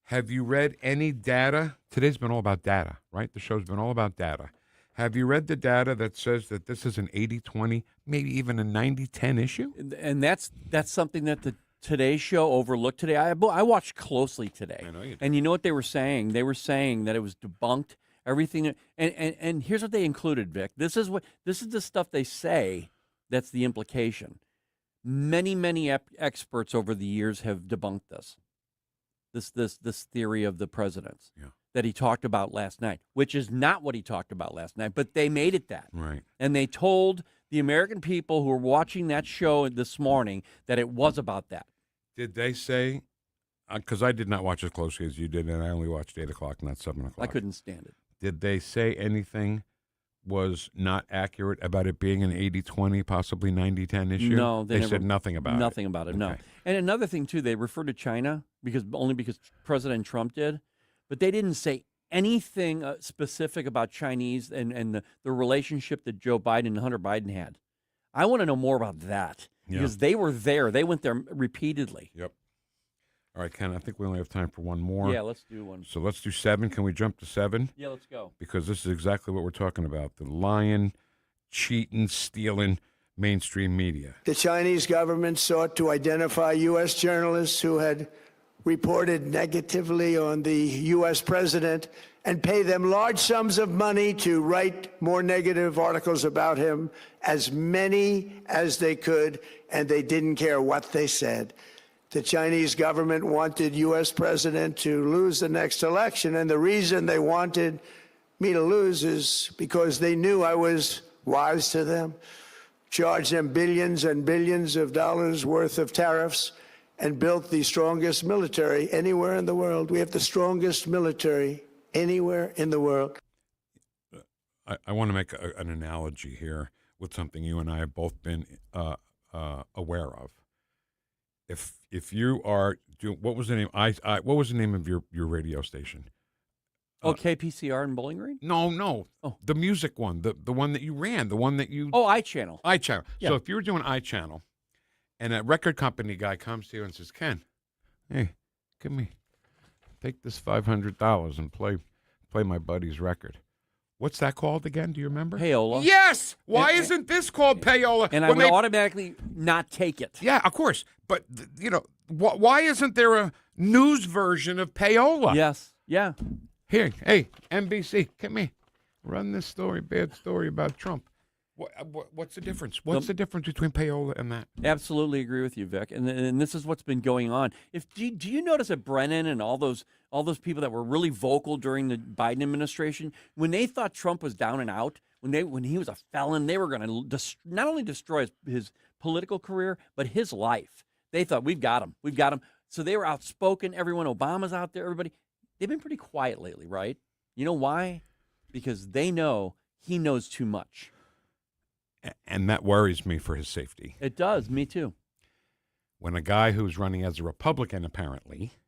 Have you read any data? Today's been all about data, right? The show's been all about data. Have you read the data that says that this is an 80-20, maybe even a 90-10 issue? And that's something that the Today Show overlooked today. I watched closely today. I know you did. And you know what they were saying? They were saying that it was debunked, everything. And here's what they included, Vic. This is the stuff they say that's the implication. Many experts over the years have debunked this theory of the president's that he talked about last night, which is not what he talked about last night, but they made it that. Right. And they told the American people who were watching that show this morning that it was about that. Did they say, because I did not watch as closely as you did, and I only watched 8 o'clock, not 7 o'clock. I couldn't stand it. Did they say anything was not accurate about it being an 80-20, possibly 90-10 issue? No, they said nothing about it. Nothing about it, no. And another thing, too, they referred to China because President Trump did, but they didn't say anything specific about Chinese and the relationship that Joe Biden and Hunter Biden had. I want to know more about that because they were there. They went there repeatedly. Yep. All right, Ken, I think we only have time for one more. Yeah, let's do one. So let's do 7. Can we jump to 7? Yeah, let's go. Because this is exactly what we're talking about. The lying, cheating, stealing mainstream media. The Chinese government sought to identify U.S. journalists who had reported negatively on the U.S. president and pay them large sums of money to write more negative articles about him, as many as they could, and they didn't care what they said. The Chinese government wanted U.S. president to lose the next election, and the reason they wanted me to lose is because they knew I was wise to them, charged them billions and billions of dollars worth of tariffs, and built the strongest military anywhere in the world. We have the strongest military anywhere in the world. I want to make an analogy here with something you and I have both been aware of. If you are doing, what was the name? What was the name of your radio station? KPCR in Bowling Green? No. Oh. The music one, the one that you ran, the one that you. Oh, iChannel. iChannel. Yeah. So if you were doing iChannel, and a record company guy comes to you and says, "Ken, hey, take this $500 and play my buddy's record." What's that called again? Do you remember? Payola. Yes. Why isn't this called payola? And I would automatically not take it. Yeah, of course. But why isn't there a news version of payola? Yes. Yeah. Here, hey, NBC, come here. Run this story, bad story about Trump. What's the difference? What's the difference between payola and that? Absolutely agree with you, Vic. And this is what's been going on. Do you notice that Brennan and all those people that were really vocal during the Biden administration, when they thought Trump was down and out, when he was a felon, they were going to not only destroy his political career but his life. They thought we've got him. So they were outspoken. Everyone, Obama's out there. Everybody, they've been pretty quiet lately, right? You know why? Because they know he knows too much. And that worries me for his safety. It does. Me too. When a guy who's running as a Republican, apparently,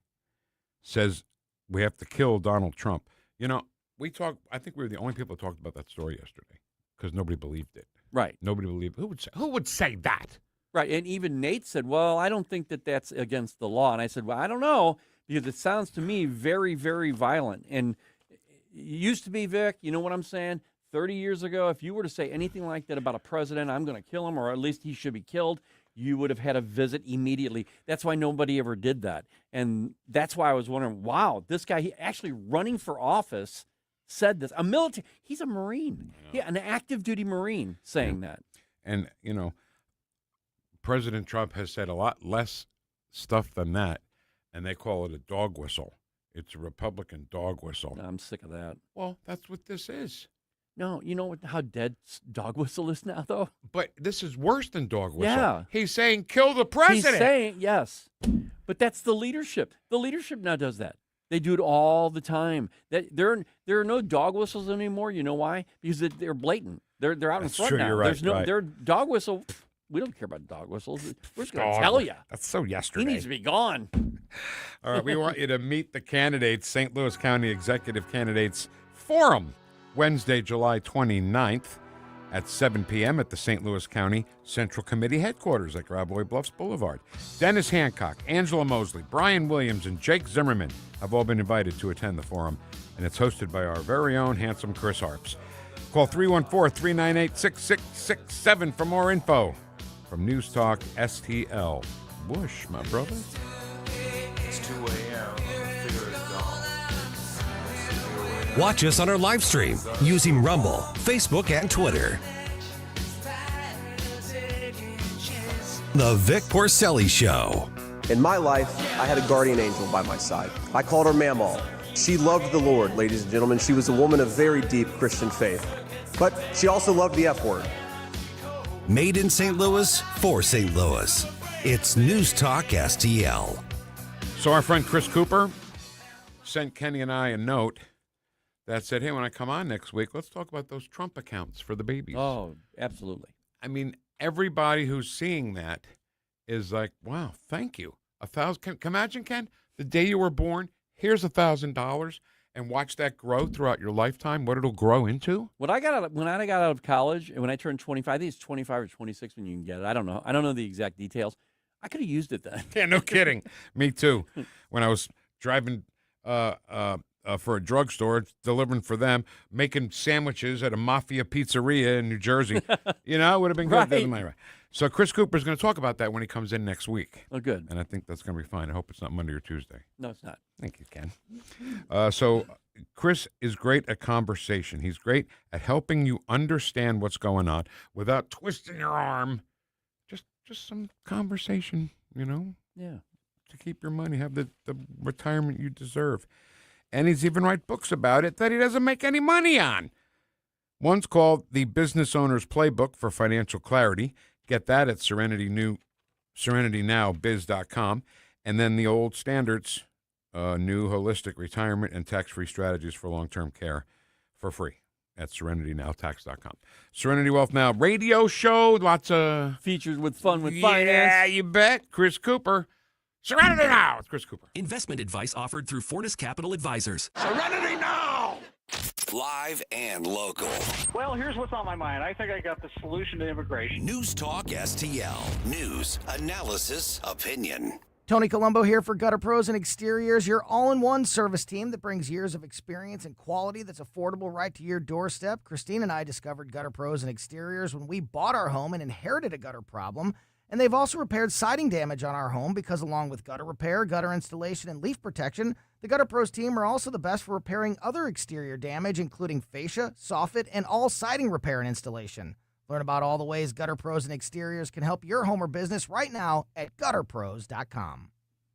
says we have to kill Donald Trump. I think we were the only people who talked about that story yesterday because nobody believed it. Right. Nobody believed it. Who would say that? Right. And even Nate said, well, I don't think that that's against the law. And I said, well, I don't know, because it sounds to me very, very violent. And it used to be, Vic, you know what I'm saying? 30 years ago, if you were to say anything like that about a president, I'm going to kill him, or at least he should be killed, you would have had a visit immediately. That's why nobody ever did that. And that's why I was wondering, wow, this guy, he actually running for office said this. He's a Marine. Yeah, an active duty Marine saying that. And, President Trump has said a lot less stuff than that, and they call it a dog whistle. It's a Republican dog whistle. I'm sick of that. Well, that's what this is. No, you know how dead dog whistle is now, though? But this is worse than dog whistle. Yeah. He's saying, kill the president. He's saying, yes. But that's the leadership. The leadership now does that. They do it all the time. There are no dog whistles anymore. You know why? Because they're blatant. They're out in front true, now. You're right, There's right. Their dog whistle. We don't care about dog whistles. We're just going to tell you. That's so yesterday. He needs to be gone. All right, we want you to meet the candidates, St. Louis County Executive Candidates Forum, Wednesday, July 29th. at 7 p.m. at the St. Louis County Central Committee headquarters at Gravois Bluffs Boulevard. Dennis Hancock, Angela Mosley, Brian Williams, and Jake Zimmerman have all been invited to attend the forum, and it's hosted by our very own handsome Chris Harps. Call 314-398-6667 for more info. From News Talk STL. Whoosh, my brother. It's 2 a.m. Watch us on our live stream using Rumble, Facebook, and Twitter. The Vic Porcelli Show. In my life, I had a guardian angel by my side. I called her Mamaw. She loved the Lord, ladies and gentlemen. She was a woman of very deep Christian faith. But she also loved the F word. Made in St. Louis for St. Louis. It's News Talk STL. So our friend Chris Cooper sent Kenny and I a note that said, hey, when I come on next week, let's talk about those Trump accounts for the babies. Oh, absolutely. I mean, everybody who's seeing that is like, wow, thank you. Can imagine, Ken, the day you were born, here's $1,000, and watch that grow throughout your lifetime, what it'll grow into. When I got out of college, and when I turned 25, I think it's 25 or 26 when you can get it. I don't know. I don't know the exact details. I could have used it then. Yeah, no kidding. Me too. When I was driving for a drugstore, delivering for them, making sandwiches at a mafia pizzeria in New Jersey. You know, it would have been good. Right. So Chris Cooper's going to talk about that when he comes in next week. Oh, good. And I think that's going to be fine. I hope it's not Monday or Tuesday. No, it's not. Thank you, Ken. So Chris is great at conversation. He's great at helping you understand what's going on without twisting your arm. Just some conversation, you know? Yeah. To keep your money, have the retirement you deserve. And he's even write books about it that he doesn't make any money on. One's called The Business Owner's Playbook for Financial Clarity. Get that at SerenityNowBiz.com. And then the old standards, new holistic retirement and tax-free strategies for long-term care for free at SerenityNowTax.com. Serenity Wealth Now radio show, lots of features with fun with finance. Yeah, you bet. Chris Cooper. Serenity Now. It's Chris Cooper. Investment advice offered through Fortis Capital Advisors. Serenity Now! Live and local. Well, here's what's on my mind. I think I got the solution to immigration. News Talk STL. News, analysis, opinion. Tony Colombo here for Gutter Pros and Exteriors, your all-in-one service team that brings years of experience and quality that's affordable right to your doorstep. Christine and I discovered Gutter Pros and Exteriors when we bought our home and inherited a gutter problem. And they've also repaired siding damage on our home because along with gutter repair, gutter installation, and leaf protection, the Gutter Pros team are also the best for repairing other exterior damage, including fascia, soffit, and all siding repair and installation. Learn about all the ways Gutter Pros and Exteriors can help your home or business right now at gutterpros.com.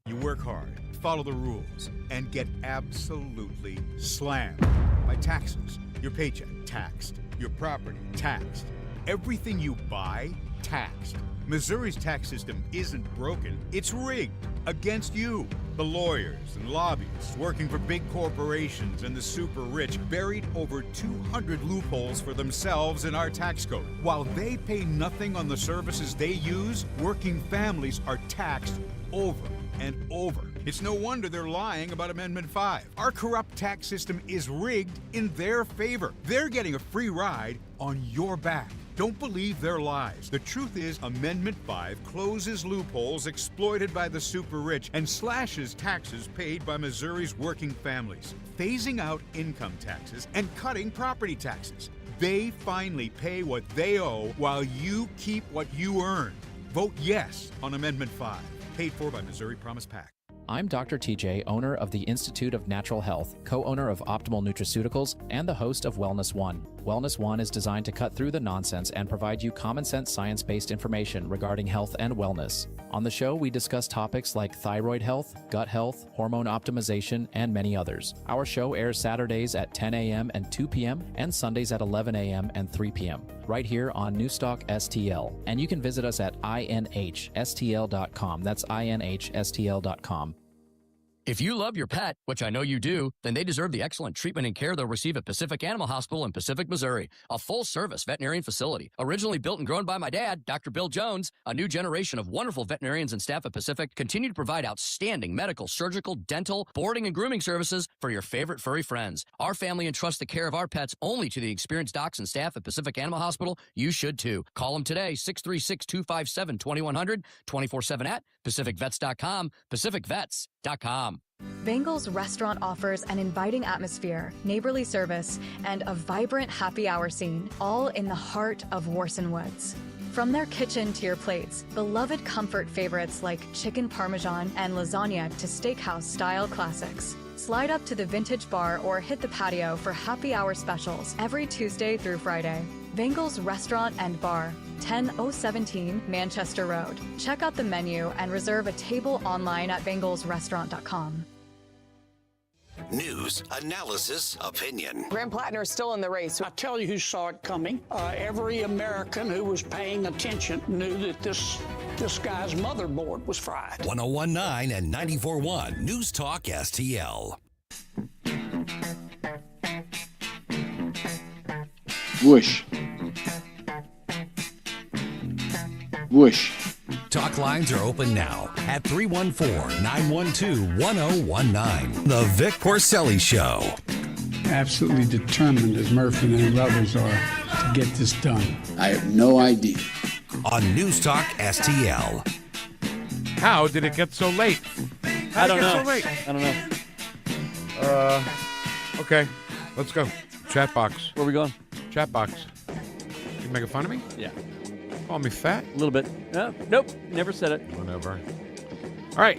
You work hard, follow the rules, and get absolutely slammed by taxes. Your paycheck taxed, your property taxed, everything you buy taxed. Missouri's tax system isn't broken, it's rigged against you. The lawyers and lobbyists working for big corporations and the super rich buried over 200 loopholes for themselves in our tax code. While they pay nothing on the services they use, working families are taxed over and over. It's no wonder they're lying about Amendment 5. Our corrupt tax system is rigged in their favor. They're getting a free ride on your back. Don't believe their lies. The truth is, Amendment 5 closes loopholes exploited by the super rich and slashes taxes paid by Missouri's working families, phasing out income taxes and cutting property taxes. They finally pay what they owe while you keep what you earn. Vote yes on Amendment 5. Paid for by Missouri Promise PAC. I'm Dr. TJ, owner of the Institute of Natural Health, co-owner of Optimal Nutraceuticals, and the host of Wellness One. Wellness One is designed to cut through the nonsense and provide you common-sense science-based information regarding health and wellness. On the show, we discuss topics like thyroid health, gut health, hormone optimization, and many others. Our show airs Saturdays at 10 a.m. and 2 p.m. and Sundays at 11 a.m. and 3 p.m. right here on NewstalkSTL. And you can visit us at inhstl.com. That's inhstl.com. If you love your pet, which I know you do, then they deserve the excellent treatment and care they'll receive at Pacific Animal Hospital in Pacific, Missouri, a full-service veterinarian facility. Originally built and grown by my dad, Dr. Bill Jones, a new generation of wonderful veterinarians and staff at Pacific continue to provide outstanding medical, surgical, dental, boarding, and grooming services for your favorite furry friends. Our family entrusts the care of our pets only to the experienced docs and staff at Pacific Animal Hospital. You should too. Call them today, 636-257-2100, 24/7 at PacificVets.com, PacificVets.com. Bengal's restaurant offers an inviting atmosphere, neighborly service, and a vibrant happy hour scene, all in the heart of Warson Woods. From their kitchen to your plates, beloved comfort favorites like chicken parmesan and lasagna to steakhouse-style classics. Slide up to the vintage bar or hit the patio for happy hour specials every Tuesday through Friday. Bengal's Restaurant and Bar, 10017 Manchester Road. Check out the menu and reserve a table online at bengalsrestaurant.com. News, analysis, opinion. Graham Plattner is still in the race. I tell you who saw it coming. Every American who was paying attention knew that this guy's motherboard was fried. 101.9 and 94.1 News Talk STL. Whoosh. Whoosh. Talk lines are open now at 314-912-1019. The Vic Porcelli Show. Absolutely determined, as Murphy and others are, to get this done. I have no idea. On News Talk STL. How did it get so late? I don't know. So late? I don't know. Okay, let's go. Chat box. Where are we going? Chat box. You making fun of me? Yeah. Call me fat? A little bit. Nope. Never said it. Whatever. All right.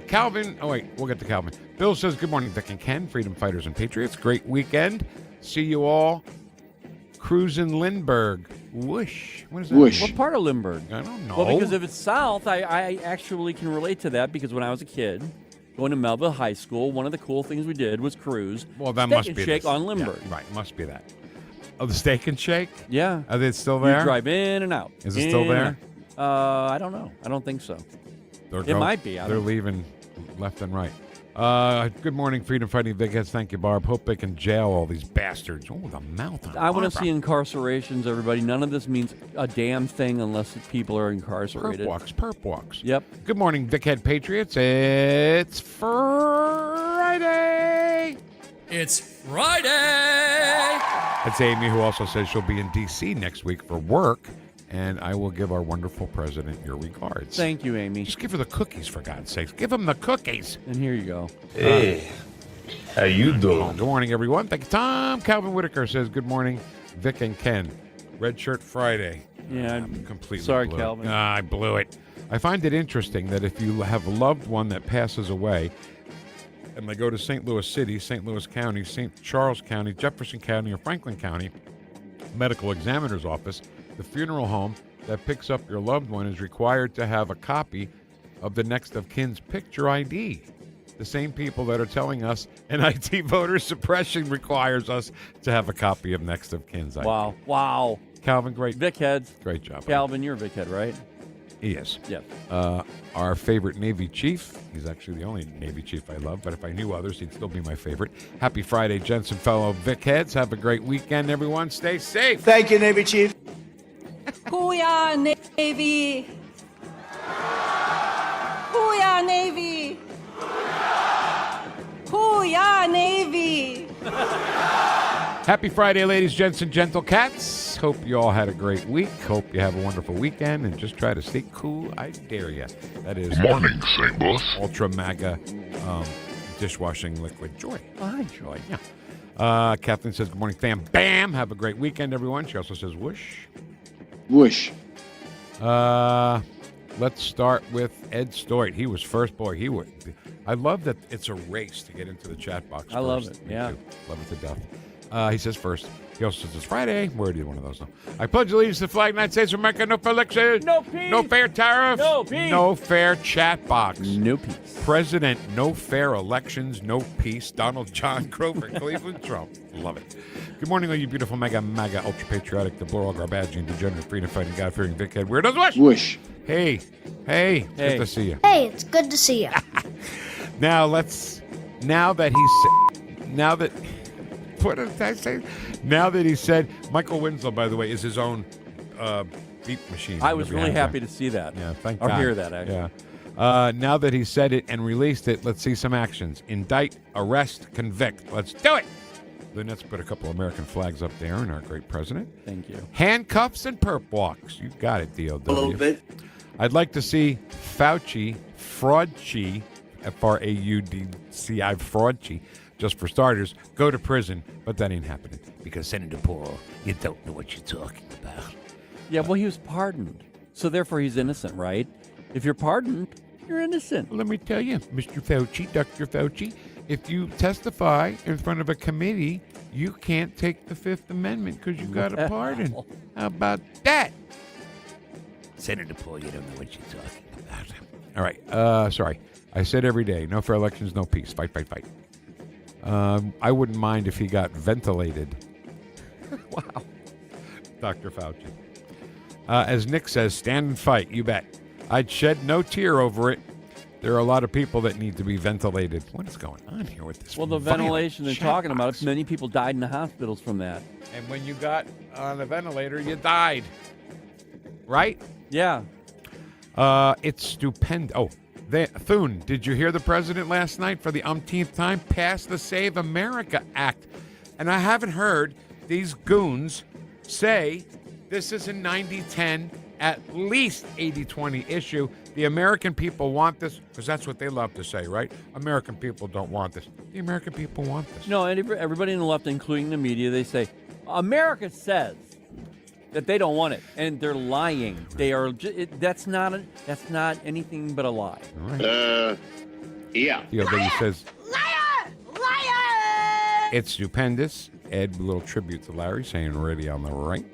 Calvin. Oh, wait. We'll get to Calvin. Bill says, good morning, Vic and Ken, freedom fighters and patriots. Great weekend. See you all. Cruising Lindbergh. Whoosh. What is that? Whoosh. What part of Lindbergh? I don't know. Well, because if it's south, I actually can relate to that because when I was a kid, going to Melville High School, one of the cool things we did was cruise. Well, that Steak must and be Shake this. on Lindbergh. Yeah, right. Must be that. Oh, the Steak and Shake? Yeah. Are they still there? You drive in and out. Is it still there? I don't know. I don't think so. It might be. They're leaving left and right. Good morning, freedom fighting Vic Heads. Thank you, Barb. Hope they can jail all these bastards. Oh, the mouth on I want to Barbara. see incarcerations, everybody. None of this means a damn thing unless people are incarcerated. Perp walks. Yep. Good morning, Vic Head Patriots. It's Friday. It's Friday! That's Amy, who also says she'll be in D.C. next week for work, and I will give our wonderful president your regards. Thank you, Amy. Just give her the cookies, for God's sakes. Give him the cookies. And here you go. Hey, how you doing? Good morning, everyone. Thank you, Tom. Calvin Whitaker says, good morning, Vic and Ken. Red Shirt Friday. Yeah, I'm completely sorry, blew Calvin. It. I blew it. I find it interesting that if you have a loved one that passes away, and they go to St. Louis City, St. Louis County, St. Charles County, Jefferson County, or Franklin County medical examiner's office, the funeral home that picks up your loved one is required to have a copy of the next of kin's picture ID. The same people that are telling us NIT voter suppression requires us to have a copy of next of kin's ID. Wow. Calvin, great. Vic Heads. Great job. Calvin, you're a Vic Head, right? He is. Yep. Our favorite Navy chief. He's actually the only Navy chief I love, but if I knew others, he'd still be my favorite. Happy Friday, gents and fellow Vic Heads. Have a great weekend, everyone. Stay safe. Thank you, Navy Chief. Hoo-yah, Navy! Hoo-yah, Navy! Hoo-yah, Navy! Happy Friday, ladies, gents, and gentle cats. Hope you all had a great week. Hope you have a wonderful weekend, and just try to stay cool. I dare you. That is Good morning, St. Louis. Ultra Mega dishwashing liquid Joy. Hi, Joy. Yeah. Kathleen says, good morning, fam. Bam. Have a great weekend, everyone. She also says, whoosh. Whoosh. Let's start with Ed Stoit. He was first. Boy, he would. I love that it's a race to get into the chat box. I love it. Me Yeah. too. Love it to death. He says first. He also says it's Friday. Where do you one of those now? I pledge allegiance to the flag of the United States of America. No fair election. No peace. No fair tariff. No peace. No fair chat box. No peace. President, no fair elections, no peace. Donald John Grover, Cleveland, Trump. Love it. Good morning, all you beautiful mega, ultra patriotic, the blow all garbage, and degenerate, freedom fighting, God fearing, Vic Head weirdos. Whoosh. Whoosh. Hey. Good to see you. Hey, it's good to see you. Now that what did I say? Now that he said, Michael Winslow, by the way, is his own beep machine. I was really happy to see that. Yeah, thank or God. hear that, actually. Yeah. Now that he said it and released it, let's see some actions. Indict, arrest, convict. Let's do it. Then let's put a couple American flags up there and our great president. Thank you. Handcuffs and perp walks. You got it, DOW. A little bit. I'd like to see Fauci, Fraudchi, F-R-A-U-D-C-I, Fraudchi, just for starters, go to prison, but that ain't happening because Senator Paul, you don't know what you're talking about. Yeah, well, he was pardoned, so therefore he's innocent, right? If you're pardoned, you're innocent. Let me tell you, Mr. Fauci, Dr. Fauci, if you testify in front of a committee, you can't take the Fifth Amendment because you got a pardon. How about that? Senator Paul, you don't know what you're talking about. All right, sorry. I said every day, no fair elections, no peace. Fight, fight, fight. I wouldn't mind if he got ventilated. Wow. Dr. Fauci. As Nick says, stand and fight, you bet. I'd shed no tear over it. There are a lot of people that need to be ventilated. What is going on here with this? Well, the ventilation they're talking about, many people died in the hospitals from that. And when you got on a ventilator, you died. Right? Yeah. It's stupendous. Oh, Thune, did you hear the president last night for the umpteenth time pass the Save America Act? And I haven't heard these goons say this is a 90-10, at least 80-20 issue. The American people want this, because that's what they love to say, right? American people don't want this. The American people want this. No, and everybody in the left, including the media, they say, America says that they don't want it, and they're lying. They are. That's not anything but a lie. All right. Yeah. DOW says Liar! Liar! it's stupendous. Ed, a little tribute to Larry, saying already on the right.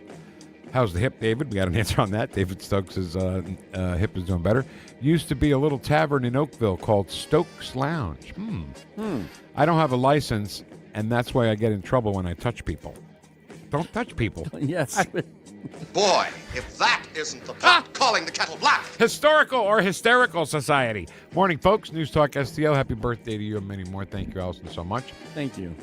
How's the hip, David? We got an answer on that. David Stokes' hip is doing better. Used to be a little tavern in Oakville called Stokes Lounge. I don't have a license, and that's why I get in trouble when I touch people. Don't touch people. Yes. Boy, if that isn't the pot calling the kettle black. Historical or Hysterical Society. Morning, folks. News Talk STL. Happy birthday to you and many more. Thank you, Allison, so much. Thank you.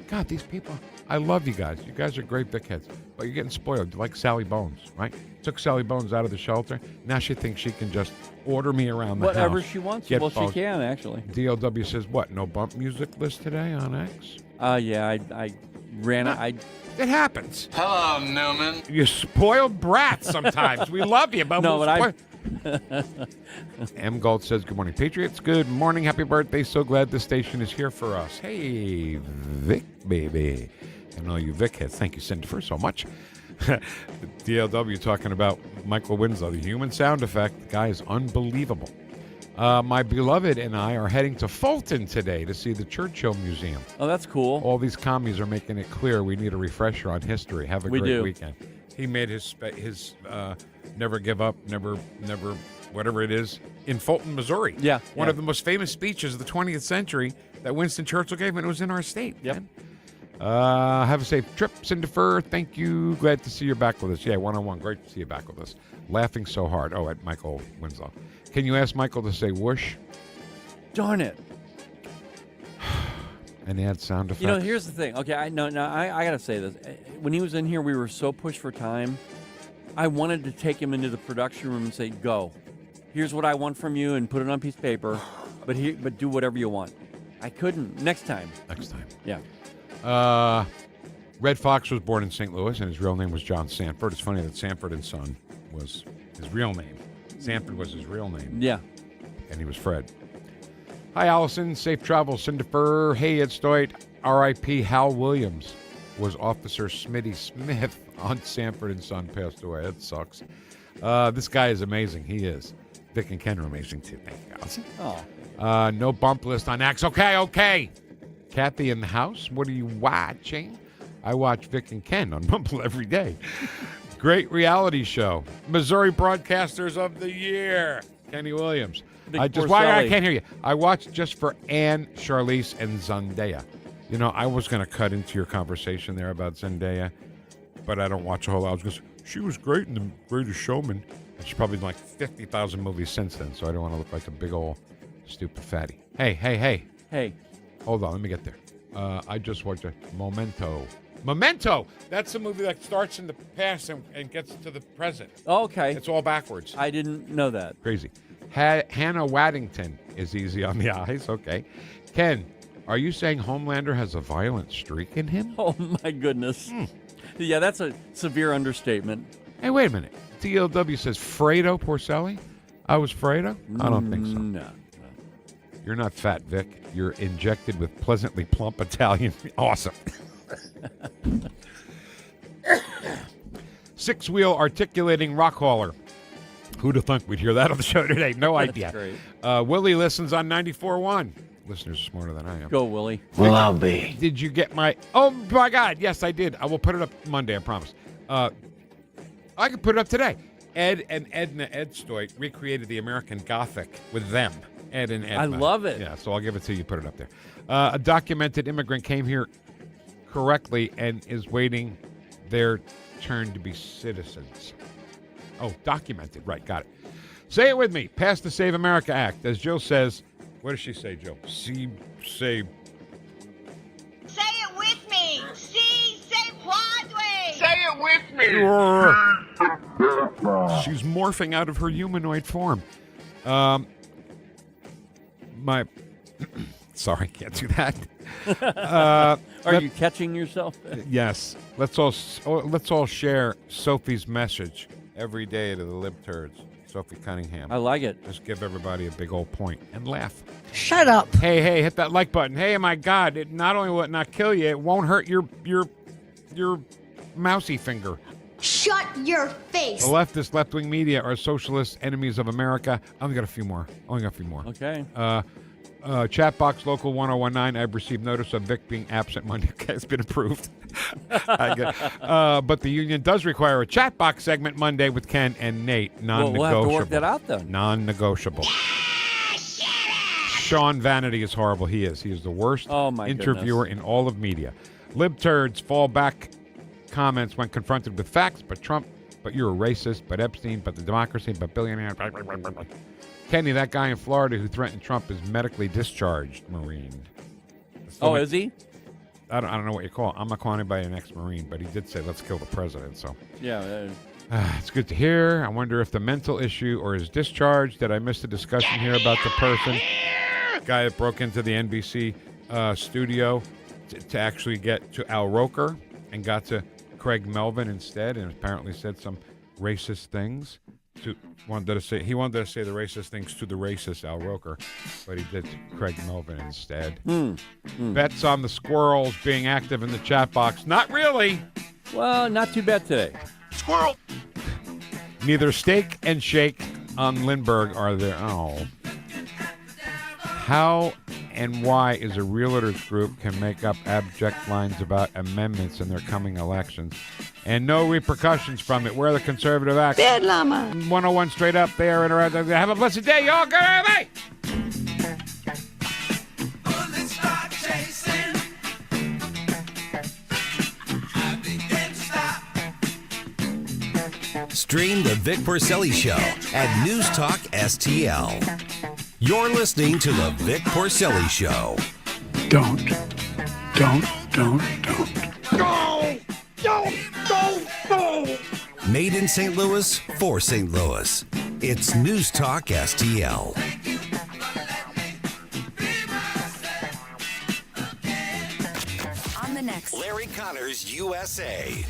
God, these people, I love you guys. You guys are great Vic Heads. But you're getting spoiled. You're like Sally Bones, right? Took Sally Bones out of the shelter. Now she thinks she can just order me around the house. Whatever she wants. Well, she can, actually. DLW says, what, no bump music list today on X? Yeah, I ran it. It happens. Hello, Newman. You spoiled brats sometimes. We love you, but no, we'll but M. Gold says, good morning, Patriots. Good morning. Happy birthday. So glad the station is here for us. Hey, Vic, baby. And all you Vic heads, thank you, Cindy, so much. DLW talking about Michael Winslow, the human sound effect. The guy is unbelievable. My beloved and I are heading to Fulton today to see the Churchill Museum. Oh, that's cool. All these commies are making it clear we need a refresher on history. Have a great weekend. He made his never give up, never, whatever it is, in Fulton, Missouri. Yeah. One of the most famous speeches of the 20th century that Winston Churchill gave, and it was in our state. Yep. Man. Have a safe trip, Cindefer. Thank you. Glad to see you're back with us. Yeah, one-on-one. Great to see you back with us. Laughing so hard. Oh, at Michael Winslow. Can you ask Michael to say whoosh? Darn it. And add sound effects. You know, here's the thing. Okay, I got to say this. When he was in here, we were so pushed for time. I wanted to take him into the production room and say, go. Here's what I want from you, and put it on a piece of paper, but do whatever you want. I couldn't. Next time. Yeah. Red Fox was born in St. Louis, and his real name was John Sanford. It's funny that Sanford and Son was his real name. Sanford was his real name. Yeah. And he was Fred. Hi, Allison. Safe travels, Cinderfer. Hey, Ed Stoit. R.I.P. Hal Williams was Officer Smitty Smith on Sanford and Son, passed away. That sucks. This guy is amazing. He is. Vic and Ken are amazing, too. Thank you, Allison. Oh. No bump list on X. Okay. Kathy in the house. What are you watching? I watch Vic and Ken on Bumble every day. Great reality show. Missouri Broadcasters of the Year. Kenny Williams. I can't hear you. I watched just for Ann, Charlize, and Zendaya. You know, I was going to cut into your conversation there about Zendaya, but I don't watch a whole lot. I was going to say, she was great in The Greatest Showman. And she's probably done like 50,000 movies since then, so I don't want to look like a big old Stupid fatty. Hey. Hey. Hold on, let me get there. I just watched Memento. Memento! That's a movie that starts in the past and gets to the present. Okay. It's all backwards. I didn't know that. Crazy. Hannah Waddington is easy on the eyes. Okay. Ken, are you saying Homelander has a violent streak in him? Oh, my goodness. Yeah, that's a severe understatement. Hey, wait a minute. TLW says Fredo Porcelli? I was Fredo? I don't think so. No. You're not fat, Vic. You're injected with pleasantly plump Italian. Awesome. Six-wheel articulating rock hauler. Who'd have thunk we'd hear that on the show today? No idea. Great. Willie listens on 94.1. Listeners are smarter than I am. Go, Willie. Well, I'll be. Did you get my... Oh, my God. Yes, I did. I will put it up Monday, I promise. I can put it up today. Ed and Edna Edstoit recreated the American Gothic with them. Ed and Edna. I love it. Yeah, so I'll give it to you. Put it up there. A documented immigrant came here correctly and is waiting their turn to be citizens. Oh, documented. Right, got it. Say it with me. Pass the Save America Act. As Jill says, what does she say, Jill? Say it with me. Say Broadway. Say it with me. She's morphing out of her humanoid form. Sorry, can't do that. Are you catching yourself? Yes. Let's all share Sophie's message every day to the libturds. Sophie Cunningham. I like it. Just give everybody a big old point and laugh. Shut up. Hey, hit that like button. Hey, my God, it not only will it not kill you, it won't hurt your mousy finger. Shut your face. The leftist, left-wing media are socialist enemies of America. I only got a few more. Okay. Chat box local 1019. I've received notice of Vic being absent Monday. Okay, it's been approved. But the union does require a chat box segment Monday with Ken and Nate. Non-negotiable. We'll have to work that out then. Non-negotiable. Sean Vanity is horrible. He is the worst interviewer in all of media. Libturds fall back comments when confronted with facts, but Trump, but you're a racist, but Epstein, but the democracy, but billionaire. Kenny, that guy in Florida who threatened Trump is medically discharged Marine. Oh, is he? I don't know what you call it. I'm not calling anybody an ex-Marine, but he did say, let's kill the president. So yeah. It's good to hear. I wonder if the mental issue or his discharge. Did I miss the discussion here about the person? Guy that broke into the NBC studio to actually get to Al Roker and got to Craig Melvin instead, and apparently said some racist things. He wanted to say the racist things to the racist Al Roker, but he did Craig Melvin instead. Bets on the squirrels being active in the chat box. Not really. Well, not too bad today. Squirrel. Neither Steak and Shake on Lindbergh are there. Oh. How and why is a realtors group can make up abject lines about amendments in their coming elections and no repercussions from it? Where are the conservative acts? Bad llama. 101 straight up there. Have a blessed day, y'all. Good night. Stream the Vic Porcelli Show at NewstalkSTL. You're listening to the Vic Porcelli Show. Don't. No! Made in St. Louis for St. Louis. It's News Talk STL. On the next Larry Connors, USA.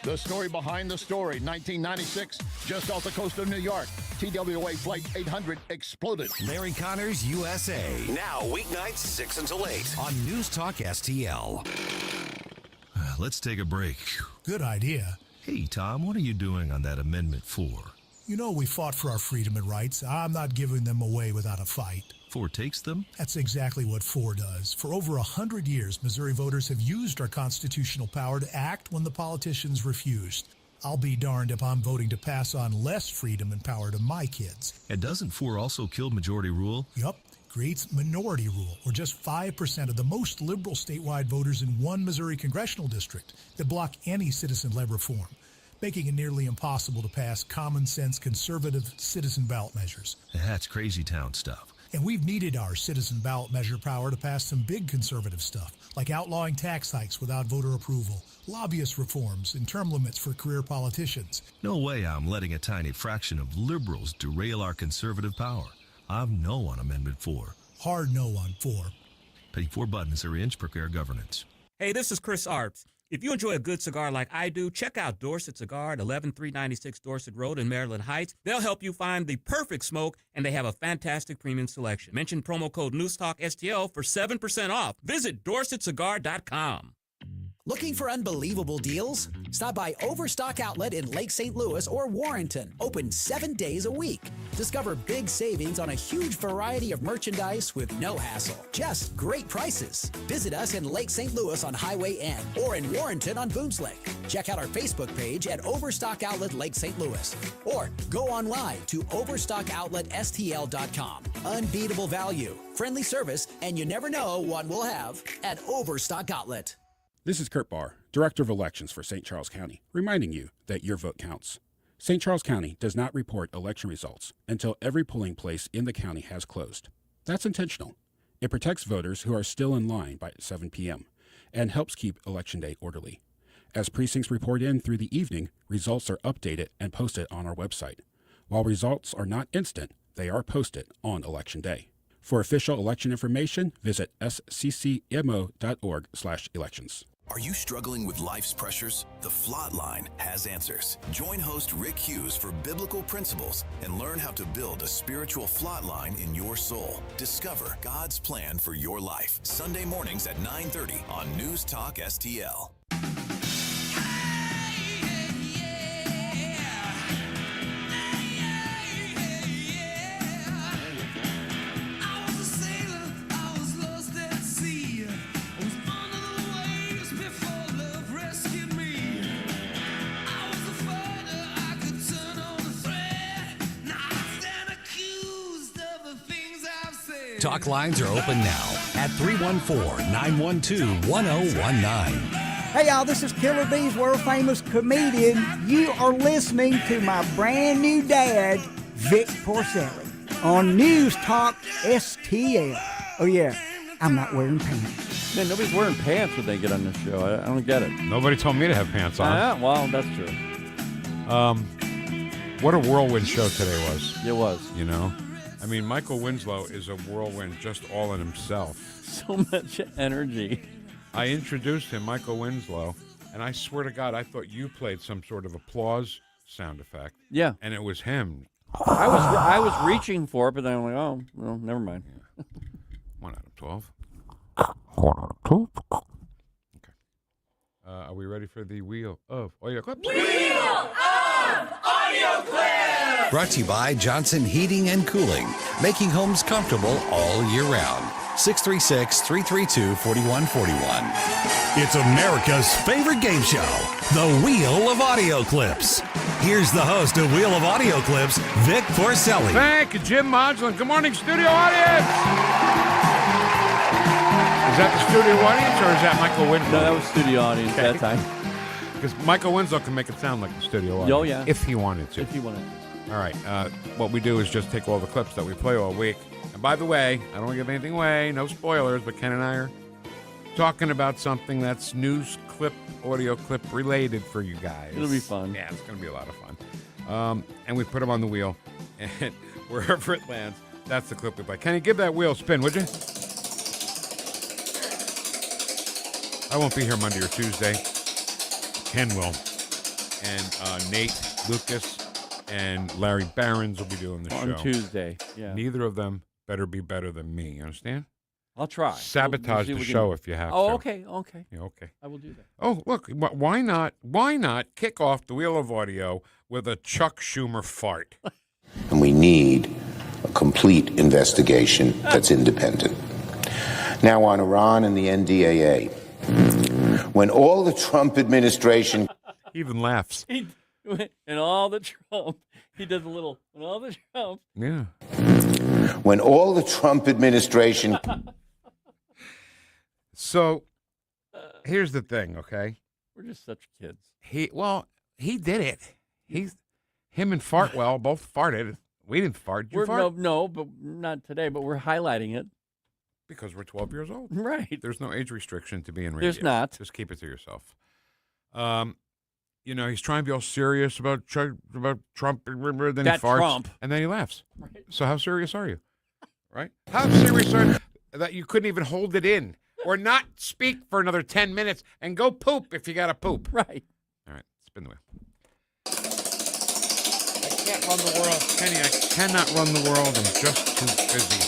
The story behind the story. 1996, just off the coast of New York, TWA Flight 800 exploded. Larry Connors, USA. Now, weeknights 6 until 8 on News Talk STL. Let's take a break. Good idea. Hey, Tom, what are you doing on that Amendment 4? You know we fought for our freedom and rights. I'm not giving them away without a fight. 4 takes them? That's exactly what 4 does. For over 100 years, Missouri voters have used our constitutional power to act when the politicians refused. I'll be darned if I'm voting to pass on less freedom and power to my kids. And doesn't 4 also kill majority rule? Yup. Creates minority rule, where just 5% of the most liberal statewide voters in one Missouri congressional district that block any citizen-led reform, making it nearly impossible to pass common-sense conservative citizen ballot measures. That's crazy town stuff. And we've needed our citizen ballot measure power to pass some big conservative stuff, like outlawing tax hikes without voter approval, lobbyist reforms, and term limits for career politicians. No way I'm letting a tiny fraction of liberals derail our conservative power. I've no on Amendment 4. Hard no on 4. Petty 4 buttons are inch per care governance. Hey, this is Chris Arps. If you enjoy a good cigar like I do, check out Dorset Cigar at 11396 Dorset Road in Maryland Heights. They'll help you find the perfect smoke, and they have a fantastic premium selection. Mention promo code NewstalkSTL for 7% off. Visit DorsetCigar.com. Looking for unbelievable deals? Stop by Overstock Outlet in Lake St. Louis or Warrenton. Open 7 days a week. Discover big savings on a huge variety of merchandise with no hassle. Just great prices. Visit us in Lake St. Louis on Highway N or in Warrenton on Boones Lake. Check out our Facebook page at Overstock Outlet Lake St. Louis. Or go online to OverstockOutletSTL.com. Unbeatable value, friendly service, and you never know what we'll have at Overstock Outlet. This is Kurt Barr, Director of Elections for St. Charles County, reminding you that your vote counts. St. Charles County does not report election results until every polling place in the county has closed. That's intentional. It protects voters who are still in line by 7 p.m. and helps keep Election Day orderly. As precincts report in through the evening, results are updated and posted on our website. While results are not instant, they are posted on Election Day. For official election information, visit sccmo.org/elections. Are you struggling with life's pressures? The Flot Line has answers. Join host Rick Hughes for biblical principles and learn how to build a spiritual flot line in your soul. Discover God's plan for your life. Sunday mornings at 9:30 on News Talk STL. Talk lines are open now at 314-912-1019. Hey y'all, this is Killer Bee's world famous comedian. You are listening to my brand new dad, Vic Porcelli, on News Talk STL. Oh yeah, I'm not wearing pants. Man, nobody's wearing pants when they get on this show. I don't get it. Nobody told me to have pants on. Well, that's true. What a whirlwind show today was. It was. You know? I mean, Michael Winslow is a whirlwind just all in himself. So much energy. I introduced him, Michael Winslow, and I swear to God, I thought you played some sort of applause sound effect. Yeah. And it was him. I was reaching for it, but then I'm like, oh, well, never mind. Yeah. 1 out of 12. 1 out of 12. Okay. Are we ready for the Wheel of Audio Clips? Wheel of Audio Clips! Brought to you by Johnson Heating and Cooling, making homes comfortable all year round. 636-332-4141. It's America's favorite game show, the Wheel of Audio Clips. Here's the host of Wheel of Audio Clips, Vic Porcelli. Thank you, Jim Modulin. Good morning, studio audience. Is that the studio audience or is that Michael Winslow? No, that was studio audience that time. Because Michael Winslow can make it sound like the studio audience. Oh, yeah. If he wanted to. If he wanted. All right. What we do is just take all the clips that we play all week. And by the way, I don't want to give anything away. No spoilers, but Ken and I are talking about something that's news clip, audio clip related for you guys. It'll be fun. Yeah, it's going to be a lot of fun. And we put them on the wheel. And wherever it lands, that's the clip we play. Kenny, give that wheel a spin, would you? I won't be here Monday or Tuesday. Ken will. And Nate Lucas and Larry Barons will be doing the show. On Tuesday, yeah. Neither of them better be better than me. You understand? I'll try. Sabotage the show if you have to. Okay. Yeah, okay. I will do that. Oh, look, why not kick off the Wheel of Audio with a Chuck Schumer fart? And we need a complete investigation that's independent. Now on Iran and the NDAA. When all the Trump administration... He even laughs. And all the Trump. He does a little, and all the Trump. Yeah. When all the Trump administration... So, here's the thing, okay? We're just such kids. He did it. Him and Fartwell both farted We didn't fart. Did you fart? No, but not today. But we're highlighting it because we're 12 years old. Right. There's no age restriction to be in radio. There's not. Just keep it to yourself. He's trying to be all serious about Trump, then he farts, Trump. and then he laughs. Right. So how serious are you? Right? How serious are you that you couldn't even hold it in or not speak for another 10 minutes and go poop if you got to poop? Right. All right. Spin the wheel. I can't run the world. Kenny, I cannot run the world. I'm just too busy.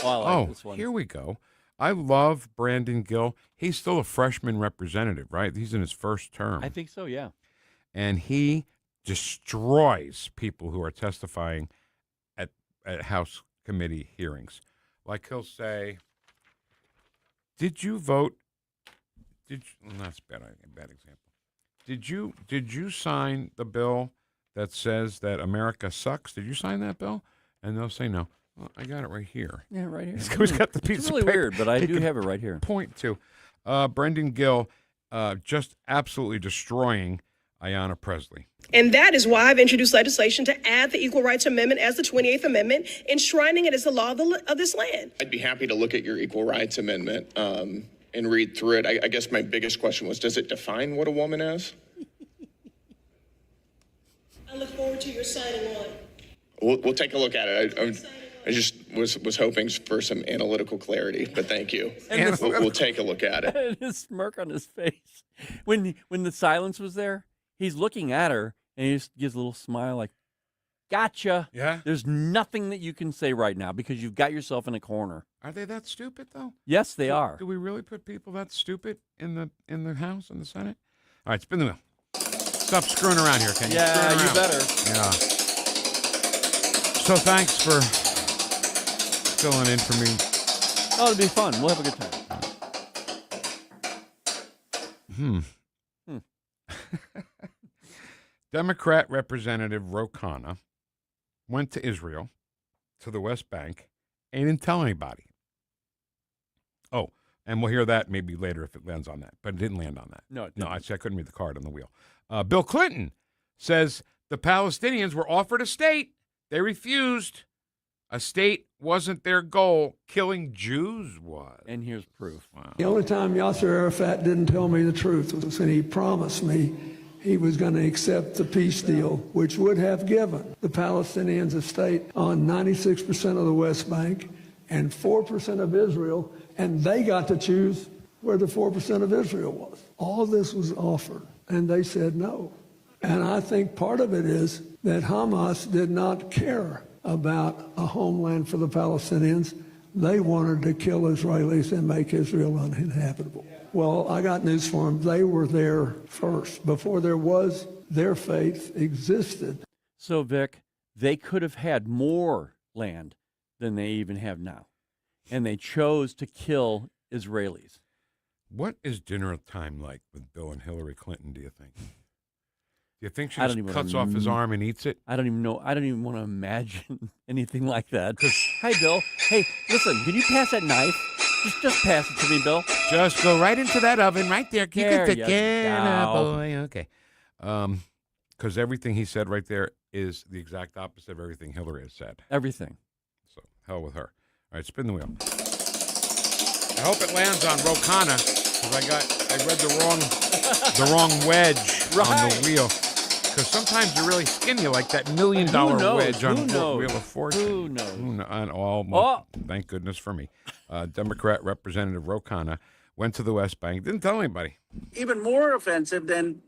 Oh, I like this one. Here we go. I love Brandon Gill. He's still a freshman representative, right? He's in his first term. I think so, yeah. And he destroys people who are testifying at House committee hearings. Like he'll say, did you vote? Well, that's a bad example. Did you sign the bill that says that America sucks? Did you sign that bill? And they'll say no. Well, I got it right here. Yeah, right here. Who's got the piece It's of really paper? weird, but I do have it right here. Point to. Brendan Gill just absolutely destroying Ayanna Pressley. And that is why I've introduced legislation to add the Equal Rights Amendment as the 28th Amendment, enshrining it as the law of this land. I'd be happy to look at your Equal Rights Amendment and read through it. I guess my biggest question was, does it define what a woman is? I look forward to your signing on. We'll take a look at it. I just was hoping for some analytical clarity, but thank you. We'll take a look at it. And his smirk on his face. When the silence was there, he's looking at her, and he just gives a little smile like, gotcha. Yeah. There's nothing that you can say right now because you've got yourself in a corner. Are they that stupid, though? Yes, they are. Do we really put people that stupid in the House and the Senate? All right, spin the wheel. Stop screwing around here, Ken. Yeah, you better. Yeah. So thanks for filling in for me. Oh, it'll be fun. We'll have a good time. Democrat Representative Ro Khanna went to Israel, to the West Bank, and didn't tell anybody. Oh, and we'll hear that maybe later if it lands on that. But it didn't land on that. No, it No, didn't. I couldn't read the card on the wheel. Bill Clinton says the Palestinians were offered a state. They refused. A state wasn't their goal. Killing Jews was. And here's proof. Wow. The only time Yasser Arafat didn't tell me the truth was when he promised me he was going to accept the peace deal, which would have given the Palestinians a state on 96% of the West Bank and 4% of Israel, and they got to choose where the 4% of Israel was. All this was offered, and they said no. And I think part of it is that Hamas did not care about a homeland for the Palestinians. They wanted to kill Israelis and make Israel uninhabitable. Well, I got news for them. They were there first. Before there was, their faith existed. So, Vic, they could have had more land than they even have now. And they chose to kill Israelis. What is dinner time like with Bill and Hillary Clinton, do you think? Do you think she I just don't even cuts wanna off his arm and eats it? I don't even know. I don't even want to imagine anything like that. Hi, Bill. Hey, listen, can you pass that knife? Just pass it to me, Bill. Just go right into that oven right there. You There can you get go. boy. Okay. Because everything he said right there is the exact opposite of everything Hillary has said. Everything. So, hell with her. All right, spin the wheel. I hope it lands on Ro Khanna, because I read the wrong wedge on the wheel. Because sometimes you really skin you like that $1 million wedge on the Wheel of Fortune. Who knows? And all, thank goodness for me. Democrat Representative Ro Khanna went to the West Bank, didn't tell anybody. Even more offensive than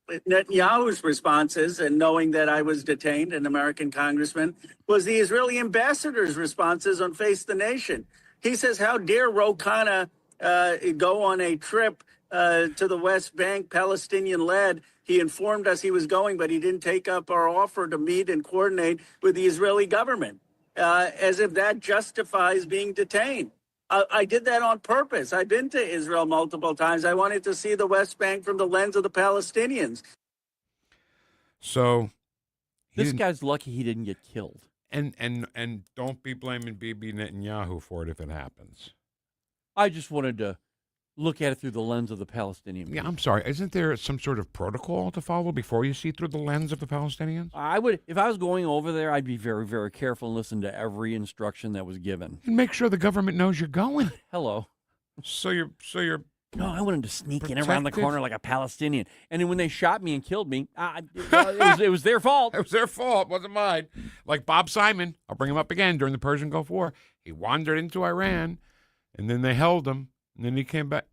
Netanyahu's responses, and knowing that I was detained, an American congressman, was the Israeli ambassador's responses on Face the Nation. He says, how dare Ro Khanna go on a trip to the West Bank, Palestinian-led. He informed us he was going, but he didn't take up our offer to meet and coordinate with the Israeli government, as if that justifies being detained. I did that on purpose. I've been to Israel multiple times. I wanted to see the West Bank from the lens of the Palestinians. So this guy's lucky he didn't get killed. And don't be blaming Bibi Netanyahu for it if it happens. I just wanted to look at it through the lens of the Palestinian. Yeah, I'm sorry. Isn't there some sort of protocol to follow before you see through the lens of the Palestinians? I would, if I was going over there, I'd be very, very careful and listen to every instruction that was given. And make sure the government knows you're going. Hello. So you're. No, I wanted to sneak in around the protected? corner like a Palestinian. And then when they shot me and killed me, it was their fault. It was their fault. It wasn't mine. Like Bob Simon, I'll bring him up again during the Persian Gulf War. He wandered into Iran, and then they held him, and then he came back.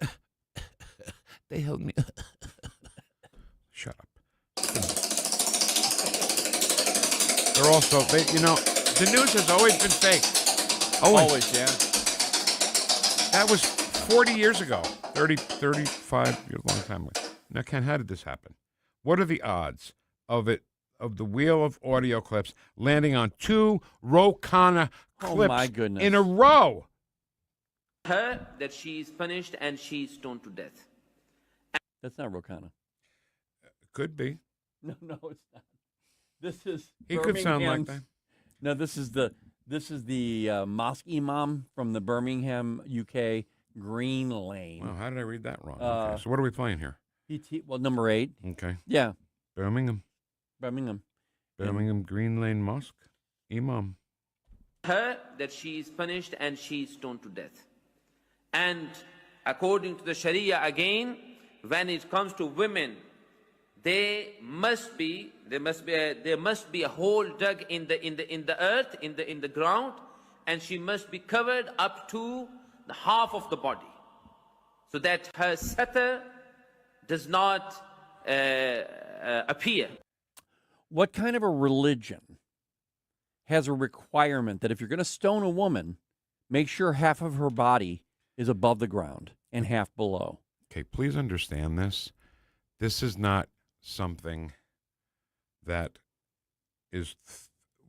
They held me. Shut up. They're also, the news has always been fake. Always, yeah. That was 40 years ago. 30, 35 years, long time ago. Now, Ken, how did this happen? What are the odds of the wheel of audio clips landing on 2 Ro Khanna clips my goodness. in a row? Her that she is punished and she is stoned to death. That's not Ro Khanna. Could be. No, it's not. This is. He could sound like that. No, this is the mosque imam from the Birmingham, UK, Green Lane. Wow, how did I read that wrong? Okay, so what are we playing here? Well, number 8. Okay. Yeah. Birmingham. Birmingham Green Lane Mosque. Imam. Her that she is punished and she is stoned to death. And according to the Sharia again, when it comes to women, there must be a hole dug in the earth, in the ground, and she must be covered up to the half of the body, so that her satar does not appear. What kind of a religion has a requirement that if you're going to stone a woman, make sure half of her body is above the ground and half below? Okay, please understand this. This is not something that is,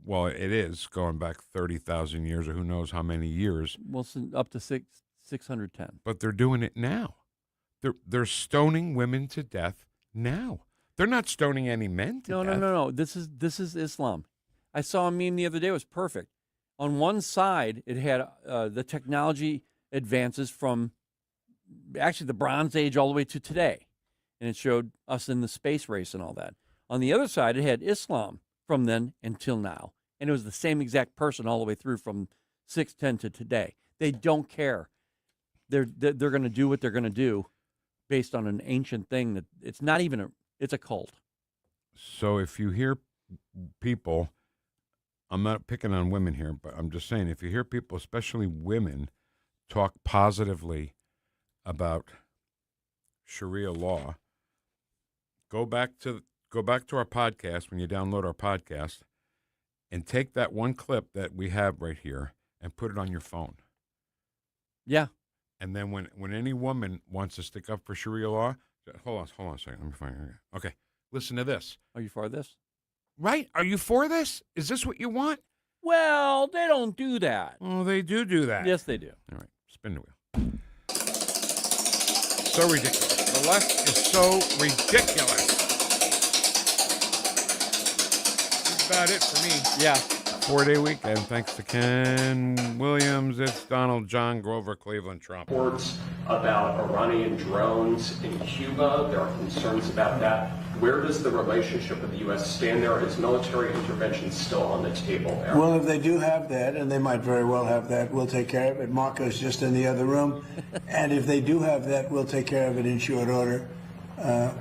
it is going back 30,000 years or who knows how many years. Well, up to 610. But they're doing it now. They're stoning women to death now. They're not stoning any men to death. No. This is Islam. I saw a meme the other day. It was perfect. On one side, it had the technology advances from actually the Bronze Age all the way to today. And it showed us in the space race and all that. On the other side, it had Islam from then until now. And it was the same exact person all the way through from 610 to today. They don't care. They're going to do what they're going to do based on an ancient thing that it's not even it's a cult. So if you hear people, I'm not picking on women here, but I'm just saying, if you hear people, especially women, talk positively about Sharia law, go back to our podcast when you download our podcast and take that one clip that we have right here and put it on your phone. Yeah. And then when any woman wants to stick up for Sharia law, hold on a second. Let me find it. Okay. Listen to this. Are you for this? Right. Are you for this? Is this what you want? Well, they don't do that. Oh, they do that. Yes, they do. All right. Spin the wheel. So ridiculous. The left is so ridiculous. That's about it for me. Yeah. 4-day weekend. Thanks to Ken Williams. It's Donald John Grover, Cleveland, Trump. Reports about Iranian drones in Cuba. There are concerns about that. Where does the relationship with the U.S. stand there? Is military intervention still on the table there? Well, if they do have that, and they might very well have that, we'll take care of it. Marco's just in the other room. And if they do have that, we'll take care of it in short order.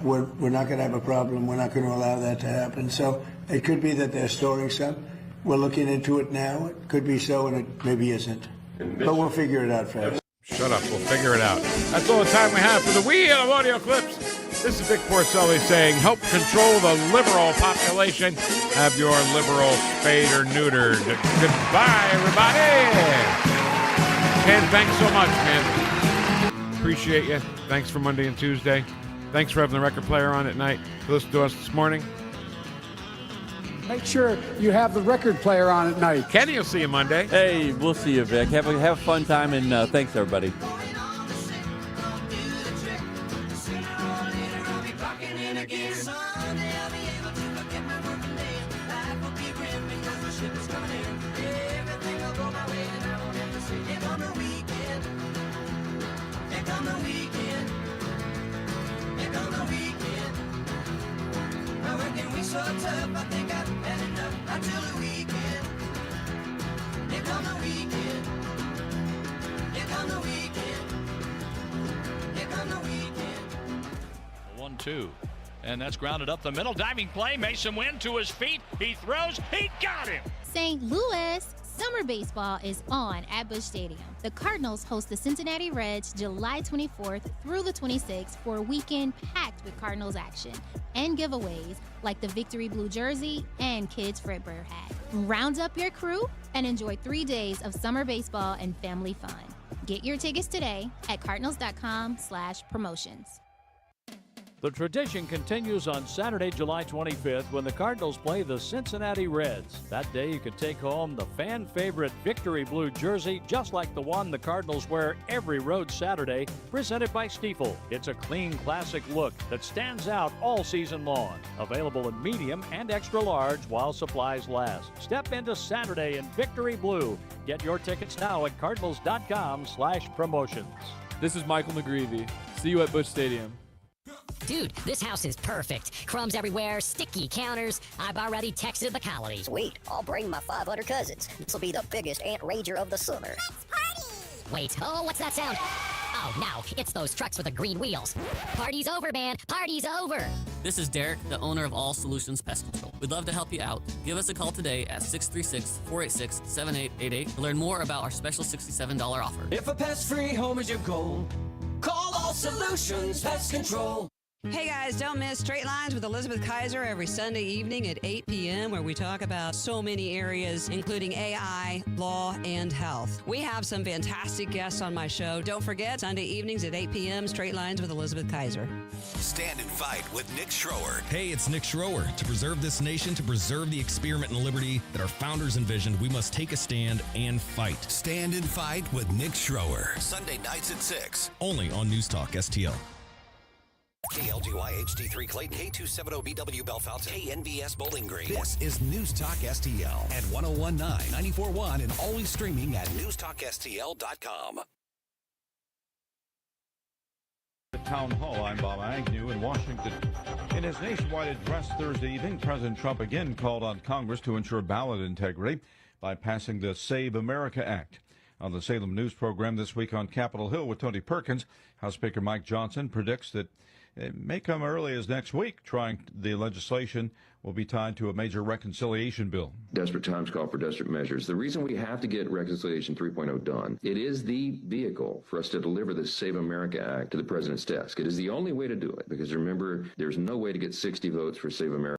We're not going to have a problem. We're not going to allow that to happen. So it could be that they're storing some. We're looking into it now. It could be so, and it maybe isn't. But we'll figure it out fast. Shut up. We'll figure it out. That's all the time we have for the Wheel of Audio Clips. This is Vic Porcelli saying, help control the liberal population. Have your liberal spayed or neutered. Goodbye, everybody. Ken, thanks so much, man. Appreciate you. Thanks for Monday and Tuesday. Thanks for having the record player on at night to listen to us this morning. Make sure you have the record player on at night. Kenny will see you Monday. Hey, we'll see you, Vic. Have a fun time, and thanks, everybody. On the weekend. tough, I think I've had enough. Until the weekend. Here come the weekend. Here come the weekend. Here come the weekend. 1-2. And that's grounded up the middle. Diving play. Mason Wynn to his feet. He throws. He got him. St. Louis. Summer baseball is on at Busch Stadium. The Cardinals host the Cincinnati Reds July 24th through the 26th for a weekend packed with Cardinals action and giveaways like the Victory Blue jersey and Kids Fredbear hat. Round up your crew and enjoy 3 days of summer baseball and family fun. Get your tickets today at cardinals.com/promotions. The tradition continues on Saturday, July 25th, when the Cardinals play the Cincinnati Reds. That day, you can take home the fan favorite Victory Blue jersey, just like the one the Cardinals wear every road Saturday, presented by Stiefel. It's a clean, classic look that stands out all season long. Available in medium and extra large while supplies last. Step into Saturday in Victory Blue. Get your tickets now at cardinals.com/promotions. This is Michael McGreevy. See you at Busch Stadium. Dude, this house is perfect. Crumbs everywhere, sticky counters. I've already texted the colonies. Sweet, I'll bring my 500 cousins. This will be the biggest ant rager of the summer. Let's party! Wait, oh, what's that sound? Oh, no, it's those trucks with the green wheels. Party's over, man. Party's over. This is Derek, the owner of All Solutions Pest Control. We'd love to help you out. Give us a call today at 636-486-7888 to learn more about our special $67 offer. If a pest-free home is your goal, call All Solutions Pest Control. Hey guys, don't miss Straight Lines with Elizabeth Kaiser every Sunday evening at 8 p.m. where we talk about so many areas, including AI, law, and health. We have some fantastic guests on my show. Don't forget, Sunday evenings at 8 p.m., Straight Lines with Elizabeth Kaiser. Stand and fight with Nick Schroer. Hey, it's Nick Schroer. To preserve this nation, to preserve the experiment and liberty that our founders envisioned, we must take a stand and fight. Stand and fight with Nick Schroer. Sunday nights at 6. Only on NewstalkSTL. KLGY HD3 Clayton, K270BW Bellefonte, KNVS Bowling Green. This is Newstalk STL at 1019, 94.1, and always streaming at NewstalkSTL.com. At Town Hall, I'm Bob Agnew in Washington. In his nationwide address Thursday evening, President Trump again called on Congress to ensure ballot integrity by passing the Save America Act. On the Salem News program this week on Capitol Hill with Tony Perkins, House Speaker Mike Johnson predicts that it may come early as next week. The legislation will be tied to a major reconciliation bill. Desperate times call for desperate measures. The reason we have to get Reconciliation 3.0 done, it is the vehicle for us to deliver the Save America Act to the president's desk. It is the only way to do it, because remember, there's no way to get 60 votes for Save America